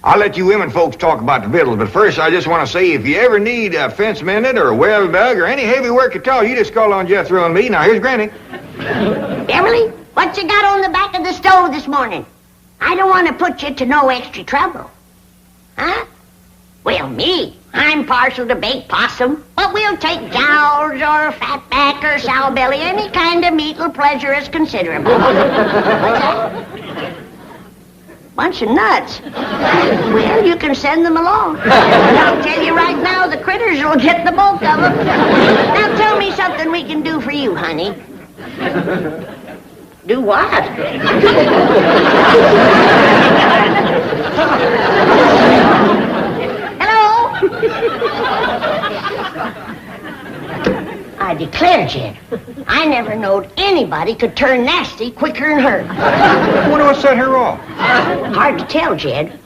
I'll let you women folks talk about the victuals, but first I just want to say if you ever need a fence mended or a well dug or any heavy work at all, you just call on Jethro and me. Now, here's Granny. Beverly, what you got on the back of the stove this morning? I don't want to put you to no extra trouble. Huh? Well, me, I'm partial to baked possum, but we'll take jowls or fatback or sow belly. Any kind of meat will pleasure us considerable. What's that? Bunch of nuts. Well, you can send them along. I'll tell you right now, the critters will get the bulk of them. Now tell me something we can do for you, honey. Do what? Hello? I declare, Jed, I never knowed anybody could turn nasty quicker than her. I wonder what set her off. Hard to tell, Jed.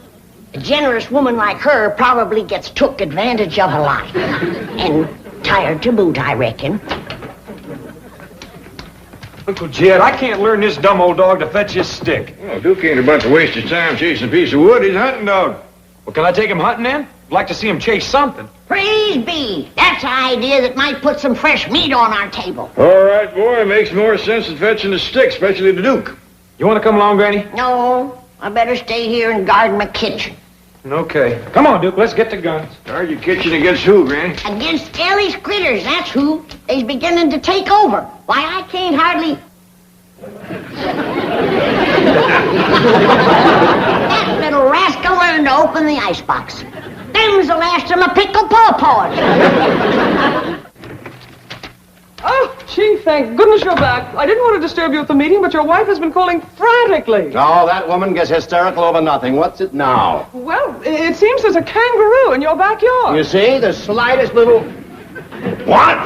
A generous woman like her probably gets took advantage of a lot. And tired to boot, I reckon. Uncle Jed, I can't learn this dumb old dog to fetch his stick. Oh, Duke ain't about to waste his time chasing a piece of wood. He's a hunting dog. Well, can I take him hunting then? I'd like to see him chase something. Praise be. That's an idea that might put some fresh meat on our table. All right, boy. It makes more sense than fetching a stick, especially the Duke. You want to come along, Granny? No, I better stay here and guard my kitchen. Okay. Come on, Duke. Let's get the guns. Guard your kitchen against who, Granny? Against Ellie's critters, that's who. They's beginning to take over. Why, I can't hardly... That little rascal learned to open the icebox. Them's the last of my pickled pawpaws. Oh, gee, thank goodness you're back. I didn't want to disturb you at the meeting, but your wife has been calling frantically. Oh, that woman gets hysterical over nothing. What's it now? Well, it seems there's a kangaroo in your backyard. You see, the slightest little... What?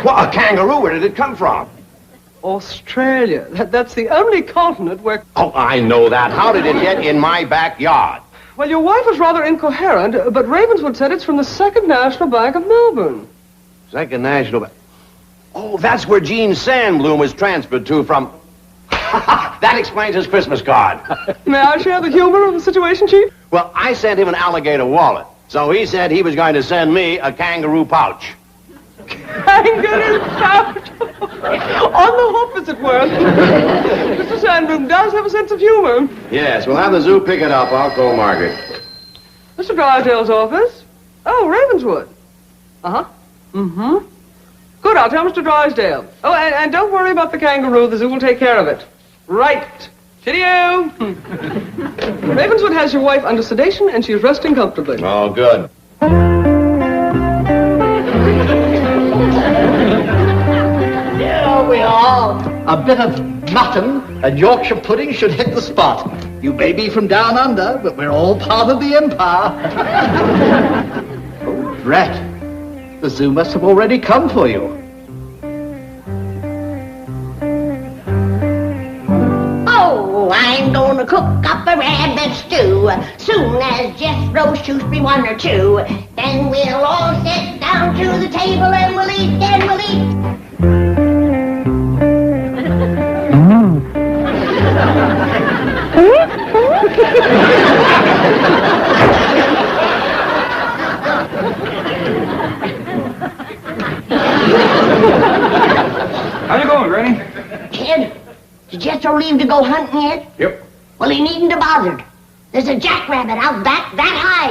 What? A kangaroo? Where did it come from? Australia. That's the only continent where... Oh, I know that. How did it get in my backyard? Well, your wife was rather incoherent, but Ravenswood said it's from the Second National Bank of Melbourne. Second National Bank. Oh, that's where Gene Sandbloom was transferred to from... That explains his Christmas card. May I share the humor of the situation, Chief? Well, I sent him an alligator wallet, so he said he was going to send me a kangaroo pouch. Kangaroo pouch? On the hop, as it were. Mr. Sandbloom does have a sense of humor. Yes, we'll have the zoo pick it up. I'll call Margaret. Mr. Drysdale's office? Oh, Ravenswood. Uh-huh. Mm-hmm. Good, I'll tell Mr. Drysdale. Oh, and don't worry about the kangaroo. The zoo will take care of it. Right. Cheerio. Ravenswood has your wife under sedation, and she's resting comfortably. Oh, good. There we are. A bit of mutton and Yorkshire pudding should hit the spot. You may be from down under, but we're all part of the empire. Oh, drat. The zoo must have already come for you. Oh, I'm gonna cook up a rabbit stew. Soon as Jethro shoots me one or two, then we'll all sit down to the table and we'll eat and we'll eat. How you going, Granny? Kid, did Jethro leave to go hunting yet? Yep. Well, he needn't have bothered. There's a jackrabbit out back that high.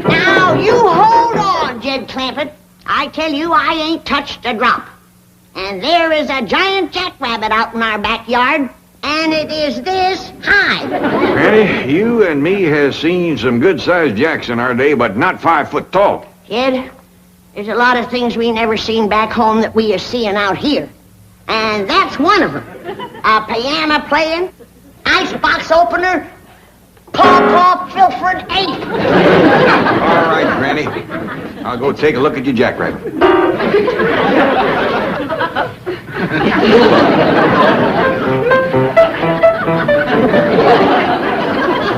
Now, you hold on, Jed Clampett. I tell you, I ain't touched a drop. And there is a giant jackrabbit out in our backyard, and it is this high. Granny, you and me has seen some good-sized jacks in our day, but not 5 foot tall. Kid, there's a lot of things we never seen back home that we are seeing out here. And that's one of them. A piano playing, icebox opener, paw Filford 8. All right, Granny. I'll go take a look at your jackrabbit.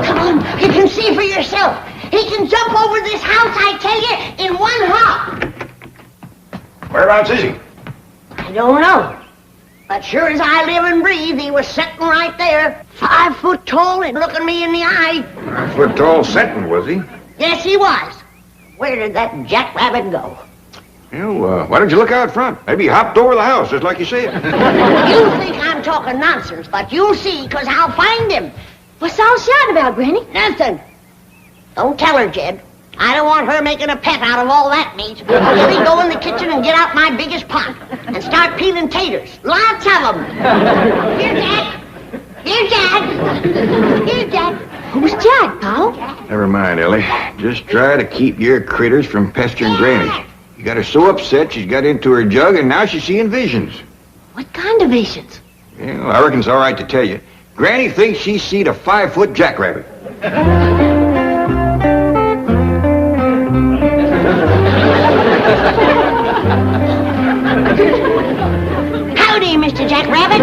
Come on, you can see for yourself. He can jump over this house, I tell you, in one hop. Whereabouts is he? I don't know. But sure as I live and breathe, he was sitting right there, 5 foot tall and looking me in the eye. 5 foot tall setting, was he? Yes, he was. Where did that jackrabbit go? Why don't you look out front? Maybe he hopped over the house, just like you said. You think I'm talking nonsense, but you'll see, 'cause I'll find him. What's all shouting about, Granny? Nothing. Don't tell her, Jed. I don't want her making a pet out of all that meat. Let me go in the kitchen and get out my biggest pot and start peeling taters. Lots of them. Here, Jack. Here, Jack. Here, Jack. Who's Jack, Paul? Never mind, Ellie. Just try to keep your critters from pestering Granny. You got her so upset she's got into her jug, and now she's seeing visions. What kind of visions? Well, I reckon it's all right to tell you. Granny thinks she seen a 5-foot jackrabbit. Howdy, Mr. Jackrabbit.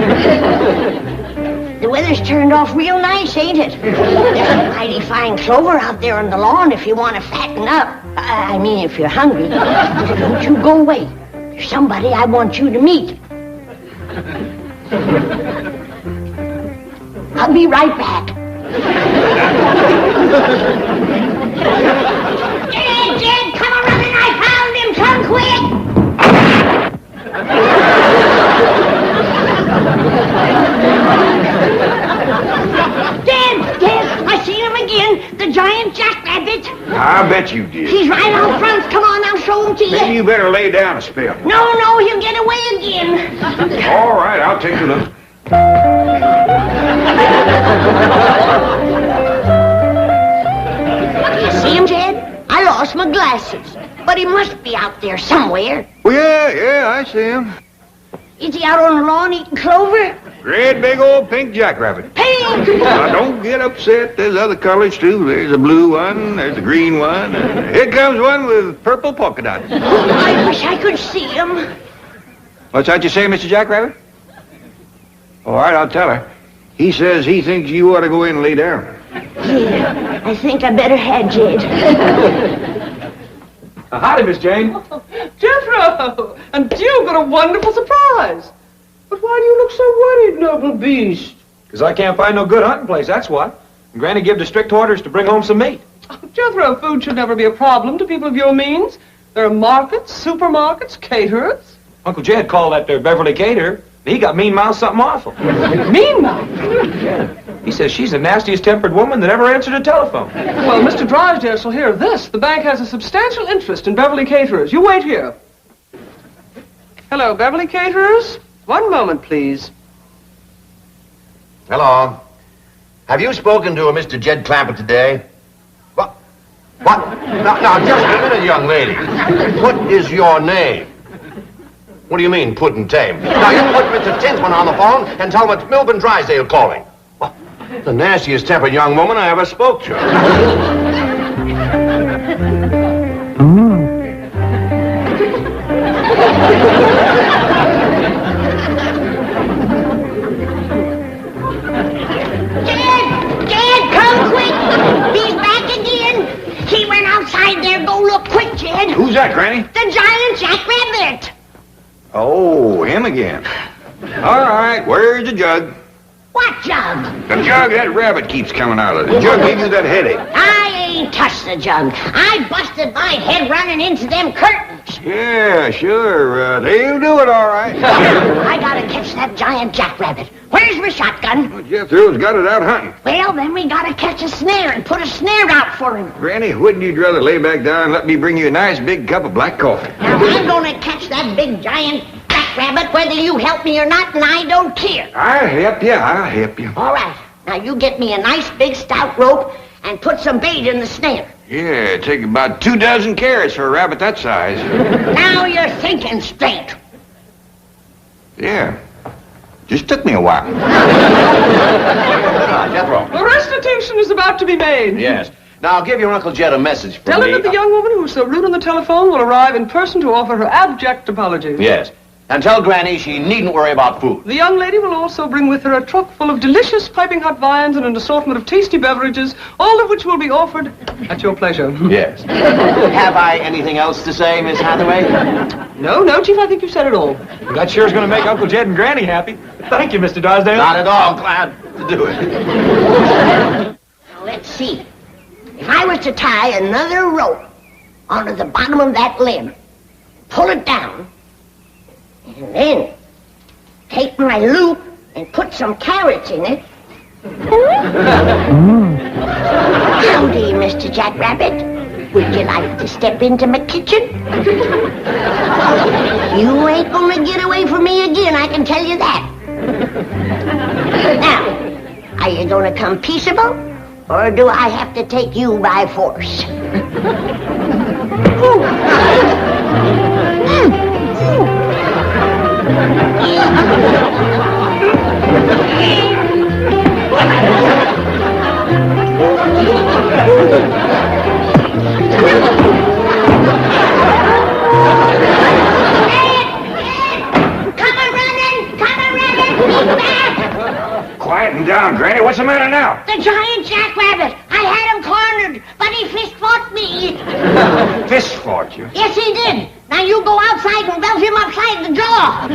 The weather's turned off real nice, ain't it? There's a mighty fine clover out there on the lawn if you want to fatten up. I mean, if you're hungry. Don't you go away. There's somebody I want you to meet. I'll be right back. Jed, come a running. I found him. Come quick. Dad, I seen him again. The giant jackrabbit. I bet you did. He's right out front. Come on, I'll show him to you. Maybe you better lay down a spell. No, he'll get away again. All right, I'll take a look. You see him, Jed? I lost my glasses. But he must be out there somewhere. Well, yeah, I see him. Is he out on the lawn eating clover? Great big old pink jackrabbit. Pink! Now, don't get upset. There's other colors, too. There's a blue one. There's a green one. Here comes one with purple polka dots. I wish I could see him. What's that you say, Mr. Jackrabbit? All right, I'll tell her. He says he thinks you ought to go in and lay down. Yeah, I think I better had Jed. Howdy, Miss Jane. Jethro! And you've got a wonderful surprise. But why do you look so worried, noble beast? Because I can't find no good hunting place, that's what. And Granny gave the strict orders to bring home some meat. Oh, Jethro, food should never be a problem to people of your means. There are markets, supermarkets, caterers. Uncle Jed called that there Beverly caterer. He got mean-mouthed something awful. Mean-mouthed? Yeah. He says she's the nastiest tempered woman that ever answered a telephone. Well, Mr. Drysdale shall hear this. The bank has a substantial interest in Beverly caterers. You wait here. Hello, Beverly caterers. One moment, please. Hello. Have you spoken to a Mr. Jed Clampett today? What? Now, just a minute, young lady. What is your name? What do you mean, put and tame? Now, you put Mr. Tinsman on the phone and tell him it's Milburn Drysdale calling. Well, the nastiest tempered young woman I ever spoke to. Jed, come quick. He's back again. He went outside there. Go look quick, Jed. Who's that, Granny? The giant jackrabbit. Oh, him again. All right, where's the jug? What jug? The jug that rabbit keeps coming out of. The jug gave you that headache. I ain't touched the jug. I busted my head running into them curtains. Yeah, sure. They'll do it all right. I gotta catch that giant jackrabbit. Where's my shotgun? Well, Jethro's got it out hunting. Well, then we gotta catch a snare and put a snare out for him. Granny, wouldn't you rather lay back down and let me bring you a nice big cup of black coffee? Now, I'm gonna catch that big giant jackrabbit whether you help me or not, and I don't care. I'll help you. All right. Now, you get me a nice big stout rope and put some bait in the snare. Yeah, it'd take about 24 carrots for a rabbit that size. Now you're thinking straight. Yeah. Just took me a while. Jethro. The restitution is about to be made. Yes. Now, give your Uncle Jed a message from Tell me. him that the young woman who was so rude on the telephone will arrive in person to offer her abject apologies. Yes. And tell Granny she needn't worry about food. The young lady will also bring with her a truck full of delicious piping hot viands and an assortment of tasty beverages, all of which will be offered at your pleasure. Yes. Have I anything else to say, Miss Hathaway? No, Chief, I think you've said it all. That sure is going to make Uncle Jed and Granny happy. Thank you, Mr. Drysdale. Not at all. Glad to do it. Now, let's see. If I was to tie another rope onto the bottom of that limb, pull it down, and then take my loop and put some carrots in it. Howdy, Mr. Jackrabbit. Would you like to step into my kitchen? You ain't gonna get away from me again, I can tell you that. Now, are you gonna come peaceable, or do I have to take you by force? Quieten down, Granny. What's the matter now? The giant jackrabbit! I had him cornered, but he fist-fought me. Fist fought you. Yes, he did. Now you go outside and belt him upside the jaw.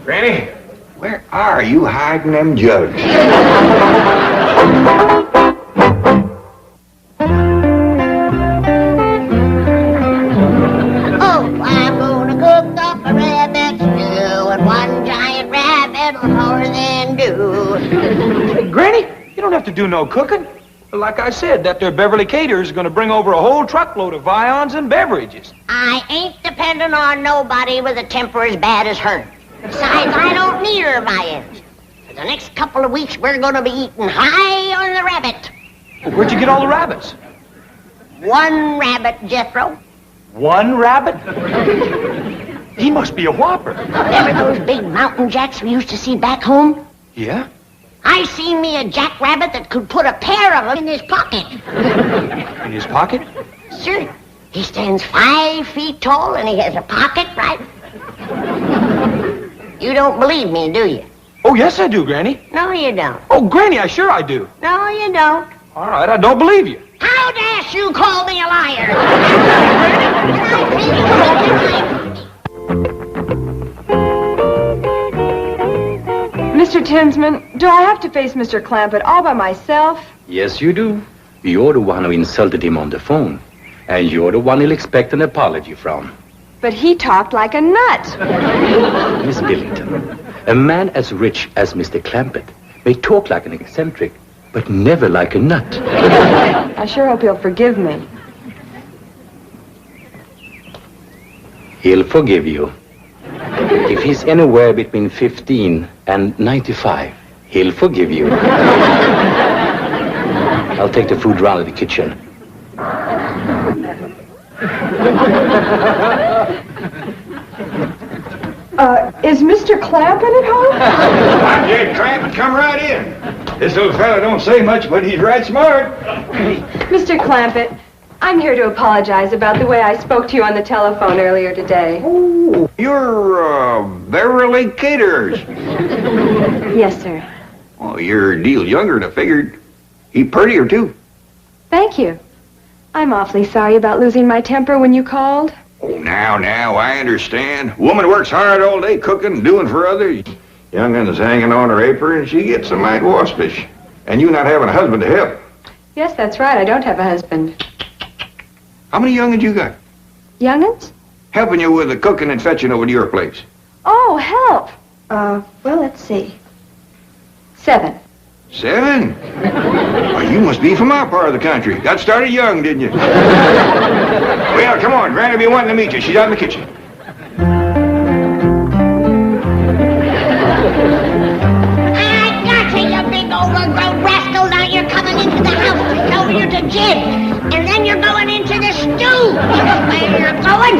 Granny, where are you hiding them jugs? Oh, I'm gonna cook up a rabbit stew, and one giant rabbit'll more than do. Granny, you don't have to do no cooking. Like I said, that there Beverly Caterers is going to bring over a whole truckload of viands and beverages. I ain't depending on nobody with a temper as bad as hers. Besides, I don't need her viands. For the next couple of weeks, we're going to be eating high on the rabbit. Well, where'd you get all the rabbits? One rabbit, Jethro. One rabbit? He must be a whopper. Remember those big mountain jacks we used to see back home? Yeah? I seen me a jackrabbit that could put a pair of them in his pocket. In his pocket? Sure. He stands 5 feet tall and he has a pocket, right? You don't believe me, do you? Oh, yes, I do, Granny. No, you don't. Oh, Granny, I do. No, you don't. All right, I don't believe you. How dare you call me a liar? Mr. Tinsman, do I have to face Mr. Clampett all by myself? Yes, you do. You're the one who insulted him on the phone. And you're the one he'll expect an apology from. But he talked like a nut. Miss Billington, a man as rich as Mr. Clampett may talk like an eccentric, but never like a nut. I sure hope he'll forgive me. He'll forgive you. If he's anywhere between 15 and 95, he'll forgive you. I'll take the food round to the kitchen. Is Mr. Clampett at home? I'm Jed Clampett. Come right in. This little fella don't say much, but he's right smart. Mr. Clampett, I'm here to apologize about the way I spoke to you on the telephone earlier today. Oh, you're, Beverly Caterers. Yes, sir. Oh, you're a deal younger than I figured. He prettier, too. Thank you. I'm awfully sorry about losing my temper when you called. Oh, now, I understand. Woman works hard all day cooking and doing for others. Young'un's hanging on her apron, she gets a mite waspish. And you not having a husband to help. Yes, that's right. I don't have a husband. How many young'uns you got? Young'uns? Helping you with the cooking and fetching over to your place. Oh, help. Well, let's see. 7. 7? Well, you must be from our part of the country. Got started young, didn't you? Well, come on. Granny be wanting to meet you. She's out in the kitchen. I got you, you big overgrown rascal. Now you're coming into the house to show you to Jim. And then you're going into the stew. That's where you're going.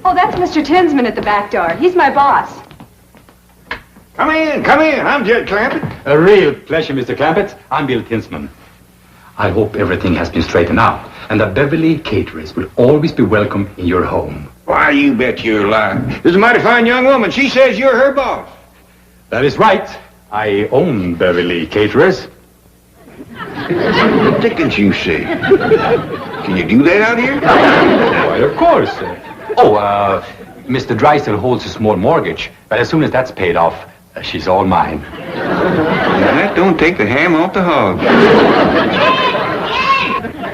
Oh, that's Mr. Tinsman at the back door. He's my boss. Come in, come in. I'm Jed Clampett. A real pleasure, Mr. Clampett. I'm Bill Tinsman. I hope everything has been straightened out, and that Beverly caterers will always be welcome in your home. Why, you bet you're lying. This is a mighty fine young woman. She says you're her boss. That is right. I own Beverly Caterers. What tickets you say? Can you do that out here? Why, of course. Mr. Drysdale holds a small mortgage, but as soon as that's paid off, she's all mine. Now, that don't take the ham off the hog.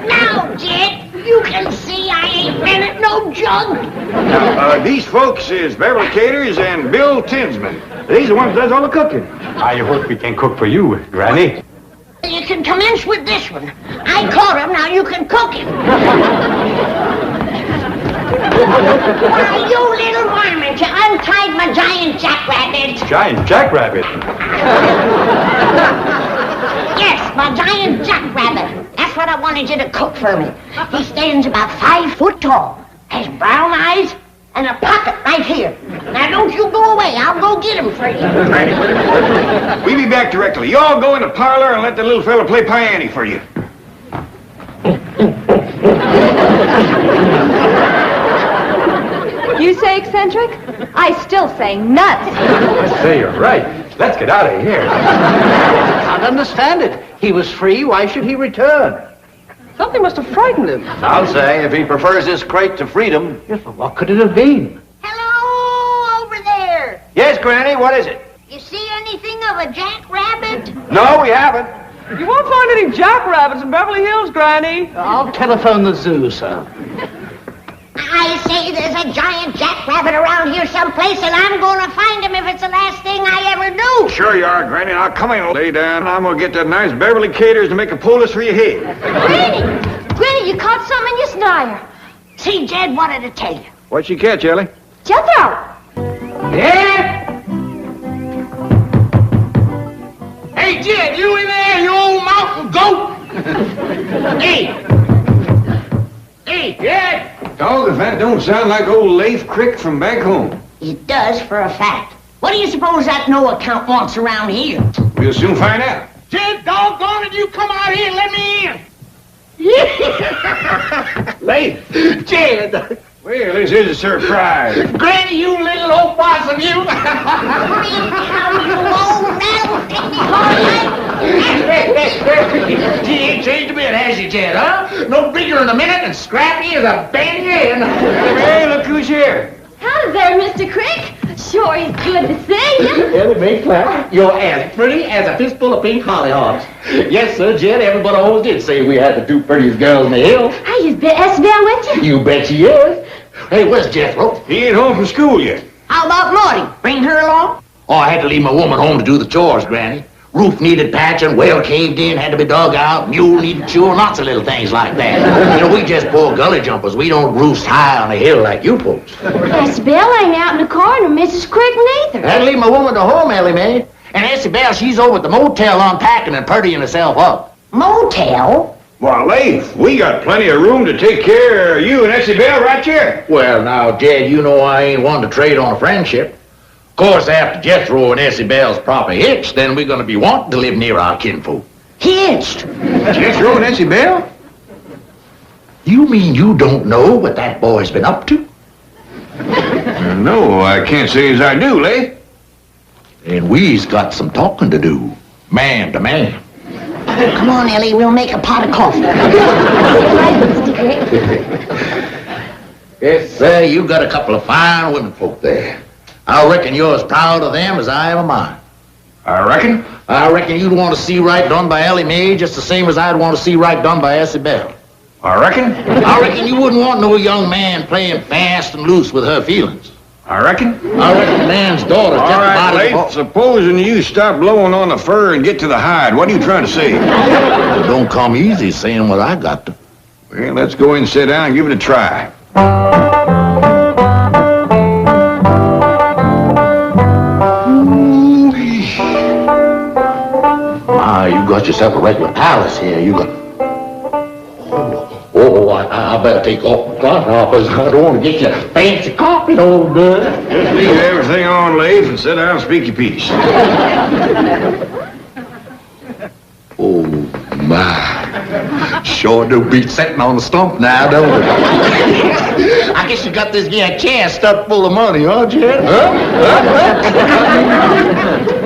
Now, Jed, you can see I ain't been at no junk. Now, these folks is Beverly Caterers and Bill Tinsman. These are the ones that does all the cooking. I hope we can cook for you, Granny. You can commence with this one. I caught him, now you can cook him. Why, you little varmint, you untied my giant jackrabbit. Giant jackrabbit? Yes, my giant jackrabbit. That's what I wanted you to cook for me. He stands about 5 foot tall, has brown eyes, and a pocket right here. Now, don't you go away. I'll go get him for you. We'll be back directly. You all go in the parlor and let the little fella play piano for you. You say eccentric? I still say nuts. I say you're right. Let's get out of here. I can't understand it. He was free. Why should he return? Something must have frightened him. I'll say, if he prefers this crate to freedom. Yes, but what could it have been? Hello, over there. Yes, Granny, what is it? You see anything of a jackrabbit? No, we haven't. You won't find any jackrabbits in Beverly Hills, Granny. I'll telephone the zoo, sir. I say there's a giant jackrabbit around here someplace, and I'm going to find him if it's the last thing I ever do. Sure you are, Granny. Now, come in, lay down. I'm going to get that nice Beverly Caterers to make a poultice for your head. Granny, you caught some in your snire. See, Jed, what did it tell you? What'd she catch, Ellie? Jethro! Yeah? Hey, Jed, you in there, you old mountain goat? Hey, Jed! Dog, if that don't sound like old Leif Crick from back home. It does for a fact. What do you suppose that no account wants around here? We'll soon find out. Jed, doggone it, you come out here and let me in. Leif! Jed! Well, this is a surprise. Granny, you little opossum, you. She ain't changed a bit, has she, Jed, huh? No bigger in a minute and scrappy as a banyan. Hey, look who's here. Howdy there, Mr. Crick. Sure is good to see you. Ellie Mae Clampett, you're as pretty as a fistful of pink hollyhocks. Yes, sir, Jed, everybody always did say we had the two prettiest girls in the hills. Hey, is Esbel with you? You bet she is. Hey, where's Jethro? He ain't home from school yet. How about Maudie? Bring her along? Oh, I had to leave my woman home to do the chores, Granny. Roof needed patching, well caved in, had to be dug out, mule needed chewing, lots of little things like that. You know, we just poor gully jumpers. We don't roost high on a hill like you folks. Esbel ain't out in the car, nor Mrs. Crick neither. I had to leave my woman to home, Ellie Mae. And Essie Bell, she's over at the motel unpacking and purdying herself up. Motel? Well, Leif, we got plenty of room to take care of you and Essie Bell right here. Well, now, Jed, you know I ain't one to trade on a friendship. Of course, after Jethro and Essie Bell's proper hitched, then we're going to be wanting to live near our kinfolk. Hitched? Jethro and Essie Bell? You mean you don't know what that boy's been up to? No, I can't say as I do, Leif. And we's got some talking to do, man to man. Come on, Ellie, we'll make a pot of coffee. Yes, you got a couple of fine women folk there. I reckon you're as proud of them as I am of mine. I reckon? I reckon you'd want to see right done by Ellie Mae just the same as I'd want to see right done by Essie Bell. I reckon? I reckon you wouldn't want no young man playing fast and loose with her feelings. I reckon? I reckon a man's daughter's just All right, about as... Leif, supposing you stop blowing on the fur and get to the hide, what are you trying to say? It don't come easy saying what I got to. Well, let's go in and sit down and give it a try. My My, you got yourself a regular palace here. You got... Oh, I better take off my cloth I don't want to get you fancy coffee, old good. Just leave everything on, Leif, and sit down and speak your piece. Oh, my. Sure do beat sitting on the stump now, don't it? I guess you got this here chair stuffed full of money, huh, Jed?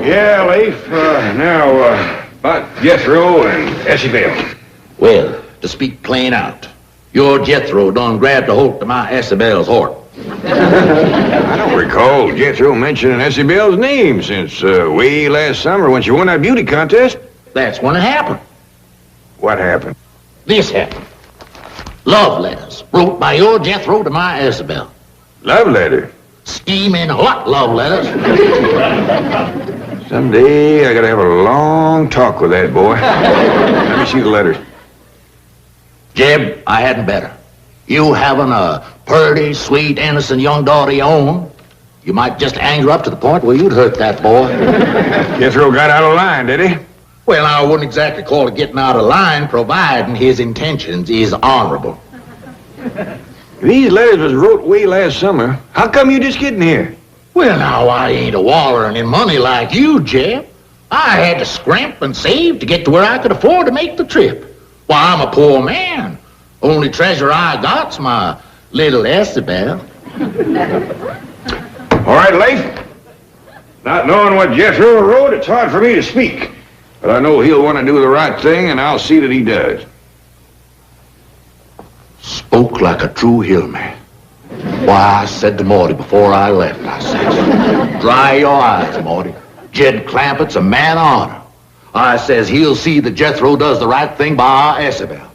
Yeah, Leif. Now, about Jethro and Essie Bell. Well, to speak plain out, your Jethro done grabbed a hold to my Essie Bell's heart. I don't recall Jethro mentioning Essie Bell's name since way last summer when she won that beauty contest. That's when it happened. What happened? This happened. Love letters wrote by your Jethro to my Essie Bell. Love letter? Steaming hot love letters. Someday I gotta have a long talk with that boy. Let me see the letters. Jeb, I hadn't better. You having a purty, sweet, innocent young daughter of your own, you might just anger up to the point where you'd hurt that boy. Jethro got out of line, did he? Well, I wouldn't exactly call it getting out of line, providing his intentions is honorable. These letters was wrote way last summer. How come you just getting here? Well, now, I ain't a-wallering in money like you, Jeb. I had to scrimp and save to get to where I could afford to make the trip. Why, I'm a poor man. Only treasure I got's my little Essie Bell. All right, Leif. Not knowing what Jethro wrote, it's hard for me to speak. But I know he'll want to do the right thing, and I'll see that he does. Spoke like a true hillman. Why, I said to Morty before I left, I said, dry your eyes, Morty. Jed Clampett's a man of honor. I says he'll see that Jethro does the right thing by our Essie Bell.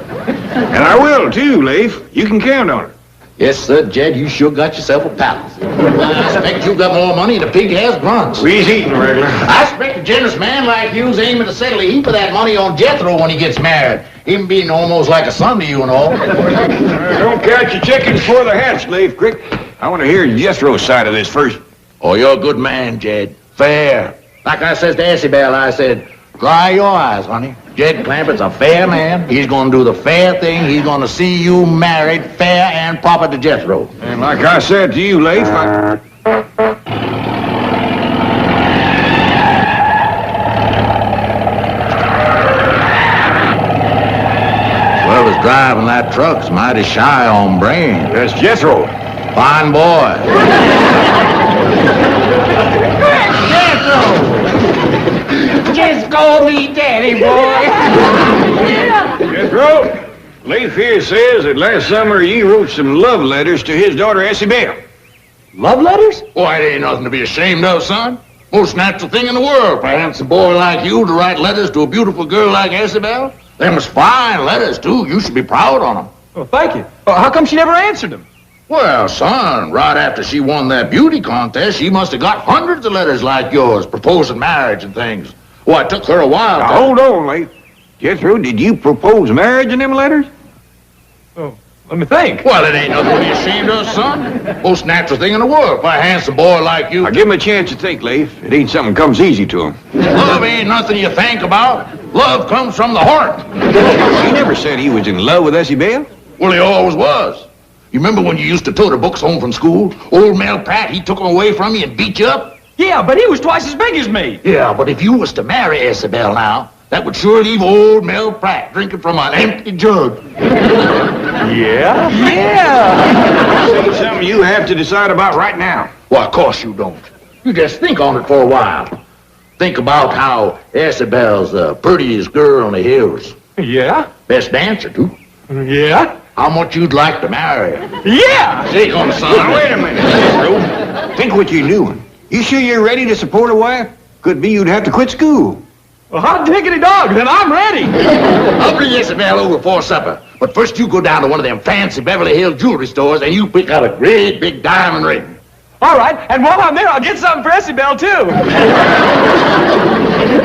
And I will, too, Leif. You can count on it. Yes, sir, Jed, you sure got yourself a palace. I expect you got more money than a pig has grunts. We's eating regular. I expect a generous man like you's aiming to settle a heap of that money on Jethro when he gets married. Him being almost like a son to you and all. Don't count your chickens before they're hatched, Leif Crick. I want to hear Jethro's side of this first. Oh, you're a good man, Jed. Fair. Like I says to Essie Bell, I said, dry your eyes, honey. Jed Clampett's a fair man. He's going to do the fair thing. He's going to see you married fair and proper to Jethro. And like I said to you, Leif, Whoever's driving that truck's mighty shy on brains. That's Jethro. Fine boy. Just call me Daddy, boy. Jethro, Leif here says that last summer you wrote some love letters to his daughter, Essie Bell. Love letters? Why, it ain't nothing to be ashamed of, son. Most natural thing in the world for a handsome boy like you to write letters to a beautiful girl like Essie Bell. Them was fine letters, too. You should be proud on them. Well, thank you. Well, how come she never answered them? Well, son, right after she won that beauty contest, she must have got hundreds of letters like yours, proposing marriage and things. Well, it took her a while. Now, hold on, Leif. Jethro, did you propose marriage in them letters? Oh, let me think. Well, it ain't nothing to be ashamed of, son. Most natural thing in the world for a handsome boy like you. Now, give him a chance to think, Leif. It ain't something comes easy to him. Love ain't nothing you think about. Love comes from the heart. He never said he was in love with Essie Bell. Well, he always was. You remember when you used to tote the books home from school? Old Mel Pratt, he took them away from you and beat you up? Yeah, but he was twice as big as me. Yeah, but if you was to marry Essie Bell now, that would sure leave old Mel Pratt drinking from an empty jug. Yeah? Yeah! This ain't something you have to decide about right now. Well, of course you don't. You just think on it for a while. Think about how Essie Bell's the prettiest girl in the hills. Yeah? Best dancer, too. Yeah? How much you'd like to marry her. Yeah! Take on, son. Now, wait a minute, Jethro. Think what you're doing. You sure you're ready to support a wife? Could be you'd have to quit school. Well, hot diggity dog, then I'm ready. I'll bring Essie Bell over before supper. But first you go down to one of them fancy Beverly Hills jewelry stores and you pick out a great big diamond ring. All right, and while I'm there, I'll get something for Essie Bell, too.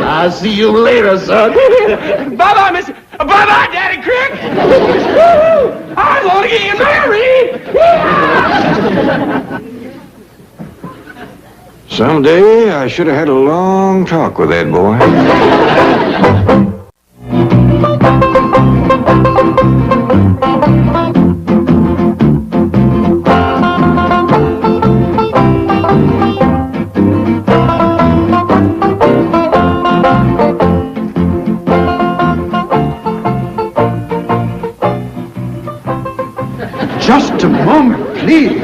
I'll see you later, son. Bye-bye, Miss... Bye-bye, Daddy Crick. I'm going to get married. Someday I should have had a long talk with that boy. Just a moment, please.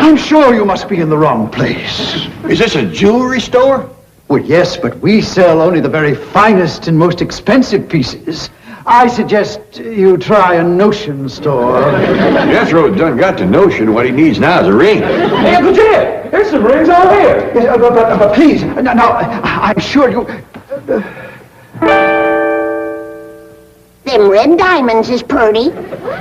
I'm sure you must be in the wrong place. Is this a jewelry store? Well, yes, but we sell only the very finest and most expensive pieces. I suggest you try a notion store. Jethro done got the notion what he needs now is a ring. Hey, Uncle Jed, there's some rings over here. Yes, but please, now, I'm sure you... Them red diamonds is pretty.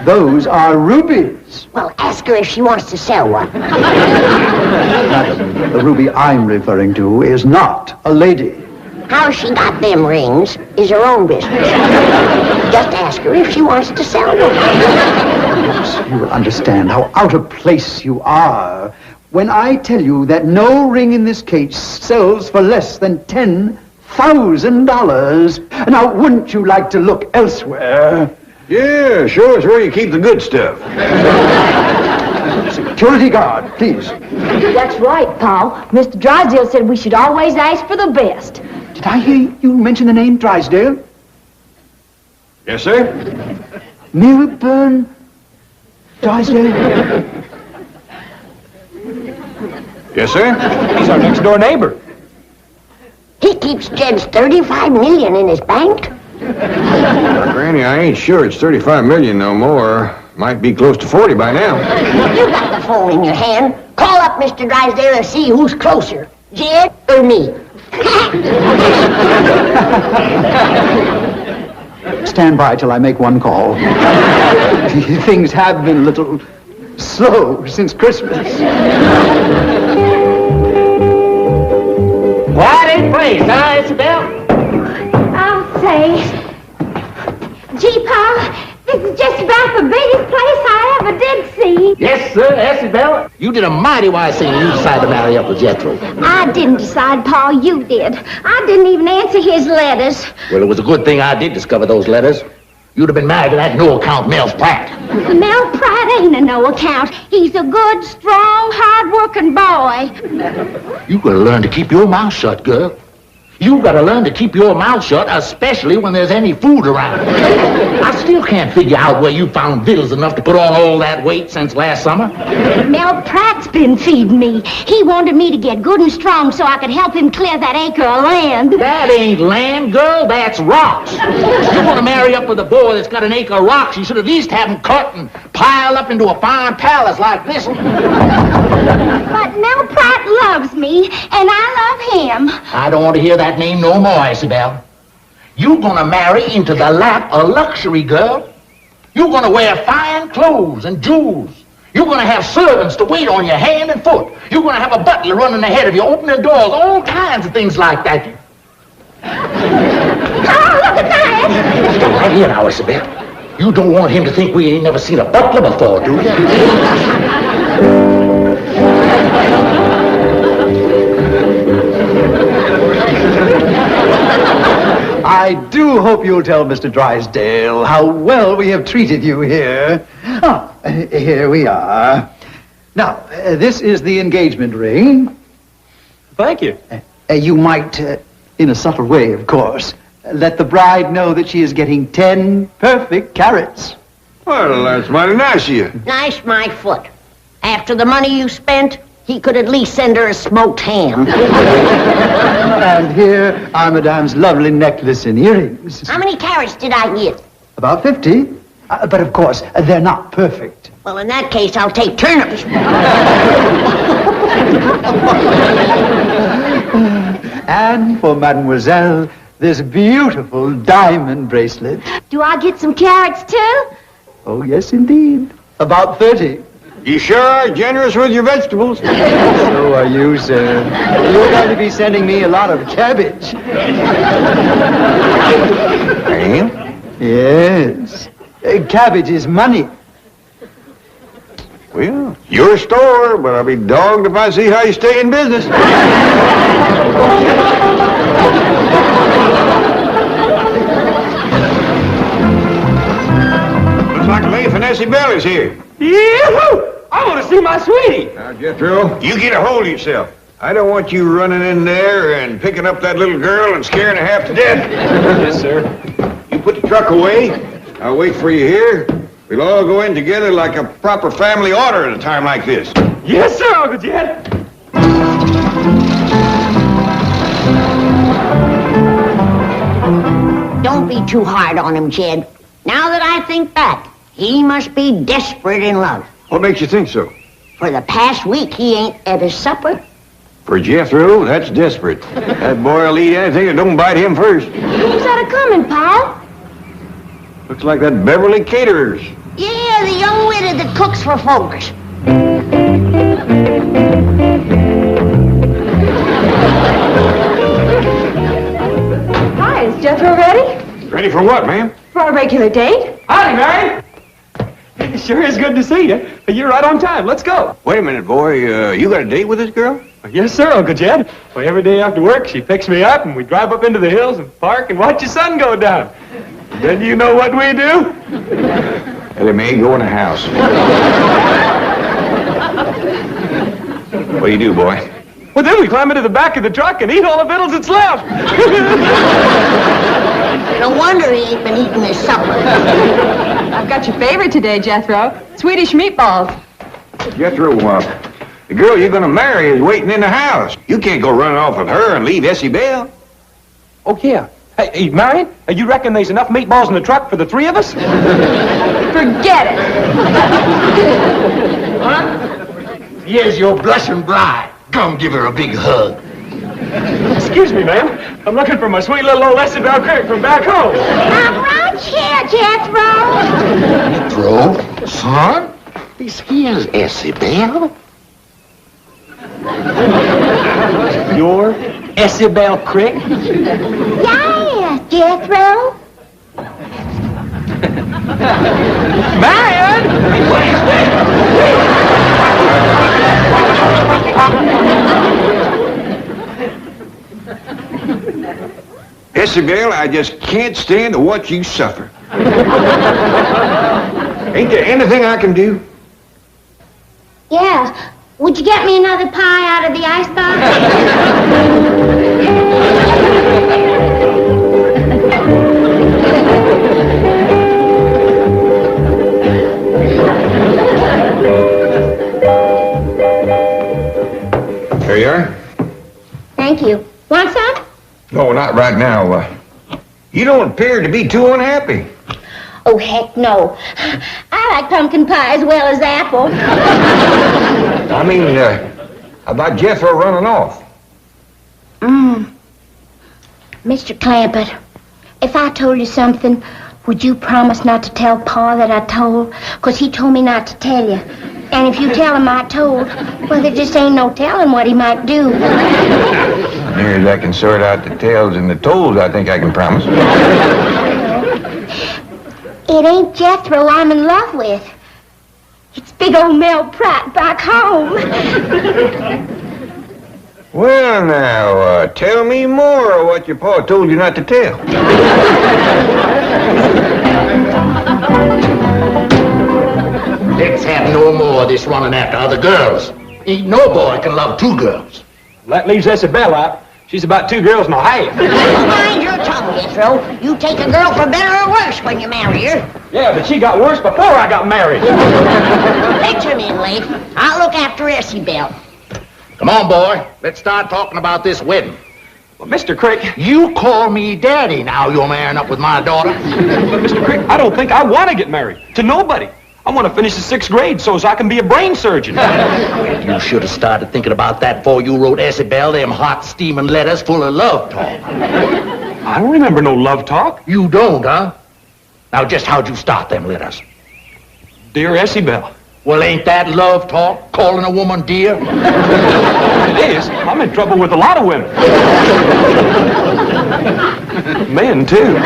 Those are rubies. Well, ask her if she wants to sell one. Madam, the ruby I'm referring to is not a lady. How she got them rings is her own business. Just ask her if she wants to sell them. You will understand how out of place you are when I tell you that no ring in this case sells for less than $10,000. Now, wouldn't you like to look elsewhere? Yeah, show us where you keep the good stuff. Security guard, please. That's right, Paul. Mr. Drysdale said we should always ask for the best. Did I hear you mention the name Drysdale? Yes, sir? Milburn Drysdale? Yes, sir? He's our next door neighbor. He keeps Jed's $35 million in his bank. Granny, I ain't sure it's 35 million no more. Might be close to 40 by now. You got the phone in your hand. Call up Mr. Drysdale and see who's closer, Jed or me. Stand by till I make one call. Things have been a little slow since Christmas. Quiet in place, huh, Isabel? I'll say. Gee, Paul, this is just about the biggest place I ever did see. Yes, sir, Isabel. You did a mighty wise thing when you decided to marry up with Jethro. I didn't decide, Paul, you did. I didn't even answer his letters. Well, it was a good thing I did discover those letters. You'd have been married to that no-account Mel Pratt. Mel Pratt ain't a no account. He's a good, strong, hard-working boy. You gotta learn to keep your mouth shut, girl. You gotta learn to keep your mouth shut, especially when there's any food around. I still can't figure out where you found victuals enough to put on all that weight since last summer. Mel Pratt's been feeding me. He wanted me to get good and strong so I could help him clear that acre of land. That ain't land, girl. That's rocks. You want to marry up with a boy that's got an acre of rocks, you should at least have him cut and piled up into a fine palace like this one. But Mel Pratt loves me, and I love him. I don't want to hear that name no more, Isabel. You're gonna marry into the lap of luxury, girl. You're gonna wear fine clothes and jewels. You're gonna have servants to wait on you hand and foot. You're gonna have a butler running ahead of you, opening doors, all kinds of things like that. Oh, look at that! Stay right here now, Isabel. You don't want him to think we ain't never seen a butler before, do you? I do hope you'll tell Mr. Drysdale how well we have treated you here. Oh, here we are. Now, this is the engagement ring. Thank you. You might, in a subtle way, of course, let the bride know that she is getting 10 perfect carats. Well, that's mighty nice of you. Nice my foot. After the money you spent, he could at least send her a smoked ham. And here are Madame's lovely necklace and earrings. How many carats did I get? About 50. But of course, they're not perfect. Well, in that case, I'll take turnips. And for Mademoiselle, this beautiful diamond bracelet. Do I get some carrots, too? Oh, yes, indeed. About 30. You sure are generous with your vegetables. So are you, sir. You're going to be sending me a lot of cabbage. I am? Yes. Cabbage is money. Well, your store, but I'll be dogged if I see how you stay in business. Looks like Leif and Essie Bell is here. Yee-hoo! I want to see my sweetie. Now, Jethro, you get a hold of yourself. I don't want you running in there and picking up that little girl and scaring her half to death. Yes, sir. You put the truck away. I'll wait for you here. We'll all go in together like a proper family order at a time like this. Yes, sir, Uncle Jed. Don't be too hard on him, Jed. Now that I think back, he must be desperate in love. What makes you think so? For the past week, he ain't at his supper. For Jethro, that's desperate. That boy'll eat anything that don't bite him first. Who's that a-coming, pal? Looks like that Beverly Caterers. Yeah, the young widow that cooks for folks. Hi, is Jethro ready? Ready for what, ma'am? For our regular date? Howdy, Mary. It sure is good to see you. You're right on time. Let's go. Wait a minute, boy. You got a date with this girl? Yes, sir, Uncle Jed. Well, every day after work, she picks me up, and we drive up into the hills and park and watch the sun go down. Then you know what we do? Ellie Mae, go in the house. What do you do, boy? Well, then we climb into the back of the truck and eat all the victuals that's left. No wonder he ain't been eating his supper. I've got your favorite today, Jethro. Swedish meatballs. Jethro, the girl you're going to marry is waiting in the house. You can't go running off with her and leave Essie Bell. Oh, yeah. Hey, Marion, you reckon there's enough meatballs in the truck for the three of us? Forget it. Huh? Here's your blushing bride. Come give her a big hug. Excuse me, ma'am. I'm looking for my sweet little old Essie Bell Crick from back home. I'm right here, Jethro. Jethro, son, this here's Essie Bell. Your Essie Bell Crick? Yes, Jethro. Marion! Essie Bell, I just can't stand to watch you suffer. Ain't there anything I can do? Yeah. Would you get me another pie out of the icebox? There you are. Thank you. Want some? No, not right now. You don't appear to be too unhappy. Oh, heck no. I like pumpkin pie as well as apple. I mean, about Jethro running off. Mr. Clampett, if I told you something, would you promise not to tell Pa that I told? 'Cause he told me not to tell you. And if you tell him I told, well, there just ain't no telling what he might do. Near as I can sort out the tails and the toes, I think I can promise. It ain't Jethro I'm in love with. It's big old Mel Pratt back home. Well, now, tell me more of what your pa told you not to tell. Let's have no more of this running after other girls. Ain't no boy can love two girls. That leaves Essie Bell out. She's about 2 girls and a half. Mind your tongue, Jethro. You take a girl for better or worse when you marry her. Yeah, but she got worse before I got married. Fetch him in, Leif. I'll look after Essie Bell. Come on, boy. Let's start talking about this wedding. Well, Mr. Crick. You call me daddy now you're marrying up with my daughter. But, Mr. Crick, I don't think I want to get married. To nobody. I want to finish the 6th grade so as I can be a brain surgeon. You should have started thinking about that before you wrote Essie Bell them hot, steaming letters full of love talk. I don't remember no love talk. You don't, huh? Now, just how'd you start them letters? Dear Essie Bell. Well, ain't that love talk, calling a woman dear? It is. I'm in trouble with a lot of women. Men, too.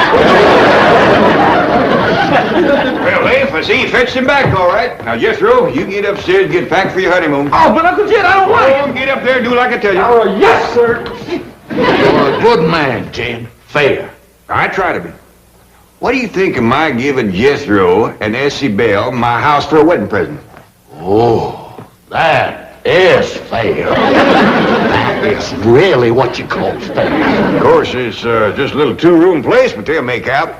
Well, Leif, I see you fetched him back, all right. Now, Jethro, you can get upstairs and get packed for your honeymoon. Oh, but Uncle Jed, I don't Oh, get up there and do like I tell you. Oh, yes, sir. You're a good man, Jed. Fair. I try to be. What do you think of my giving Jethro and Essie Bell my house for a wedding present? Oh, that is fair. That is really what you call fair. Of course, it's just a little two-room place, but they'll make out.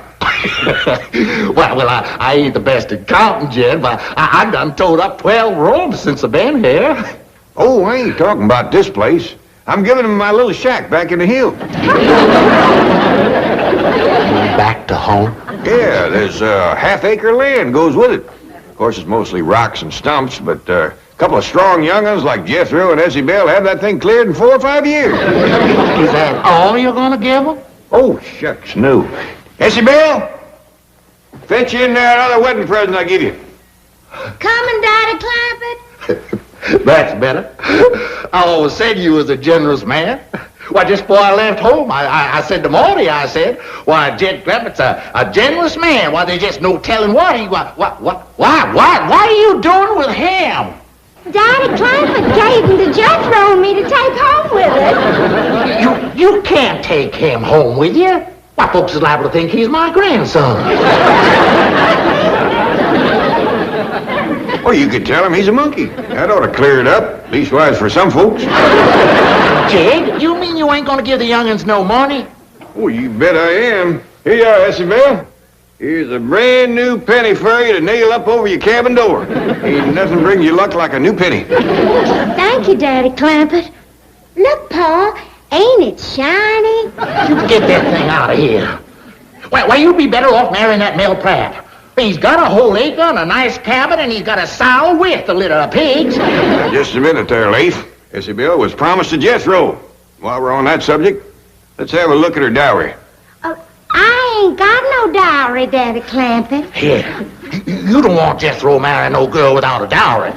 well, I ain't the best at counting, Jed, but I done towed up 12 rooms since I've been here. Oh, I ain't talking about this place. I'm giving them my little shack back in the hills. Back to home? Yeah, there's half-acre land goes with it. Of course, it's mostly rocks and stumps, but a couple of strong young'uns like Jethro and Essie Bell have that thing cleared in 4 or 5 years. Is that all you're gonna give them? Oh, shucks, no. Essie Bell, fetch in that other wedding present I give you. Coming, Daddy Clampett. That's better. I always said you was a generous man. Why, just before I left home, I said to Marty, I said, why, Jed Clampett's a generous man. Why, there's just no telling what he, what are you doing with him? Daddy Clampett gave him to Jethro and me to take home with us. You can't take him home with you. Why, folks is liable to think he's my grandson. Well, you could tell him he's a monkey. That ought to clear it up, leastwise for some folks. Jed, you mean you ain't gonna give the young'uns no money? Oh, you bet I am. Here you are, Essie Bell. Here's a brand new penny for you to nail up over your cabin door. Ain't nothing brings you luck like a new penny. Thank you, Daddy Clampett. Look, Pa, ain't it shiny? You get that thing out of here. Why, you'd be better off marrying that Mel Pratt. He's got a whole acre and a nice cabin, and he's got a sow with a litter of pigs. Now, just a minute there, Leif. Essie Bell was promised to Jethro. While we're on that subject, let's have a look at her dowry. I ain't got no dowry, Daddy Clampett. Here, you don't want Jethro marrying no girl without a dowry.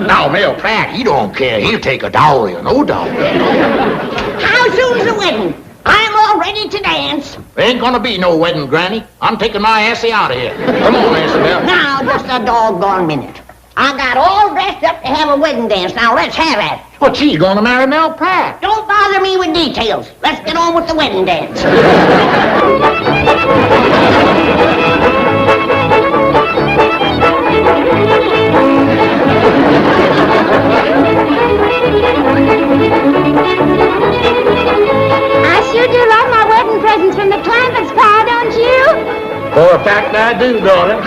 Now, Mel Pratt, he don't care. He'll take a dowry or no dowry. How soon's the wedding? I'm all ready to dance. Ain't gonna be no wedding, Granny. I'm taking my Essie out of here. Come on, Essie Bell. Now, just a doggone minute. I got all dressed up to have a wedding dance. Now, let's have it. Well, she's gonna marry Mel Pratt. Don't bother me with details. Let's get on with the wedding dance. I sure do love my wedding presents from the Clampetts, Pa, don't you? For a fact, I do, daughter.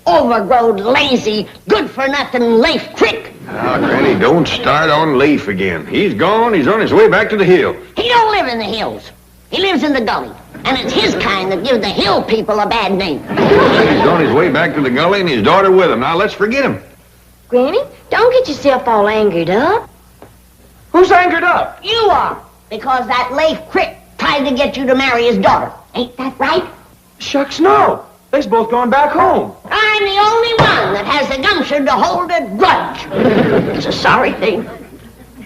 Overgrown, lazy, good-for-nothing Leif Crick. Now, Granny, don't start on Leif again. He's gone. He's on his way back to the hill. He don't live in the hills. He lives in the gully. And it's his kind that give the hill people a bad name. He's on his way back to the gully and his daughter with him. Now, let's forget him. Granny, don't get yourself all angered up. Who's angered up? You are. Because that Leif Crick tried to get you to marry his daughter. Ain't that right? Shucks, no. They's both going back home. I'm the only one that has the gumption to hold a grudge. It's a sorry thing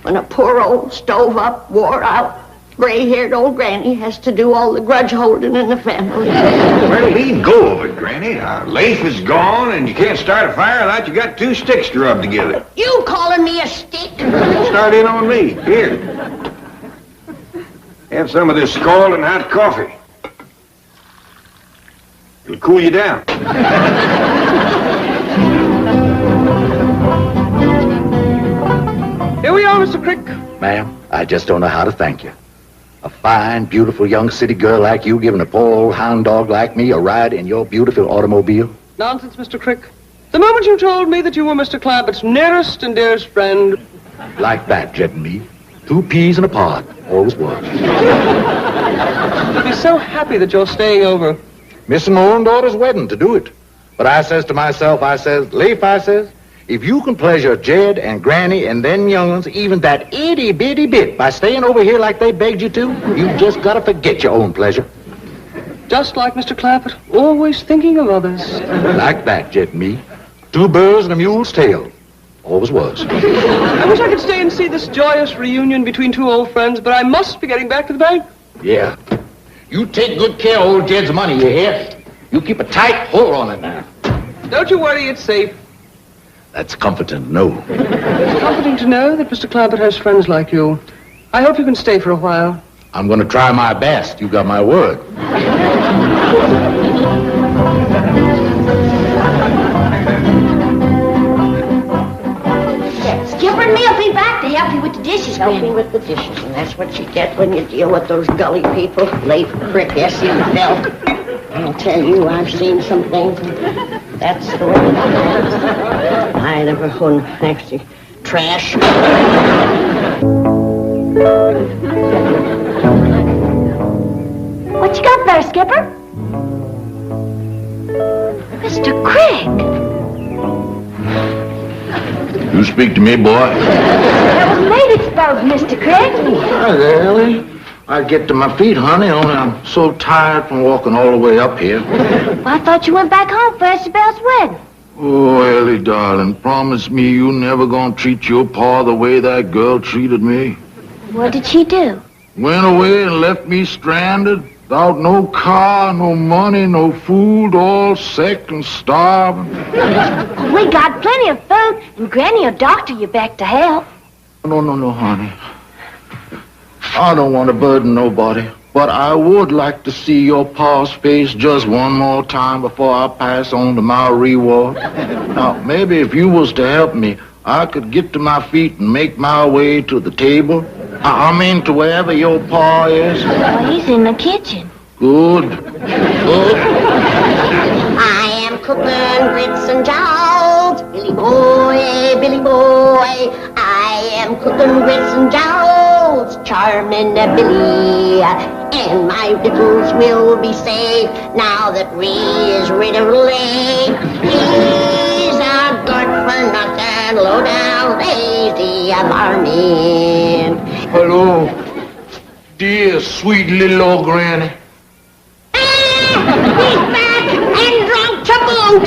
when a poor old stove-up, wore-out, gray-haired old granny has to do all the grudge holding in the family. Well, leave go of it, Granny. Now, Leif is gone, and you can't start a fire without you got 2 sticks to rub together. You calling me a stick? Start in on me. Here. Have some of this scalding hot coffee. It'll cool you down. Here we are, Mr. Crick. Ma'am, I just don't know how to thank you. A fine, beautiful young city girl like you giving a poor old hound dog like me a ride in your beautiful automobile? Nonsense, Mr. Crick. The moment you told me that you were Mr. Clampett's nearest and dearest friend... Like that, Jed and me. 2 peas in a pod. Always was. I'd be so happy that you're staying over. Missing my own daughter's wedding to do it. But I says to myself, I says, Leif, I says, if you can pleasure Jed and Granny and them young'uns even that itty-bitty bit by staying over here like they begged you to, you just gotta forget your own pleasure. Just like Mr. Clampett, always thinking of others. Like that, Jed and me. 2 birds and a mule's tail. Always was. I wish I could stay and see this joyous reunion between 2 old friends, but I must be getting back to the bank. Yeah. You take good care of old Jed's money, you hear? You keep a tight hold on it now. Don't you worry, it's safe. That's comforting to know. It's comforting to know that Mr. Clampett has friends like you. I hope you can stay for a while. I'm going to try my best. You got my word. Skipper and me'll be back to help you with the dishes, Help me Granny. with the dishes, and that's what you get when you deal with those gully people. Leif Crick, S.E.L. I'll tell you, I've seen some things. That's the way it is. I never won actually trash. What you got there, Skipper? Mr. Crick. You speak to me, boy. That was made exposed, Mr. Crick. Hi there, Ellie. I get to my feet, honey, only I'm so tired from walking all the way up here. Well, I thought you went back home for Isabel's wedding. Oh, Ellie, darling, promise me you never gonna treat your pa the way that girl treated me. What did she do? Went away and left me stranded, without no car, no money, no food, all sick and starving. We got plenty of food, and Granny will doctor you back to health. No, honey. I don't want to burden nobody, but I would like to see your pa's face just one more time before I pass on to my reward. Now, maybe if you was to help me, I could get to my feet and make my way to the table. I mean, to wherever your pa is. Well, he's in the kitchen. Good. I am cooking grits and jowls, Billy boy, Billy boy. I am cooking grits and jowls, charming Billy. And my victuals will be safe now that Ree is rid of Lake. He's a good for nothing, low down, lazy varmint. Hello, dear sweet little old granny. He's back and drunk to boot.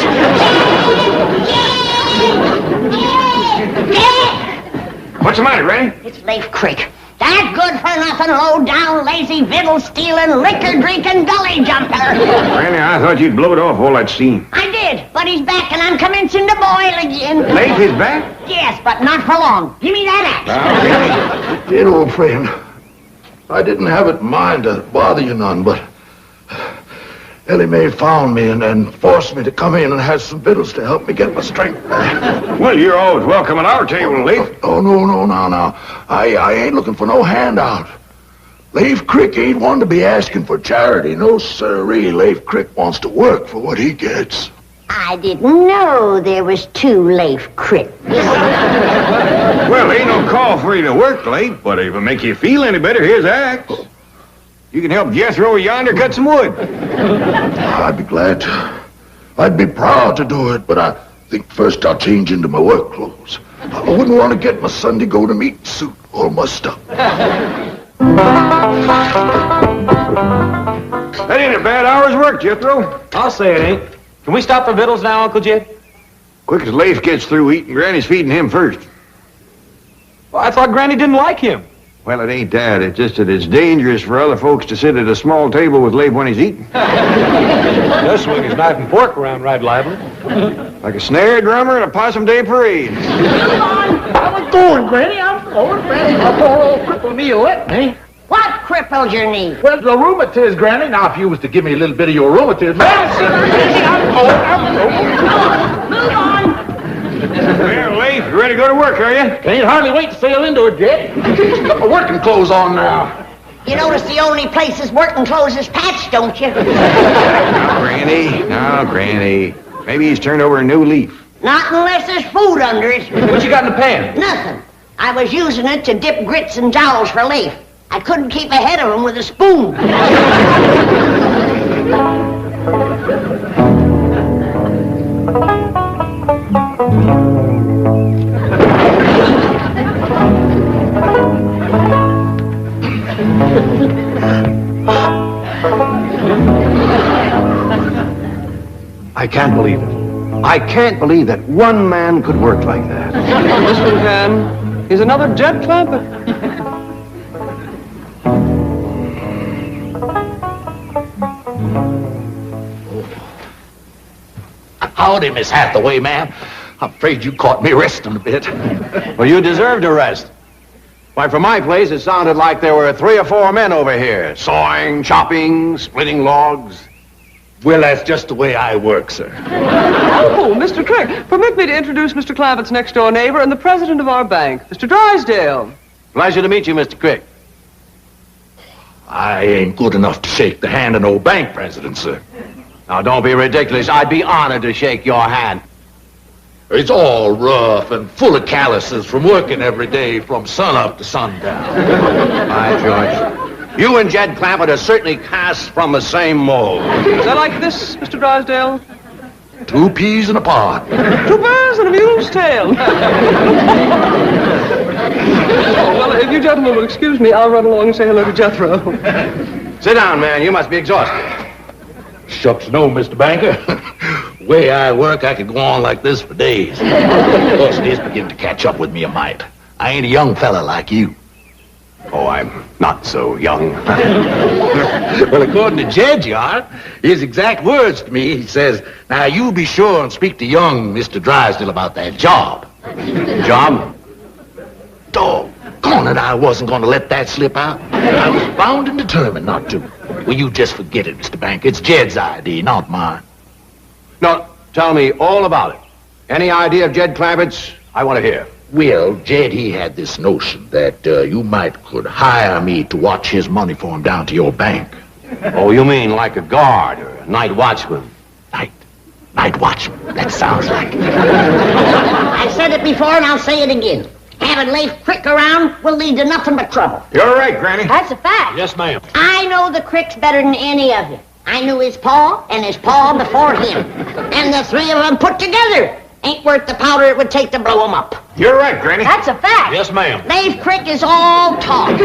What's the matter, Granny? It's Leif Crick. That good-for-nothing, low-down, lazy, victual-stealing, liquor-drinking gully jumper. Granny, I thought you'd blow it off all that steam. I did, but he's back and I'm commencing to boil again. Leif is back? Yes, but not for long. Give me that axe. Dear old friend, I didn't have it in mind to bother you none, but Ellie Mae found me and forced me to come in and have some victuals to help me get my strength back. Well, you're always welcome at our table, Leif. Oh, no. I ain't looking for no handout. Leif Crick ain't one to be asking for charity. No, sirree. Leif Crick wants to work for what he gets. I didn't know there was two Leif Cricks. Well, ain't no call for you to work, Leif, but if it make you feel any better, here's the axe. You can help Jethro yonder cut some wood. I'd be glad to. I'd be proud to do it, but I think first I'll change into my work clothes. I wouldn't want to get my Sunday go-to-meeting suit all mussed up. That ain't a bad hour's work, Jethro. I'll say it ain't. Can we stop for victuals now, Uncle Jed? Quick as Leif gets through eating, Granny's feeding him first. Well, I thought Granny didn't like him. Well, it ain't that. It's just that it's dangerous for other folks to sit at a small table with Leif when he's eating. Does swing his knife and fork around right lively. Like a snare drummer at a Possum Day parade. I'm going, Granny. I'm going, Granny. My poor old crippled knee let me. What crippled your knee? Well, the rheumatiz, Granny. Now, if you was to give me a little bit of your rheumatism. I'm going. Move on. Well, Leif, you ready to go to work, are you? Can't hardly wait to sail into it, Jed. Got my working clothes on now. You notice the only place his working clothes is patched, don't you? Now, Granny. Maybe he's turned over a new leaf. Not unless there's food under it. What you got in the pan? Nothing. I was using it to dip grits and jowls for Leif. I couldn't keep ahead of him with a spoon. I can't believe it. I can't believe that one man could work like that. This one can. He's another Jed Clampett. Howdy, Miss Hathaway, ma'am. I'm afraid you caught me resting a bit. Well, you deserve to rest. Why, from my place, it sounded like there were 3 or 4 men over here, sawing, chopping, splitting logs. Well, that's just the way I work, sir. Oh, Mr. Crick, permit me to introduce Mr. Clampett's next-door neighbor and the president of our bank, Mr. Drysdale. Pleasure to meet you, Mr. Crick. I ain't good enough to shake the hand of no bank president, sir. Now, don't be ridiculous. I'd be honored to shake your hand. It's all rough and full of calluses from working every day from sunup to sundown. Hi, George. You and Jed Clampett are certainly cast from the same mold. Is that like this, Mr. Drysdale? 2 peas in a pod. 2 bears and a mule's tail. Well, if you gentlemen will excuse me, I'll run along and say hello to Jethro. Sit down, man. You must be exhausted. Shucks no, Mr. Banker. Way I work, I could go on like this for days. Of course, it is beginning to catch up with me a mite. I ain't a young fella like you. Oh, I'm not so young. Well, according to Jed, you are. His exact words to me, he says, now you be sure and speak to young Mr. Drysdale about that job. Job? Doggone it, I wasn't going to let that slip out. I was bound and determined not to. Well, you just forget it, Mr. Banker. It's Jed's idea, not mine. No, tell me all about it. Any idea of Jed Clampett's? I want to hear. Well, Jed, he had this notion that you might could hire me to watch his money for him down to your bank. Oh, you mean like a guard or a night watchman? Night watchman. That sounds like it. I've said it before and I'll say it again. Having Leif Crick around will lead to nothing but trouble. You're right, Granny. That's a fact. Yes, ma'am. I know the Cricks better than any of you. I knew his pa and his pa before him. And the 3 of them put together ain't worth the powder it would take to blow them up. You're right, Granny. That's a fact. Yes, ma'am. Leif Crick is all talk. A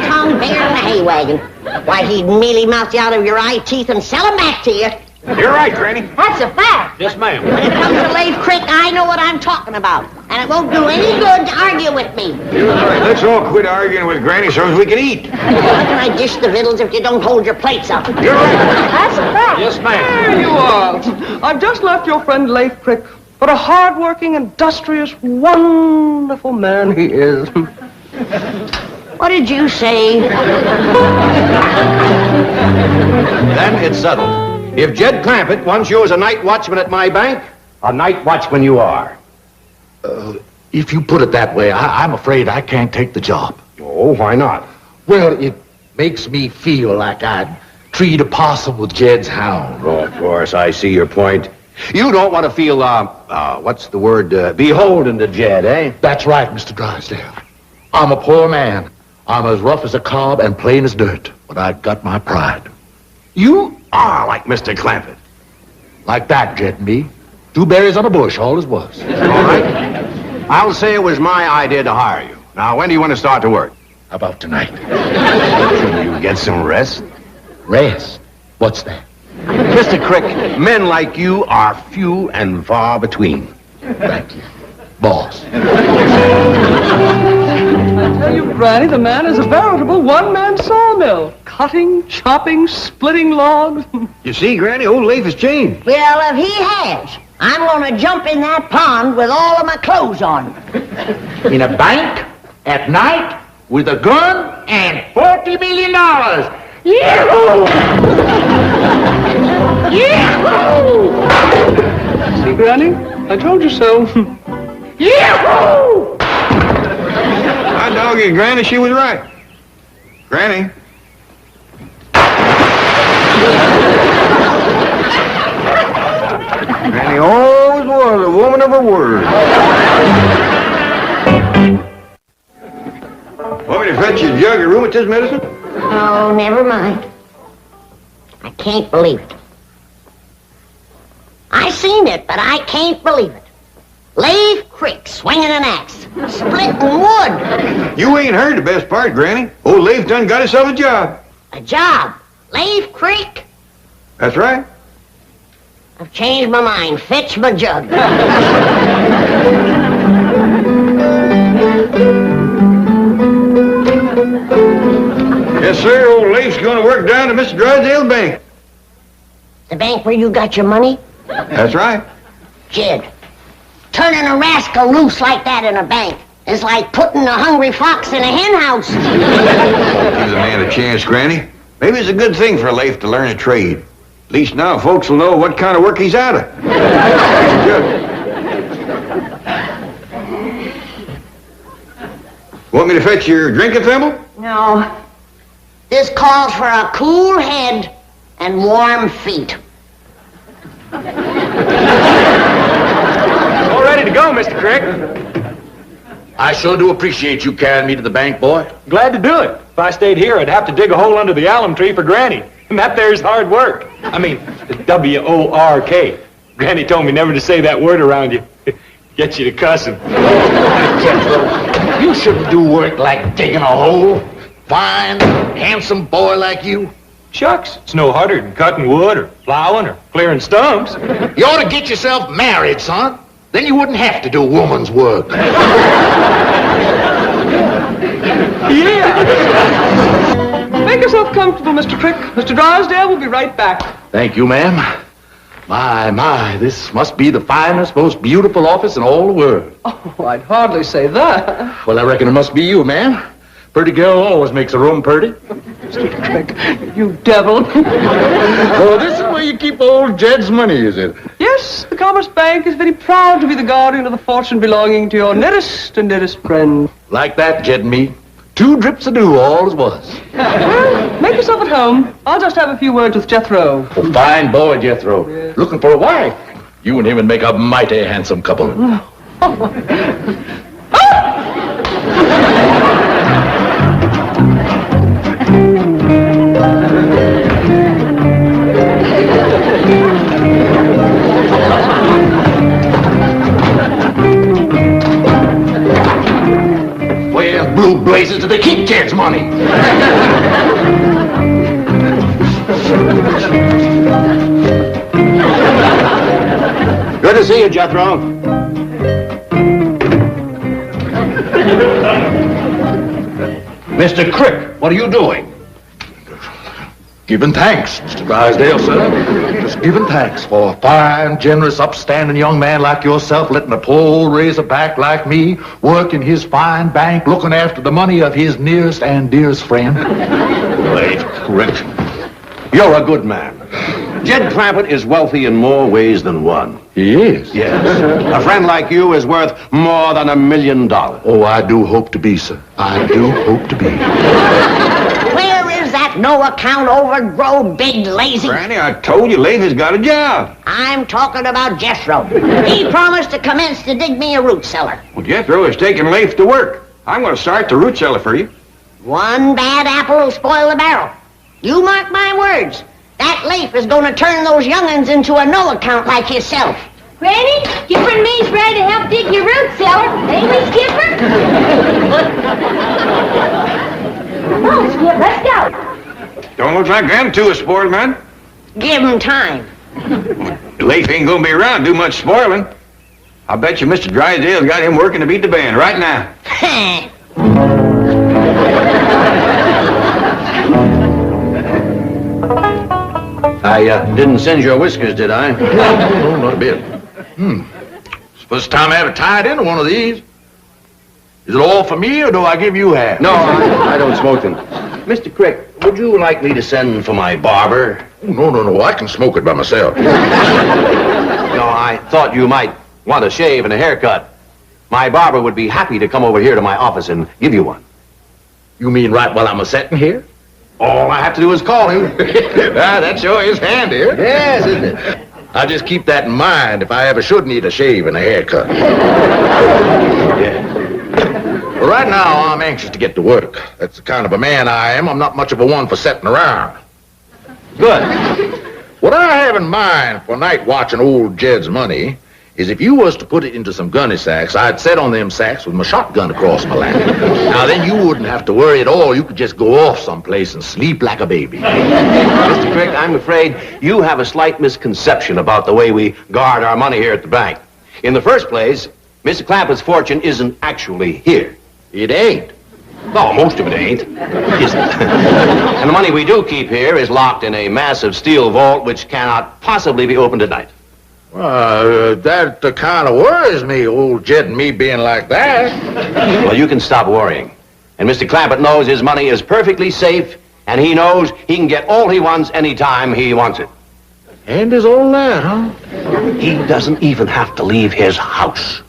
tongue bigger than a hay wagon. Why, he'd mealy-mouth you out of your eye teeth and sell 'em back to you. You're right, Granny. That's a fact. Yes, ma'am. When it comes to Leif Crick, I know what I'm talking about. And it won't do any good to argue with me. You're right. Let's all quit arguing with Granny so as we can eat. How can I dish the victuals if you don't hold your plates up? You're right. That's a fact. Yes, ma'am. There you are. I've just left your friend Leif Crick. What a hard-working, industrious, wonderful man he is. What did you say? Then it's settled. If Jed Clampett wants you as a night watchman at my bank, a night watchman you are. If you put it that way, I'm afraid I can't take the job. Oh, why not? Well, it makes me feel like I'd treat a possum with Jed's hound. Oh, of course, I see your point. You don't want to feel, what's the word, beholden to Jed, eh? That's right, Mr. Drysdale. I'm a poor man. I'm as rough as a cob and plain as dirt, but I got my pride. You are like Mr. Clampett. Like that, Jed and me. 2 berries on a bush, all as was. All right. I'll say it was my idea to hire you. Now, when do you want to start to work? How about tonight? Can you get some rest? Rest? What's that? Mr. Crick, men like you are few and far between. Thank you, boss. I tell you, Granny, the man is a veritable one-man sawmill. Cutting, chopping, splitting logs. You see, Granny, old Leif has changed. Well, if he has, I'm going to jump in that pond with all of my clothes on. In a bank, at night, with a gun and $40 million. Yahoo! Yahoo! See, Granny? I told you so. Yahoo! I dog you, Granny, she was right. Granny. Granny always was a woman of her word. Want me to fetch you a jug of rheumatism medicine? Oh, never mind. I can't believe it. I seen it, but I can't believe it. Leif Crick swinging an axe, splitting wood. You ain't heard the best part, Granny. Old Leif done got himself a job. A job? Leif Crick? That's right. I've changed my mind. Fetch my jug. Yes, sir. Old Leif's going to work down to Mr. Drysdale's bank. The bank where you got your money? That's right. Jed, turning a rascal loose like that in a bank is like putting a hungry fox in a hen house. Give the man a chance, Granny. Maybe it's a good thing for Leif to learn a trade. At least now folks will know what kind of work he's out of. Good. Want me to fetch your drinking thimble? No. This calls for a cool head and warm feet. All ready to go, Mr. Crick. I sure do appreciate you carrying me to the bank, boy. Glad to do it. If I stayed here, I'd have to dig a hole under the alum tree for Granny. And that there's hard work. I mean, W-O-R-K. Granny told me never to say that word around you. Gets you to cussing. Jethro, you shouldn't do work like digging a hole. Fine, handsome boy like you. Shucks, it's no harder than cutting wood or plowing or clearing stumps. You ought to get yourself married, son. Then you wouldn't have to do woman's work. Yeah. Make yourself comfortable, Mr. Crick. Mr. Drysdale will be right back. Thank you, ma'am. My, this must be the finest, most beautiful office in all the world. Oh, I'd hardly say that. Well, I reckon it must be you, ma'am. Pretty girl always makes a room pretty. Mr. Crick, you devil. Oh, this is where you keep old Jed's money, is it? Yes, the Commerce Bank is very proud to be the guardian of the fortune belonging to your nearest and dearest friend. Like that, Jed and me. 2 drips of dew, all as was. Well, make yourself at home. I'll just have a few words with Jethro. Oh, fine boy, Jethro. Yes. Looking for a wife. You and him would make a mighty handsome couple. Well, blue blazes, do they keep Jed's money? Good to see you, Jethro. Mr. Crick, what are you doing? Giving thanks, Mr. Drysdale, sir. Just giving thanks for a fine, generous, upstanding young man like yourself letting a poor old razorback like me work in his fine bank looking after the money of his nearest and dearest friend. Wait, Crick. You're a good man. Jed Clampett is wealthy in more ways than one. He is? Yes. A friend like you is worth more than $1 million. Oh, I do hope to be, sir. I do hope to be. Where is that no-account, overgrown, big, lazy... Granny, I told you Leif has got a job. I'm talking about Jethro. He promised to commence to dig me a root cellar. Well, Jethro is taking Leif to work. I'm going to start the root cellar for you. One bad apple will spoil the barrel. You mark my words. That Leif is going to turn those young'uns into a no-account like himself. Granny, Skipper and me's ready to help dig your root cellar. Ain't we, Skipper? Come on, Skip, let's go. Don't look like them two are spoiled, man. Give him time. Leif ain't going to be around to do much spoiling. I bet you Mr. Drysdale's got him working to beat the band right now. I didn't singe your whiskers, did I? No, not a bit. It's the first time I ever tied into one of these. Is it all for me, or do I give you half? No, I don't smoke them. Mr. Crick, would you like me to send for my barber? Oh, no, I can smoke it by myself. No, I thought you might want a shave and a haircut. My barber would be happy to come over here to my office and give you one. You mean right while I'm a-setting here? All I have to do is call him. That sure is handy. Yes, isn't it? I'll just keep that in mind if I ever should need a shave and a haircut. Yeah. Well, right now, I'm anxious to get to work. That's the kind of a man I am. I'm not much of a one for sitting around. Good. What I have in mind for night watching old Jed's money is if you was to put it into some gunny sacks, I'd set on them sacks with my shotgun across my lap. Now, then you wouldn't have to worry at all. You could just go off someplace and sleep like a baby. Mr. Crick, I'm afraid you have a slight misconception about the way we guard our money here at the bank. In the first place, Mr. Clampett's fortune isn't actually here. It ain't. No, most of it ain't. Isn't. And the money we do keep here is locked in a massive steel vault which cannot possibly be opened at night. That kind of worries me, old Jed and me being like that. Well, you can stop worrying. And Mr. Clampett knows his money is perfectly safe, and he knows he can get all he wants anytime he wants it. And is all that, huh? He doesn't even have to leave his house.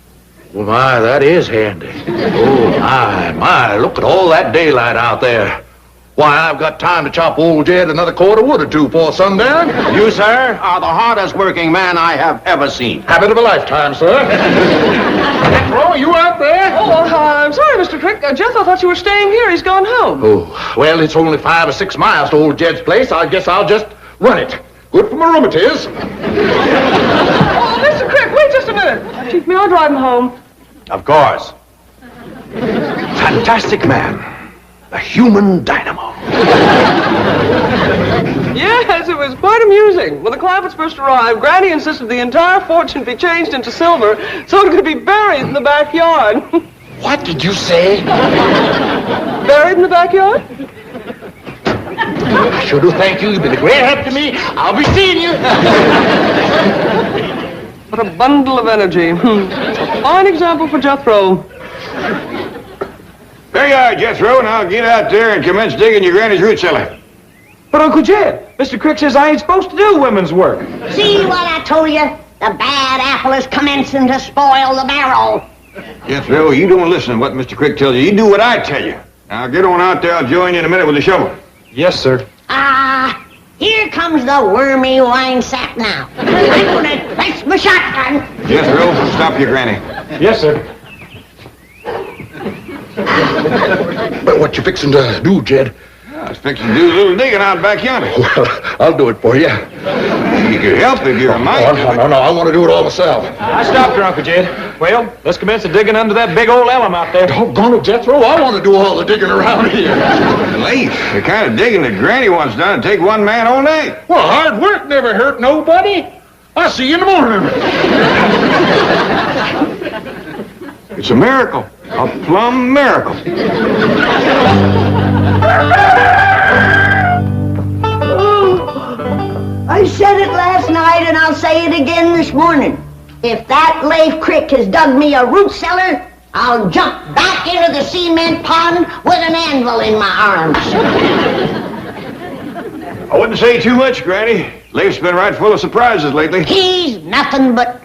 Well, my, that is handy. Oh, my, look at all that daylight out there. Why, I've got time to chop old Jed another cord of wood or two before sundown. You, sir, are the hardest working man I have ever seen. Habit of a lifetime, sir. Jethro, you out there? Oh, I'm sorry, Mr. Crick. Jethro thought you were staying here. He's gone home. Oh, well, it's only 5 or 6 miles to old Jed's place. I guess I'll just run it. Good for my rheumatiz. Oh, Mr. Crick, wait just a minute. Chief, may I drive him home? Of course. Fantastic man. A human dynamo. Yes, it was quite amusing. When the Clampetts first arrived, Granny insisted the entire fortune be changed into silver so it could be buried in the backyard. What did you say? Buried in the backyard? I sure do thank you. You've been a great help to me. I'll be seeing you. What a bundle of energy. A fine example for Jethro. There you are, Jethro. Now get out there and commence digging your granny's root cellar. But, Uncle Jed, Mr. Crick says I ain't supposed to do women's work. See what I told you? The bad apple is commencing to spoil the barrel. Jethro, you don't listen to what Mr. Crick tells you. You do what I tell you. Now get on out there. I'll join you in a minute with the shovel. Yes, sir. Here comes the wormy wine sack now. I'm gonna fetch my shotgun. Jethro, stop your granny. Yes, sir. But what you fixing to do, Jed? I was fixing to do a little digging out back yonder. Well, I'll do it for you. You could help if you're a mite. No, I want to do it all myself. I stopped her, Uncle Jed. Well, let's commence the digging under that big old elm out there. Doggone it, Jethro. I want to do all the digging around here. Late. The kind of digging that Granny wants done take one man all night. Well, hard work never hurt nobody. I'll see you in the morning. It's a miracle. A plumb miracle. I said it last night and I'll say it again this morning. If that Leif Crick has dug me a root cellar, I'll jump back into the cement pond with an anvil in my arms. I wouldn't say too much, Granny. Leif's been right full of surprises lately. He's nothing but